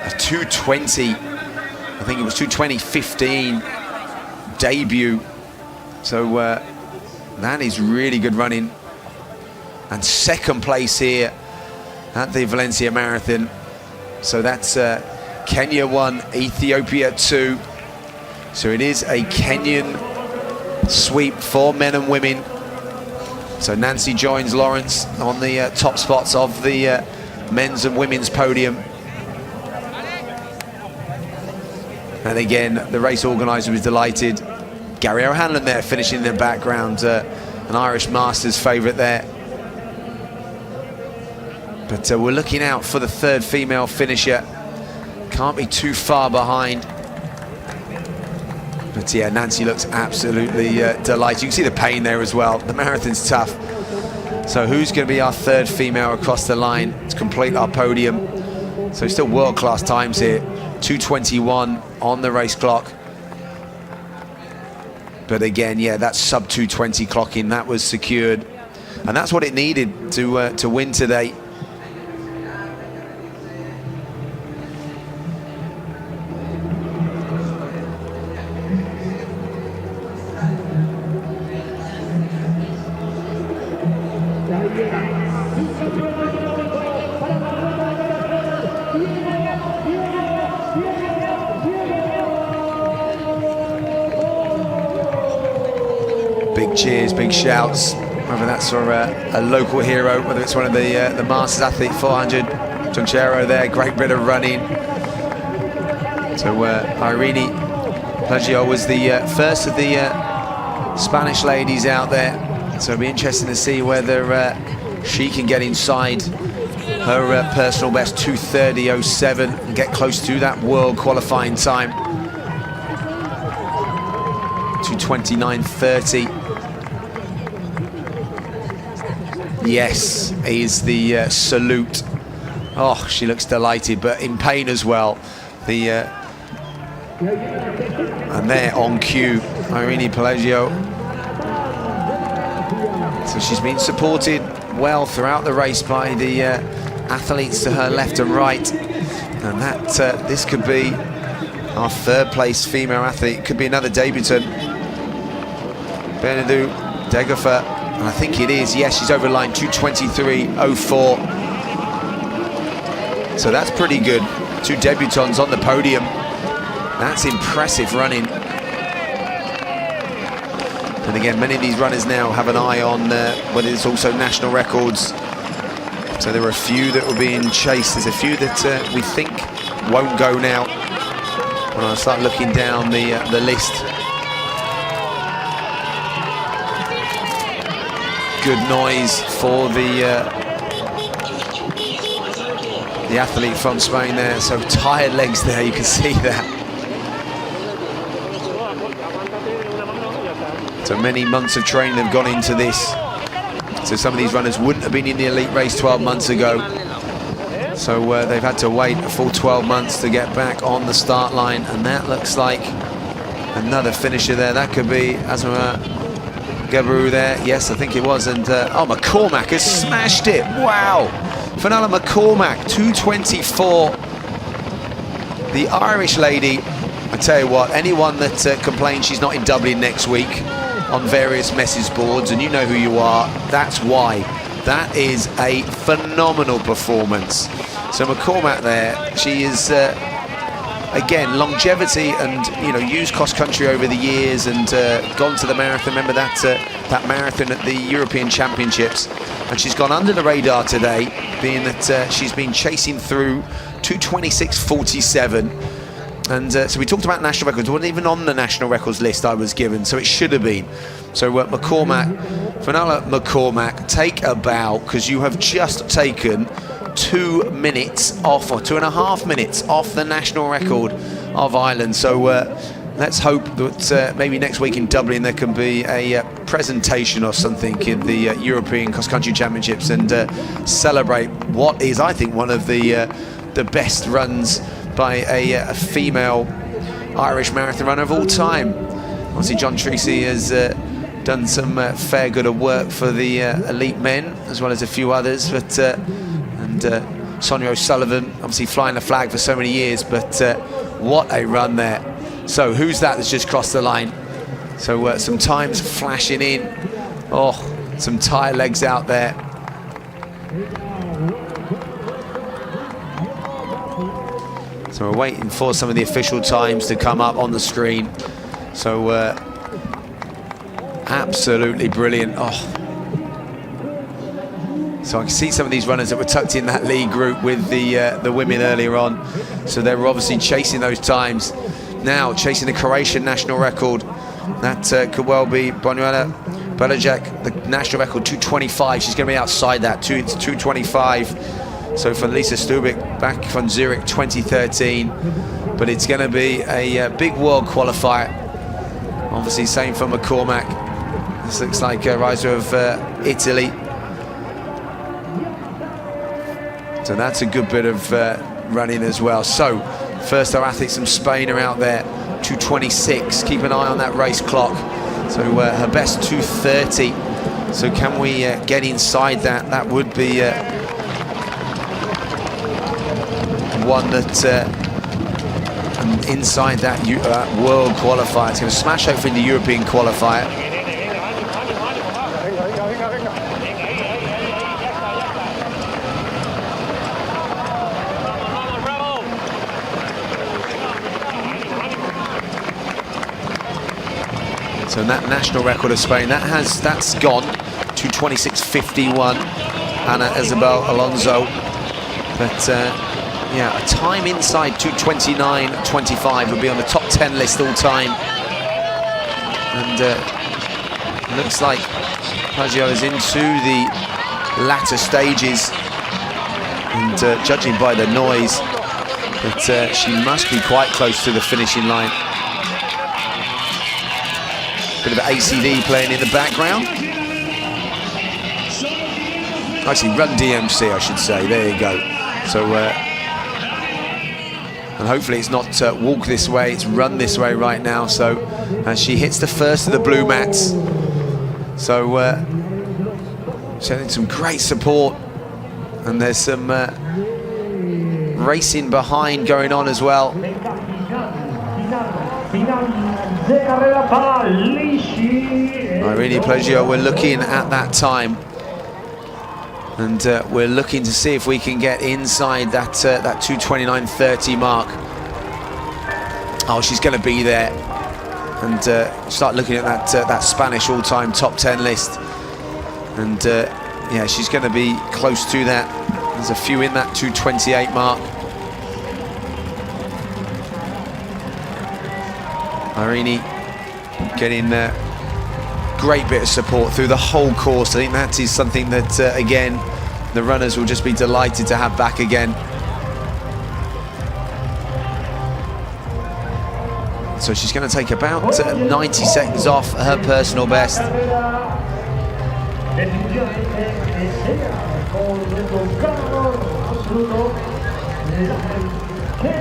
A 2:20, I think it was 2:20.15 debut. So that is really good running. And second place here at the Valencia Marathon. So that's Kenya 1, Ethiopia 2. So it is a Kenyan sweep for men and women. So Nancy joins Lawrence on the top spots of the men's and women's podium. And again, the race organizer was delighted. Gary O'Hanlon there finishing in the background, an Irish Masters favourite there. But we're looking out for the third female finisher. Can't be too far behind. But yeah, Nancy looks absolutely delighted. You can see the pain there as well. The marathon's tough. So who's going to be our third female across the line to complete our podium? So still world-class times here. 2:21 on the race clock. But again, yeah, that sub 2:20 clocking, that was secured. And that's what it needed to win today. Big cheers, big shouts, whether that's for a local hero, whether it's one of the Masters athlete 400, Tonchero there, great bit of running. So Irene Plagio was the first of the Spanish ladies out there, so it'll be interesting to see whether she can get inside her personal best 2:30.07 and get close to that world qualifying time. 2:29.30. Yes, is the salute. Oh, she looks delighted, but in pain as well. And there on cue, Irene Pelagio. So she's been supported well throughout the race by the athletes to her left and right. And that this could be our third place female athlete. Could be another debutant. Benedou Degofer. And I think it is, yes, she's over the line, 2:23.04. So that's pretty good. Two debutants on the podium. That's impressive running. And again, many of these runners now have an eye on whether it's also national records. So there are a few that were being chased. There's a few that we think won't go now. When I start looking down the list. Good noise for the athlete from Spain there. So tired legs there, you can see that. So many months of training have gone into this. So some of these runners wouldn't have been in the elite race 12 months ago. So they've had to wait a full 12 months to get back on the start line. And that looks like another finisher there. That could be Asma Gabaru there. Yes, I think it was. And oh, McCormack has smashed it. Wow. Fenella McCormack, 2:24. The Irish lady. I tell you what, anyone that complains she's not in Dublin next week on various message boards, and you know who you are, that's why. That is a phenomenal performance. So McCormack there, she is again, longevity and, you know, used cross country over the years and gone to the marathon. Remember that that marathon at the European Championships, and she's gone under the radar today, being that she's been chasing through 2:26.47. And so we talked about national records. It wasn't even on the national records list I was given, so it should have been. So McCormack, Fenella McCormack, take a bow, because you have just taken 2 minutes off, or 2.5 minutes off the national record of Ireland. So let's hope that maybe next week in Dublin there can be a presentation or something in the European Cross Country Championships, and celebrate what is, I think, one of the best runs by a female Irish marathon runner of all time. Obviously, John Treacy has done some fair good of work for the elite men, as well as a few others, but and Sonia O'Sullivan obviously flying the flag for so many years, but what a run there. So who's that's just crossed the line? So some times flashing in. Oh, some tired legs out there. So we're waiting for some of the official times to come up on the screen. So absolutely brilliant. Oh. So I can see some of these runners that were tucked in that lead group with the women earlier on. So they were obviously chasing those times. Now chasing the Croatian national record. That could well be Bonuela Belajek, the national record, 2:25. She's going to be outside that, 2:25. So for Lisa Stubik, back from Zurich 2013. But it's going to be a big world qualifier. Obviously, same for McCormack. This looks like a riser of Italy. So that's a good bit of running as well. So first our athletes from Spain are out there, 2:26. Keep an eye on that race clock. So her best 2:30. So can we get inside that? That would be one that inside that world qualifier. It's going to smash hopefully the European qualifier. So that national record of Spain, that's gone, 2:26.51, Ana Isabel Alonso. But yeah, a time inside 2:29.25 would be on the top 10 list all time. And looks like Paggio is into the latter stages. And judging by the noise, but she must be quite close to the finishing line. Bit of ACD playing in the background. Actually, Run DMC, I should say. There you go. So, and hopefully it's not walk this way, it's run this way right now. So, as she hits the first of the blue mats. So, showing some great support. And there's some racing behind going on as well. Irene Pleggio, we're looking at that time, and we're looking to see if we can get inside that that 2:29.30 mark. Oh, she's going to be there, and start looking at that Spanish all-time top 10 list, and yeah, she's going to be close to that. There's a few in that 2:28 mark. Irene getting a great bit of support through the whole course. I think that is something that, again, the runners will just be delighted to have back again. So she's going to take about 90 seconds off her personal best.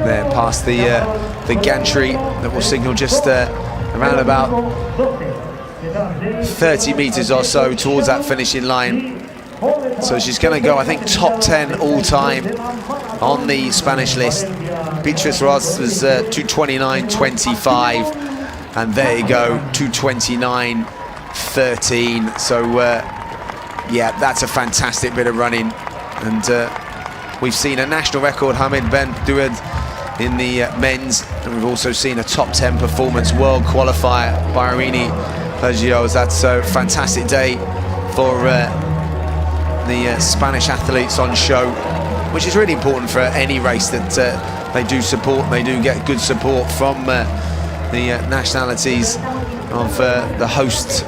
There, past the gantry that will signal just around about 30 meters or so towards that finishing line. So she's going to go, I think, top 10 all time on the Spanish list. Beatriz Ross was 2:29.25, and there you go, 2:29.13. So yeah, that's a fantastic bit of running, and we've seen a national record, Hamid Ben Douad, in the men's, and we've also seen a top 10 performance world qualifier by Irene Pleggio. That's a fantastic day for the Spanish athletes on show, which is really important for any race that they do support. They do get good support from the nationalities of the host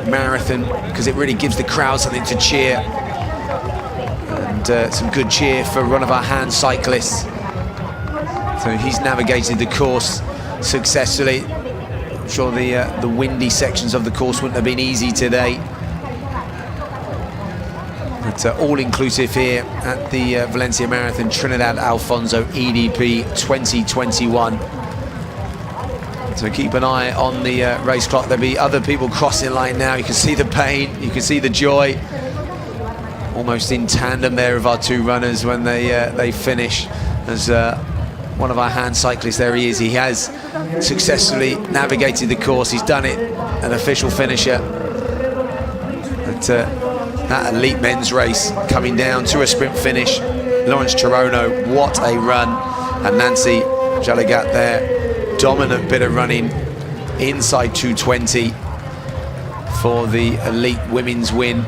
marathon, because it really gives the crowd something to cheer. And and some good cheer for one of our hand cyclists. So he's navigated the course successfully. I'm sure the windy sections of the course wouldn't have been easy today. But all-inclusive here at the Valencia Marathon Trinidad Alfonso EDP 2021. So keep an eye on the race clock. There'll be other people crossing line now. You can see the pain, you can see the joy, almost in tandem there of our two runners when they finish. As one of our hand cyclists, there he is. He has successfully navigated the course. He's done it, an official finisher. But that elite men's race coming down to a sprint finish. Lawrence Chirono, what a run. And Nancy Jalagat there. Dominant bit of running inside 220 for the elite women's win.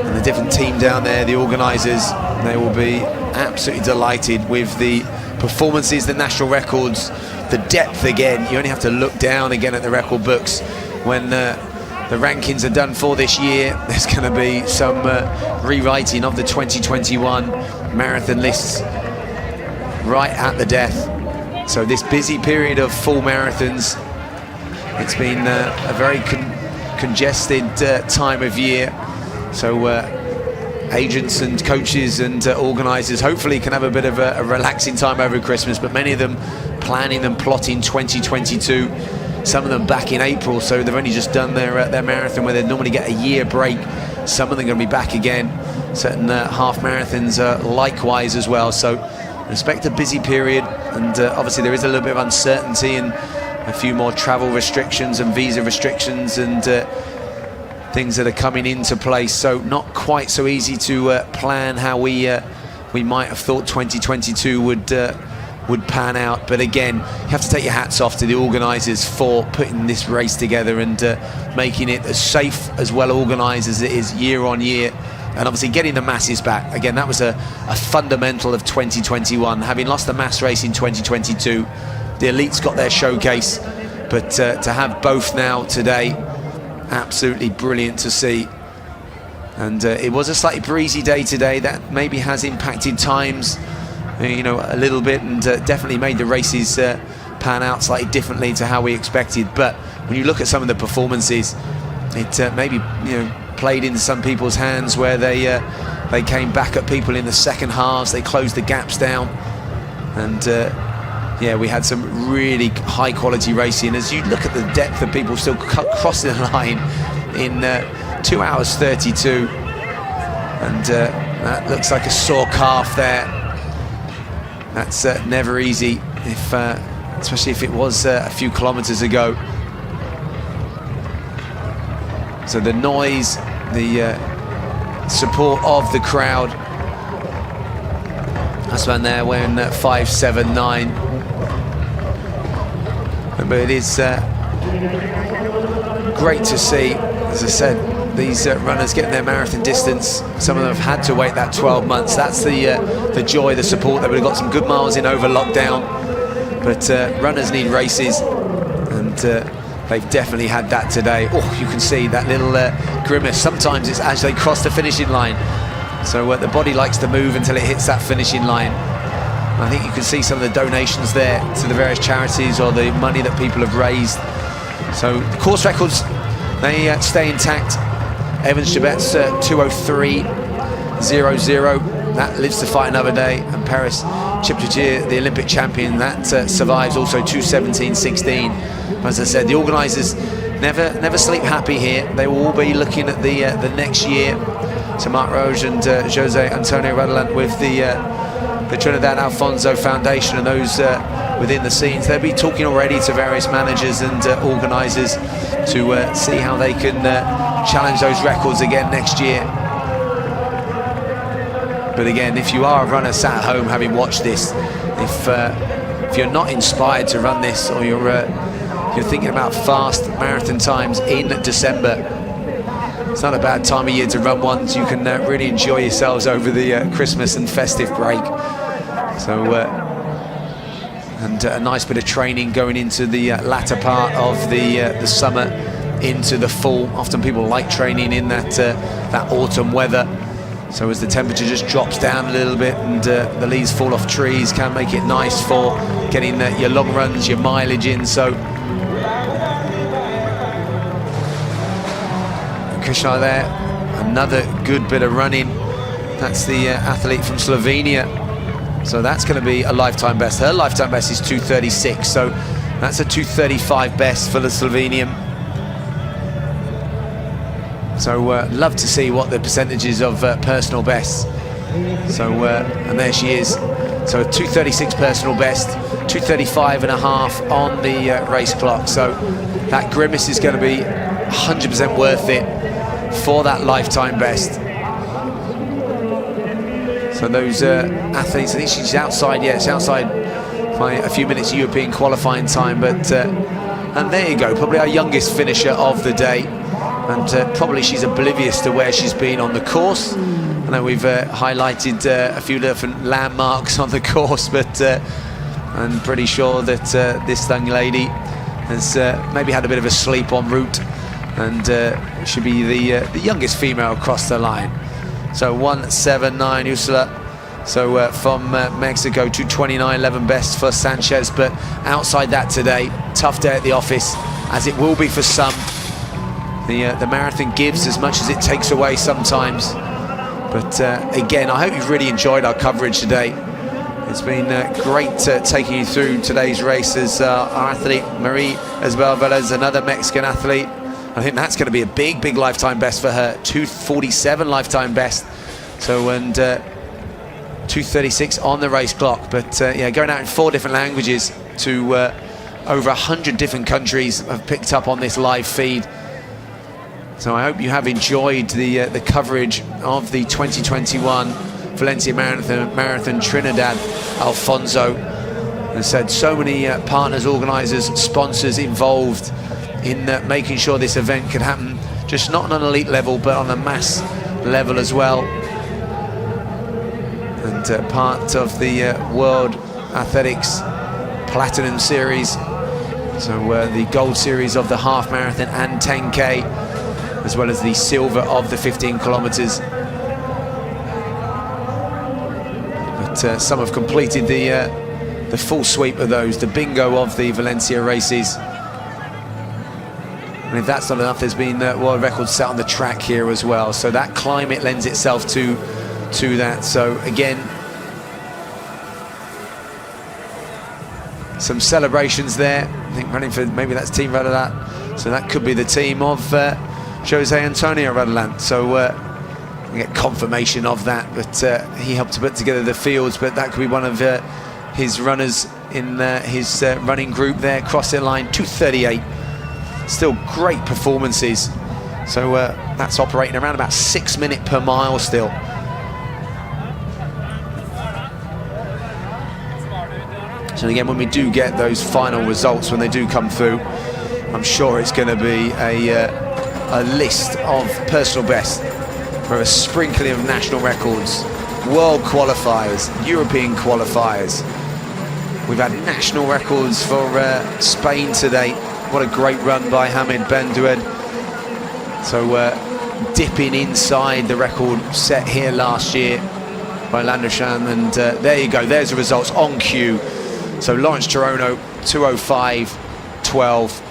And the different team down there, the organisers, they will be absolutely delighted with the performances, the national records, the depth again. You only have to look down again at the record books when the rankings are done for this year. There's going to be some rewriting of the 2021 marathon lists right at the death. So this busy period of full marathons, it's been a very congested time of year. So agents and coaches and organisers hopefully can have a bit of a relaxing time over Christmas, but many of them planning and plotting 2022. Some of them back in April, so they've only just done their marathon where they normally get a year break. Some of them are going to be back again. Certain half marathons likewise as well. So expect a busy period, and obviously there is a little bit of uncertainty and a few more travel restrictions and visa restrictions and things that are coming into place. So not quite so easy to plan how we might have thought 2022 would pan out. But again, you have to take your hats off to the organisers for putting this race together and making it as safe, as well organised as it is year on year. And obviously getting the masses back. Again, that was a fundamental of 2021. Having lost the mass race in 2022, the elites got their showcase. But to have both now today, absolutely brilliant to see. And it was a slightly breezy day today. That maybe has impacted times, you know, a little bit, and definitely made the races pan out slightly differently to how we expected. But when you look at some of the performances, it maybe, you know, played into some people's hands where they came back at people in the second halves. They closed the gaps down, and yeah, we had some really high quality racing. As you look at the depth of people still crossing the line in 2 hours 32, and that looks like a sore calf there. That's never easy, if especially if it was a few kilometers ago. So the noise, the support of the crowd. That's one there wearing 579. But it is great to see, as I said, these runners getting their marathon distance. Some of them have had to wait that 12 months. That's the joy, the support. They would have got some good miles in over lockdown. But runners need races, and they've definitely had that today. Oh, you can see that little grimace. Sometimes it's as they cross the finishing line. So the body likes to move until it hits that finishing line. I think you can see some of the donations there to the various charities, or the money that people have raised. So the course records, they stay intact. Evans Jabet's 2:03.00. That lives to fight another day. And Paris Chipchajir, the Olympic champion, that survives also 2:17.16. As I said, the organisers never sleep happy here. They will all be looking at the next year. So Marc Roge and Jose Antonio Radelant with the Trinidad Alfonso Foundation and those within the scenes. They'll be talking already to various managers and organisers to see how they can challenge those records again next year. But again, if you are a runner sat at home having watched this, if you're not inspired to run this, or you're thinking about fast marathon times in December, it's not a bad time of year to run ones. You can really enjoy yourselves over the Christmas and festive break. So, and a nice bit of training going into the latter part of the summer into the fall. Often people like training in that that autumn weather. So as the temperature just drops down a little bit and the leaves fall off trees, can make it nice for getting your long runs, your mileage in. So Krishna there, another good bit of running. That's the athlete from Slovenia. So that's going to be a lifetime best. Her lifetime best is 2:36, so that's a 2:35 best for the Slovenian. So love to see what the percentages of personal bests. So and there she is. So a 2:36 personal best, 2:35 and a half on the race clock. So that grimace is going to be 100% worth it for that lifetime best. So those athletes, I think she's outside. Yeah, it's outside by a few minutes European qualifying time. But and there you go, probably our youngest finisher of the day. And probably she's oblivious to where she's been on the course. I know we've highlighted a few different landmarks on the course, but I'm pretty sure that this young lady has maybe had a bit of a sleep en route, and should be the youngest female across the line. So 1:79 Ursula. So from Mexico, 2:29.11 best for Sanchez, but outside that today, tough day at the office, as it will be for some. The marathon gives as much as it takes away sometimes. But again, I hope you've really enjoyed our coverage today. It's been great taking you through today's races. Our athlete, Marie Isabel Velez, another Mexican athlete. I think that's going to be a big, big lifetime best for her. 2:47 lifetime best. So, and 2:36 on the race clock. But yeah, going out in 4 different languages to over 100 different countries have picked up on this live feed. So I hope you have enjoyed the coverage of the 2021 Valencia Marathon Trinidad Alfonso. As I said, so many partners, organisers, sponsors involved in making sure this event could happen, just not on an elite level, but on a mass level as well. And part of the World Athletics Platinum Series, so the Gold Series of the half marathon and 10K, as well as the silver of the 15 kilometers. But some have completed the full sweep of those, the bingo of the Valencia races. And if that's not enough, there's been world records set on the track here as well. So that climate lends itself to that. So again, some celebrations there. I think running for, maybe that's Team Radolat. So that could be the team of Jose Antonio Radolat. So we get confirmation of that, but he helped to put together the fields, but that could be one of his runners in his running group there, crossing line 2:38. Still great performances. So that's operating around about 6 minutes per mile still. So again, when we do get those final results, when they do come through, I'm sure it's going to be a list of personal bests for a sprinkling of national records, world qualifiers, European qualifiers. We've had national records for Spain today. What a great run by Hamid Ben Dued. So dipping inside the record set here last year by Landershan, and there you go, there's the results on cue. So Lawrence Chirono, 2:05.12.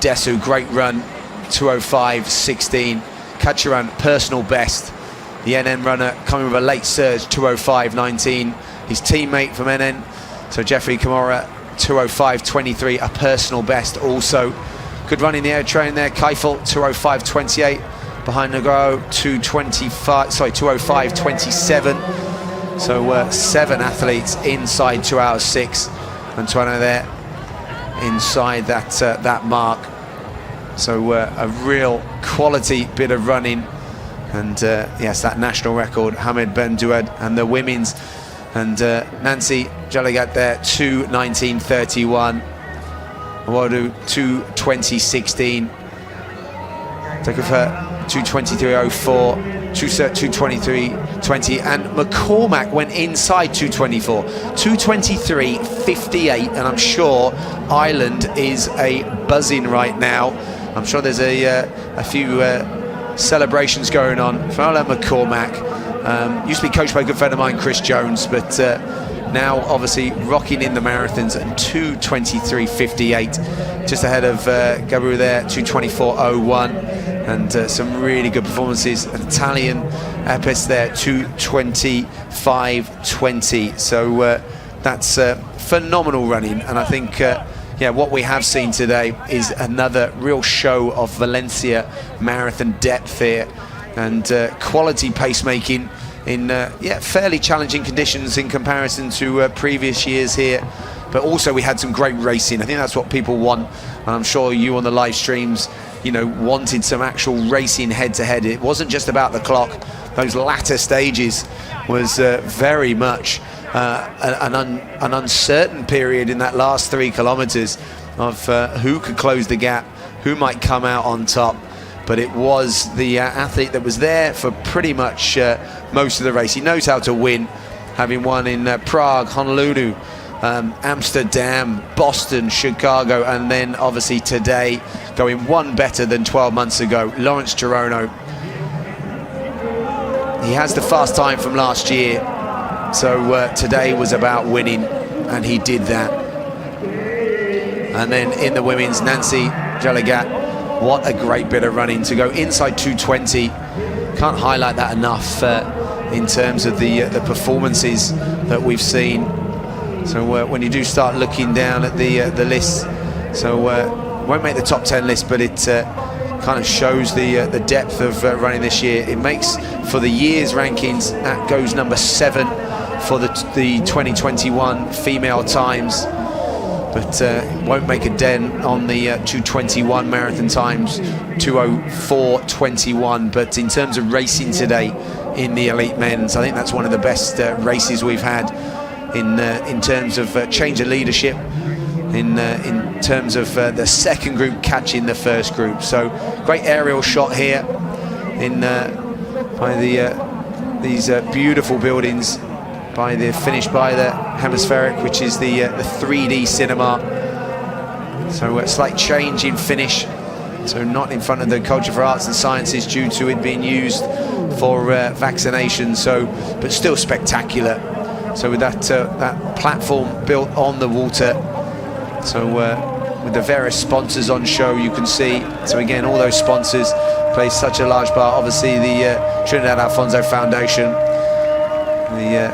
Desu, great run, 2:05.16. Kachiran, personal best. The NN runner coming with a late surge, 2:05.19. His teammate from NN, so Jeffrey Kimura, 2:05.23, a personal best also. Good run in the air train there. Keifel, 2:05.28. Behind Negro, 2:05.27. So 7 athletes inside 2 hours 6. Antoine there inside that mark. So a real quality bit of running. And yes, that national record, Hamid Ben Dued, and the women's. And Nancy Jalagat there, 2:19.31. Awadu, 2:20.16. Take of her, 2:23.04. 2:23.20, and McCormack went inside 2:24, 2:23.58, and I'm sure Ireland is a buzzing right now I'm sure there's a few celebrations going on. Fowler McCormack used to be coached by a good friend of mine, Chris Jones, but now obviously rocking in the marathons at 2:23.58, just ahead of Gabriel there, 2:24.01, and some really good performances. An Italian Epis there, 2:25.20. So that's phenomenal running, and I think yeah, what we have seen today is another real show of Valencia marathon depth here, and quality pacemaking in yeah, fairly challenging conditions in comparison to previous years here. But also we had some great racing. I think that's what people want, and I'm sure you on the live streams, you know, wanted some actual racing head-to-head. It wasn't just about the clock. Those latter stages was very much an uncertain period in that last 3 kilometers of who could close the gap, who might come out on top. But it was the athlete that was there for pretty much most of the race. He knows how to win, having won in Prague, Honolulu, Amsterdam, Boston, Chicago, and then obviously today going one better than 12 months ago, Lawrence Gerono. He has the fast time from last year, so today was about winning, and he did that. And then in the women's, Nancy Jalagat, what a great bit of running to go inside 2:20. Can't highlight that enough in terms of the performances that we've seen. So when you do start looking down at the list, so won't make the top 10 list, but it kind of shows the depth of running this year. It makes for the year's rankings. That goes number 7 for the 2021 female times, but won't make a dent on the 2:21 marathon times, 2:04.21. But in terms of racing today in the elite men's, I think that's one of the best races we've had in terms of change of leadership, in terms of the second group catching the first group. So great aerial shot here in by these beautiful buildings, by the finished by the Hemispheric, which is the 3D cinema. So a slight change in finish, so not in front of the Culture for Arts and Sciences due to it being used for vaccination, so but still spectacular. So with that that platform built on the water, so with the various sponsors on show, you can see, so again all those sponsors play such a large part. Obviously the Trinidad Alfonso Foundation, the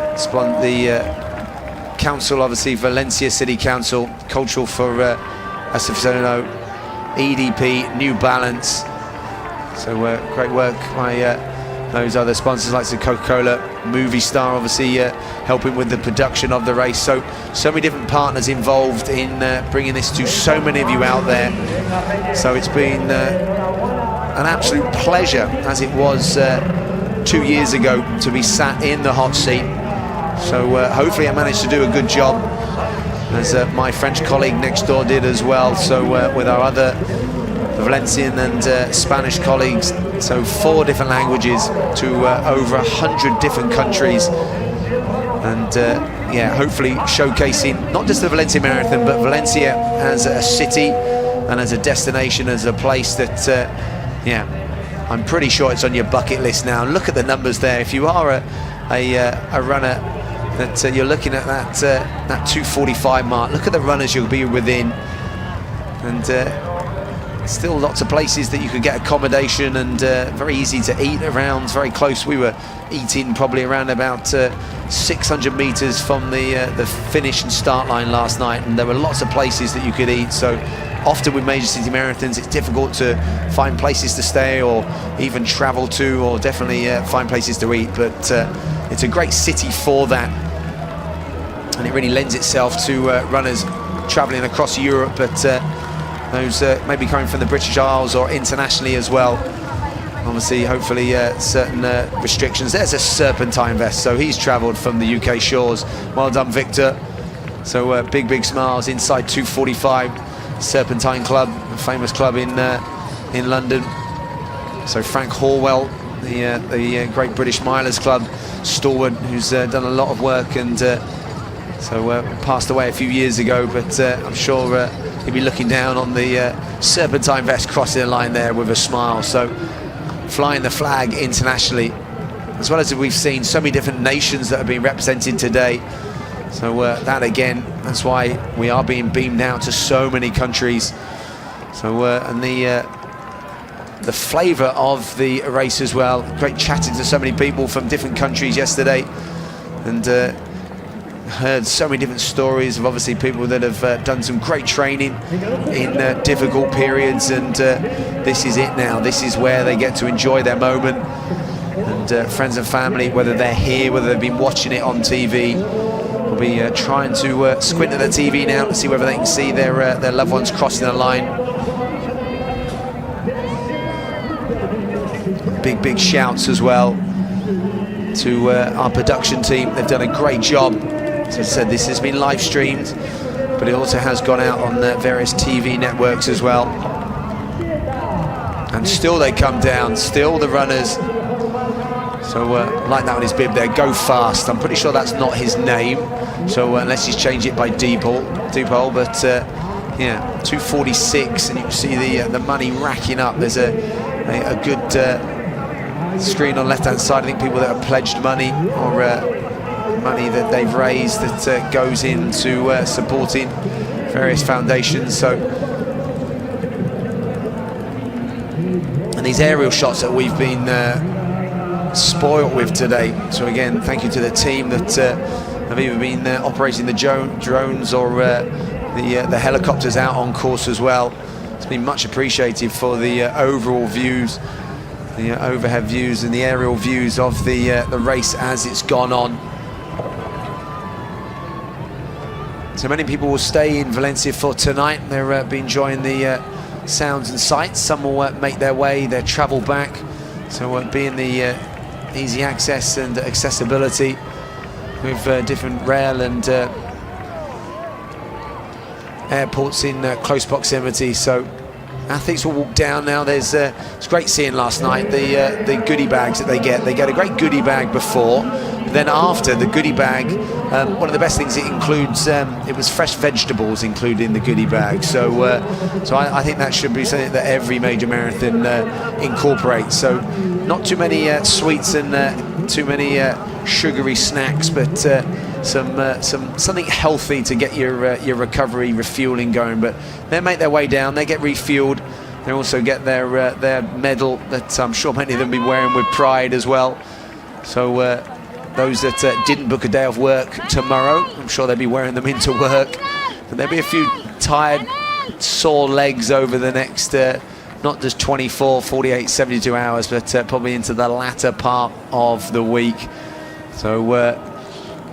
council, obviously Valencia City Council, Cultural for Aficionado, EDP, New Balance. So great work by those other sponsors like the Coca-Cola, Movie Star, obviously helping with the production of the race. So many different partners involved in bringing this to so many of you out there. So it's been an absolute pleasure, as it was 2 years ago, to be sat in the hot seat. So hopefully I managed to do a good job, as my French colleague next door did as well. So with our other Valencian and Spanish colleagues, so 4 different languages to over 100 different countries, and yeah, hopefully showcasing not just the Valencia Marathon, but Valencia as a city and as a destination, as a place that yeah, I'm pretty sure it's on your bucket list now. Look at the numbers there. If you are a runner that you're looking at that 2:45 mark, look at the runners you'll be within, and still lots of places that you could get accommodation, and very easy to eat around, very close. We were eating probably around about 600 meters from the finish and start line last night, and there were lots of places that you could eat. So often with major city marathons, it's difficult to find places to stay or even travel to, or definitely find places to eat, but it's a great city for that, and it really lends itself to runners traveling across Europe, but those maybe coming from the British Isles or internationally as well. Obviously, hopefully certain restrictions. There's a serpentine vest, so he's travelled from the UK shores. Well done, Victor. So big smiles inside 2:45. Serpentine Club, a famous club in London. So Frank Horwell, the Great British Milers Club stalwart, who's done a lot of work, and so passed away a few years ago, but I'm sure he'll be looking down on the serpentine vest crossing the line there with a smile. So flying the flag internationally, as well as we've seen so many different nations that have been represented today. So that again, that's why we are being beamed out to so many countries. So and the flavour of the race as well. Great chatting to so many people from different countries yesterday, and heard so many different stories of obviously people that have done some great training in difficult periods, and this is it now. This is where they get to enjoy their moment, and friends and family, whether they're here, whether they've been watching it on TV, will be trying to squint at the TV now to see whether they can see their loved ones crossing the line. Big shouts as well to our production team. They've done a great job. As I said, this has been live streamed, but it also has gone out on various TV networks as well. And still they come down, still the runners. So like that on his bib there, go fast. I'm pretty sure that's not his name, so unless he's changed it by Deepole, but yeah, 2:46, and you can see the money racking up. There's a good screen on left hand side. I think people that have pledged money, or money that they've raised that goes into supporting various foundations. So, and these aerial shots that we've been spoilt with today. So again, thank you to the team that have either been operating the drones or the helicopters out on course as well. It's been much appreciated for the overall views, the overhead views and the aerial views of the race as it's gone on. So many people will stay in Valencia for tonight. They'll be enjoying the sounds and sights. Some will make their way, their travel back. So being the easy access and accessibility with different rail and airports in close proximity. So athletes will walk down now. There's it's great seeing last night the goodie bags that they get. They get a great goodie bag before, but then after the goodie bag, one of the best things it includes, it was fresh vegetables included in the goodie bag. So I think that should be something that every major marathon incorporates. So not too many sweets and too many sugary snacks, but something healthy to get your recovery refueling going. But they make their way down, they get refueled, they also get their medal that I'm sure many of them be wearing with pride as well. So those that didn't book a day off work tomorrow, I'm sure they'll be wearing them into work. But there'll be a few tired, sore legs over the next not just 24, 48, 72 hours, but probably into the latter part of the week. So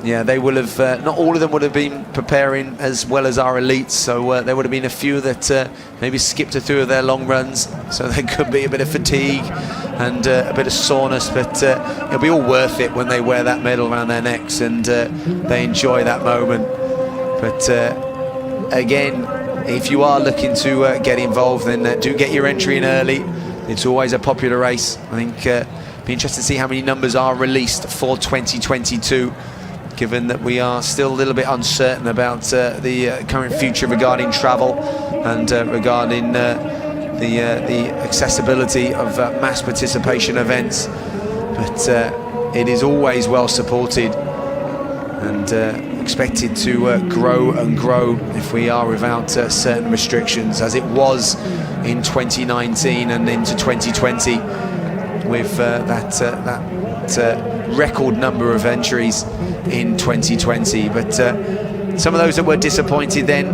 yeah, they will have, not all of them would have been preparing as well as our elites, so there would have been a few that maybe skipped a few of their long runs, so there could be a bit of fatigue and a bit of soreness, but it'll be all worth it when they wear that medal around their necks and they enjoy that moment. But again, if you are looking to get involved, then do get your entry in early. It's always a popular race. I think be interested to see how many numbers are released for 2022, given that we are still a little bit uncertain about the current future regarding travel and regarding the accessibility of mass participation events. But it is always well supported and expected to grow and grow if we are without certain restrictions, as it was in 2019 and into 2020 with that record number of entries in 2020. But some of those that were disappointed then,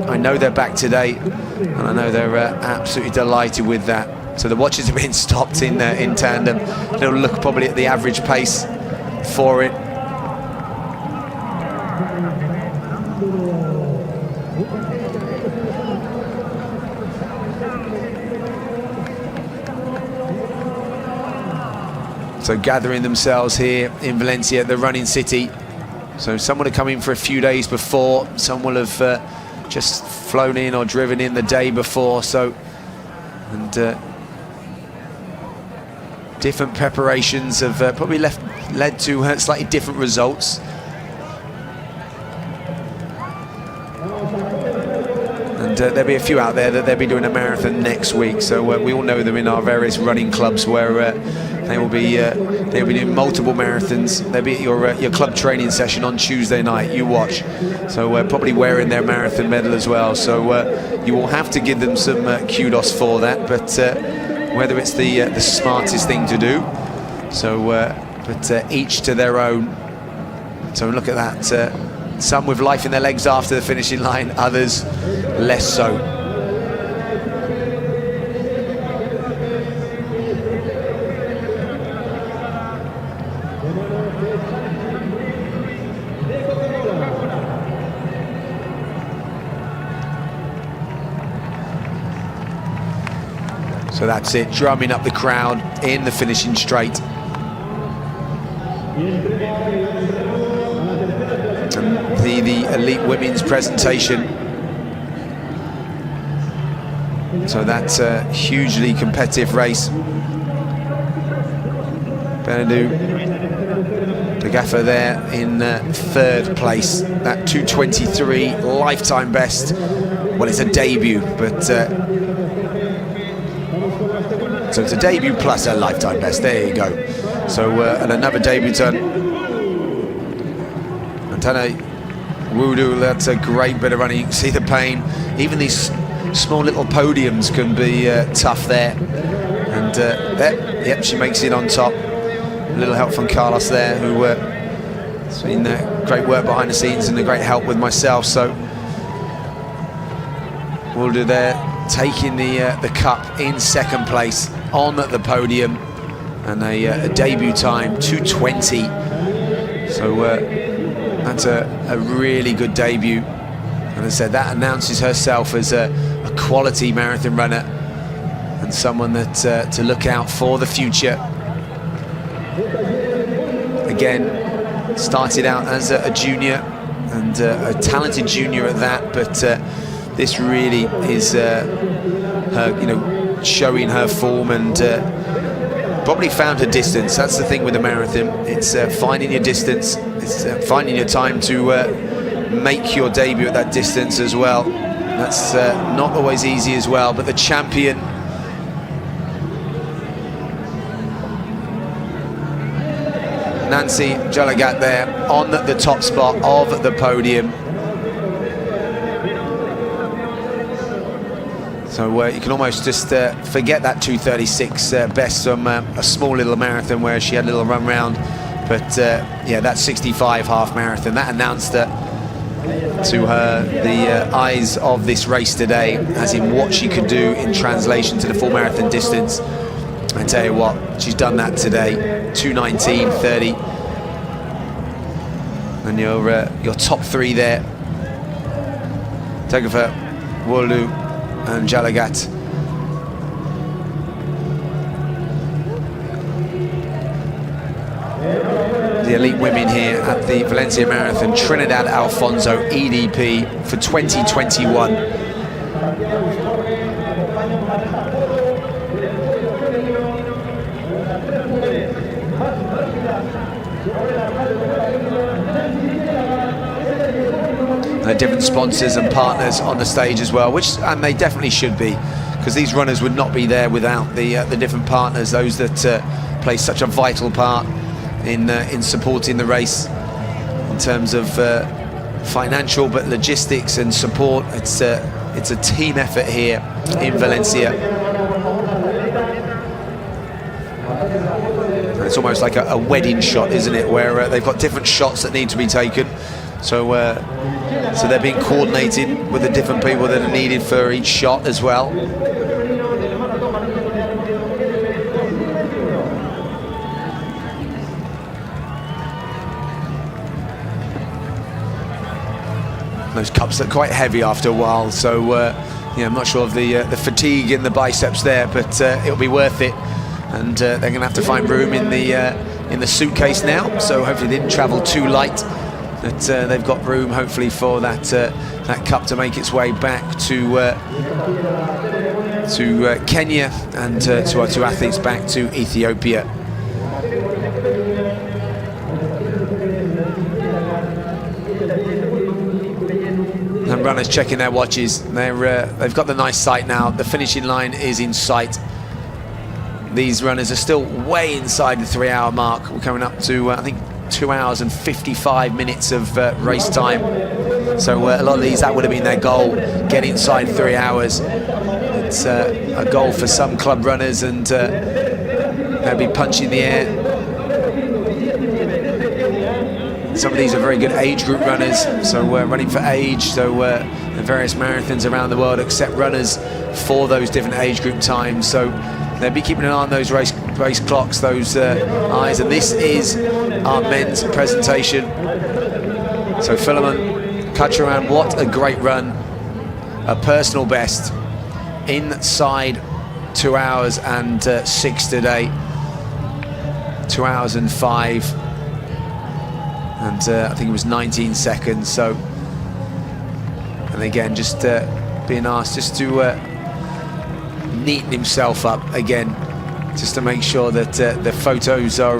I know they're back today, and I know they're absolutely delighted with that. So the watches have been stopped in tandem. They'll look probably at the average pace for it. So gathering themselves here in Valencia, the running city. So some will have come in for a few days before, some will have just flown in or driven in the day before. So, and different preparations have probably led to slightly different results. And there'll be a few out there that they'll be doing a marathon next week. So we all know them in our various running clubs where they'll be doing multiple marathons. They'll be at your club training session on Tuesday night. You watch. So probably wearing their marathon medal as well. So you will have to give them some kudos for that. But whether it's the smartest thing to do. So, but each to their own. So look at that. Some with life in their legs after the finishing line, others less so. So that's it, drumming up the crowd in the finishing straight. The elite women's presentation. So that's a hugely competitive race. Benedou the gaffer there in third place. That 2:23 lifetime best. Well, it's a debut, but so it's a debut plus a lifetime best. There you go. So and another debutant. Montana Wudu, that's a great bit of running. You can see the pain. Even these small little podiums can be tough there. And yep, she makes it on top. A little help from Carlos there, who has been great work behind the scenes and a great help with myself. So Wudu there, taking the cup in second place on the podium, and a debut time 2:20. So that's a really good debut, and as I said, that announces herself as a quality marathon runner and someone that to look out for the future. Again, started out as a junior, and a talented junior at that, but this really is her, showing her form, and probably found her distance. That's the thing with the marathon. It's finding your distance. It's finding your time to make your debut at that distance as well. That's not always easy as well, but the champion, Nancy Jalagat there on the top spot of the podium. So you can almost just forget that 2:36 best from a small little marathon where she had a little run round. But yeah, that 65 half marathon, that announced to her the eyes of this race today, as in what she could do in translation to the full marathon distance. I tell you what, she's done that today. 2:19:30, and your top three there: Tegefer, Wolu, and Jalagat. The elite women here at the Valencia Marathon, Trinidad Alfonso EDP for 2021. There are different sponsors and partners on the stage as well, and they definitely should be, because these runners would not be there without the different partners, those that play such a vital part in supporting the race in terms of financial, but logistics and support. It's a team effort here in Valencia. And it's almost like a wedding shot, isn't it, where they've got different shots that need to be taken. So they're being coordinated with the different people that are needed for each shot as well. Those cups are quite heavy after a while, so yeah, I'm not sure of the fatigue in the biceps there, but it'll be worth it. And they're going to have to find room in the suitcase now, so hopefully they didn't travel too light. But they've got room, hopefully, for that cup to make its way back to Kenya, and to our two athletes back to Ethiopia. And runners checking their watches. They've got the nice sight now. The finishing line is in sight. These runners are still way inside the 3-hour mark. We're coming up to, I think, 2 hours and 55 minutes of race time. So a lot of these, that would have been their goal, get inside 3 hours. It's a goal for some club runners, and they'll be punching the air. Some of these are very good age group runners, so running for age. So the various marathons around the world accept runners for those different age group times. So they'll be keeping an eye on those race clocks, those eyes. And this is our men's presentation. So Philemon Kacharan, what a great run. A personal best inside 2 hours and 6 today. 2 hours and 5. And I think it was 19 seconds. So, and again, just being asked just to neaten himself up again, just to make sure that the photos are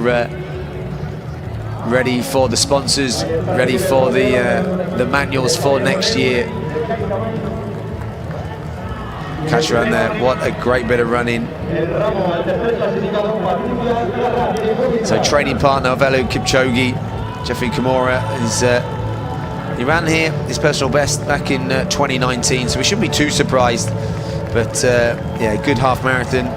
ready for the sponsors, ready for the manuals for next year. Kacharan there, what a great bit of running. So training partner of Eliud Kipchoge, Jeffrey Kimura, he ran here his personal best back in 2019, so we shouldn't be too surprised. But yeah, good half marathon.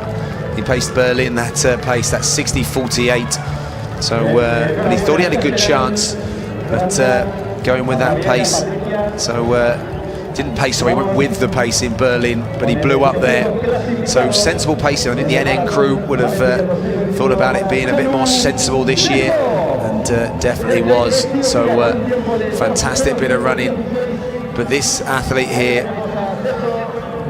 He paced Berlin that pace, that's 60:48. So and he thought he had a good chance, but going with that pace. So didn't pace, so he went with the pace in Berlin, but he blew up there. So sensible pacing. I think the NN crew would have thought about it being a bit more sensible this year, and definitely was. So fantastic bit of running. But this athlete here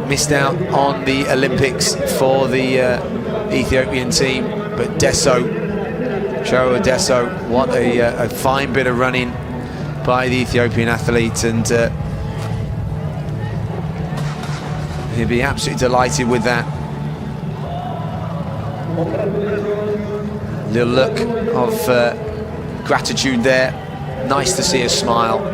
missed out on the Olympics for the Ethiopian team, but Desso, Sharo Desso, what a fine bit of running by the Ethiopian athlete, and he'll be absolutely delighted with that. Little look of gratitude there. Nice to see a smile.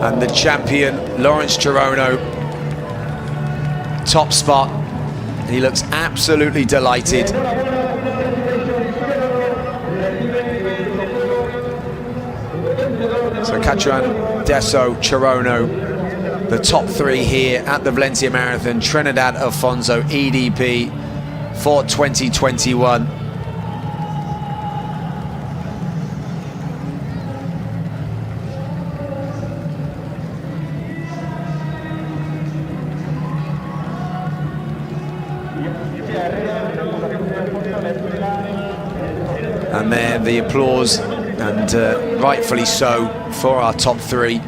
And the champion, Lawrence Chirono, top spot. He looks absolutely delighted. So Kacharan, Desso, Chirono, the top three here at the Valencia Marathon, Trinidad Alfonso EDP for 2021. And there the applause, and rightfully so, for our top three.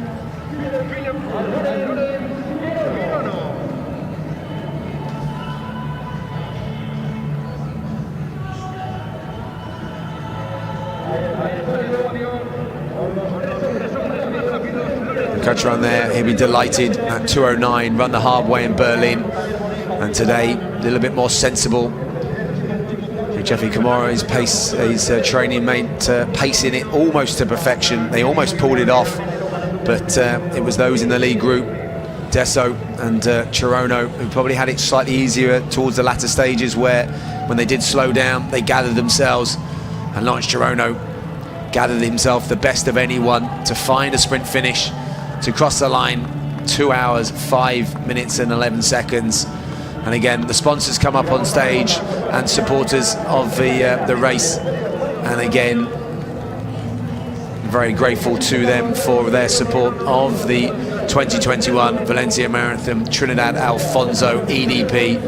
Kacharan there, he'll be delighted at 2:09, run the hard way in Berlin, and today a little bit more sensible. Jeffrey Kimura, his training mate, pacing it almost to perfection. They almost pulled it off, but it was those in the lead group, Desso and Chirono, who probably had it slightly easier towards the latter stages, where when they did slow down, they gathered themselves, and Lawrence Chirono gathered himself the best of anyone to find a sprint finish, to cross the line, 2 hours, 5 minutes and 11 seconds. And again, the sponsors come up on stage and supporters of the race. And again, very grateful to them for their support of the 2021 Valencia Marathon, Trinidad Alfonso EDP.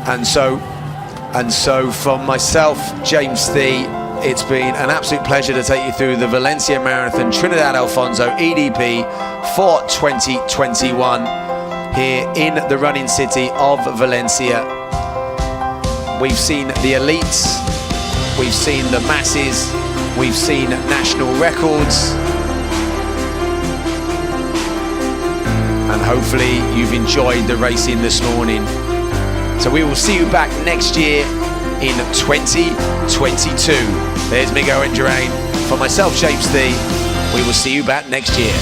And so from myself, James Thee, it's been an absolute pleasure to take you through the Valencia Marathon Trinidad Alfonso EDP for 2021 here in the running city of Valencia. We've seen the elites, we've seen the masses, we've seen national records, and hopefully you've enjoyed the racing this morning. So we will see you back next year in 2022. There's Miguel Indurain. For myself, James Thee, we will see you back next year.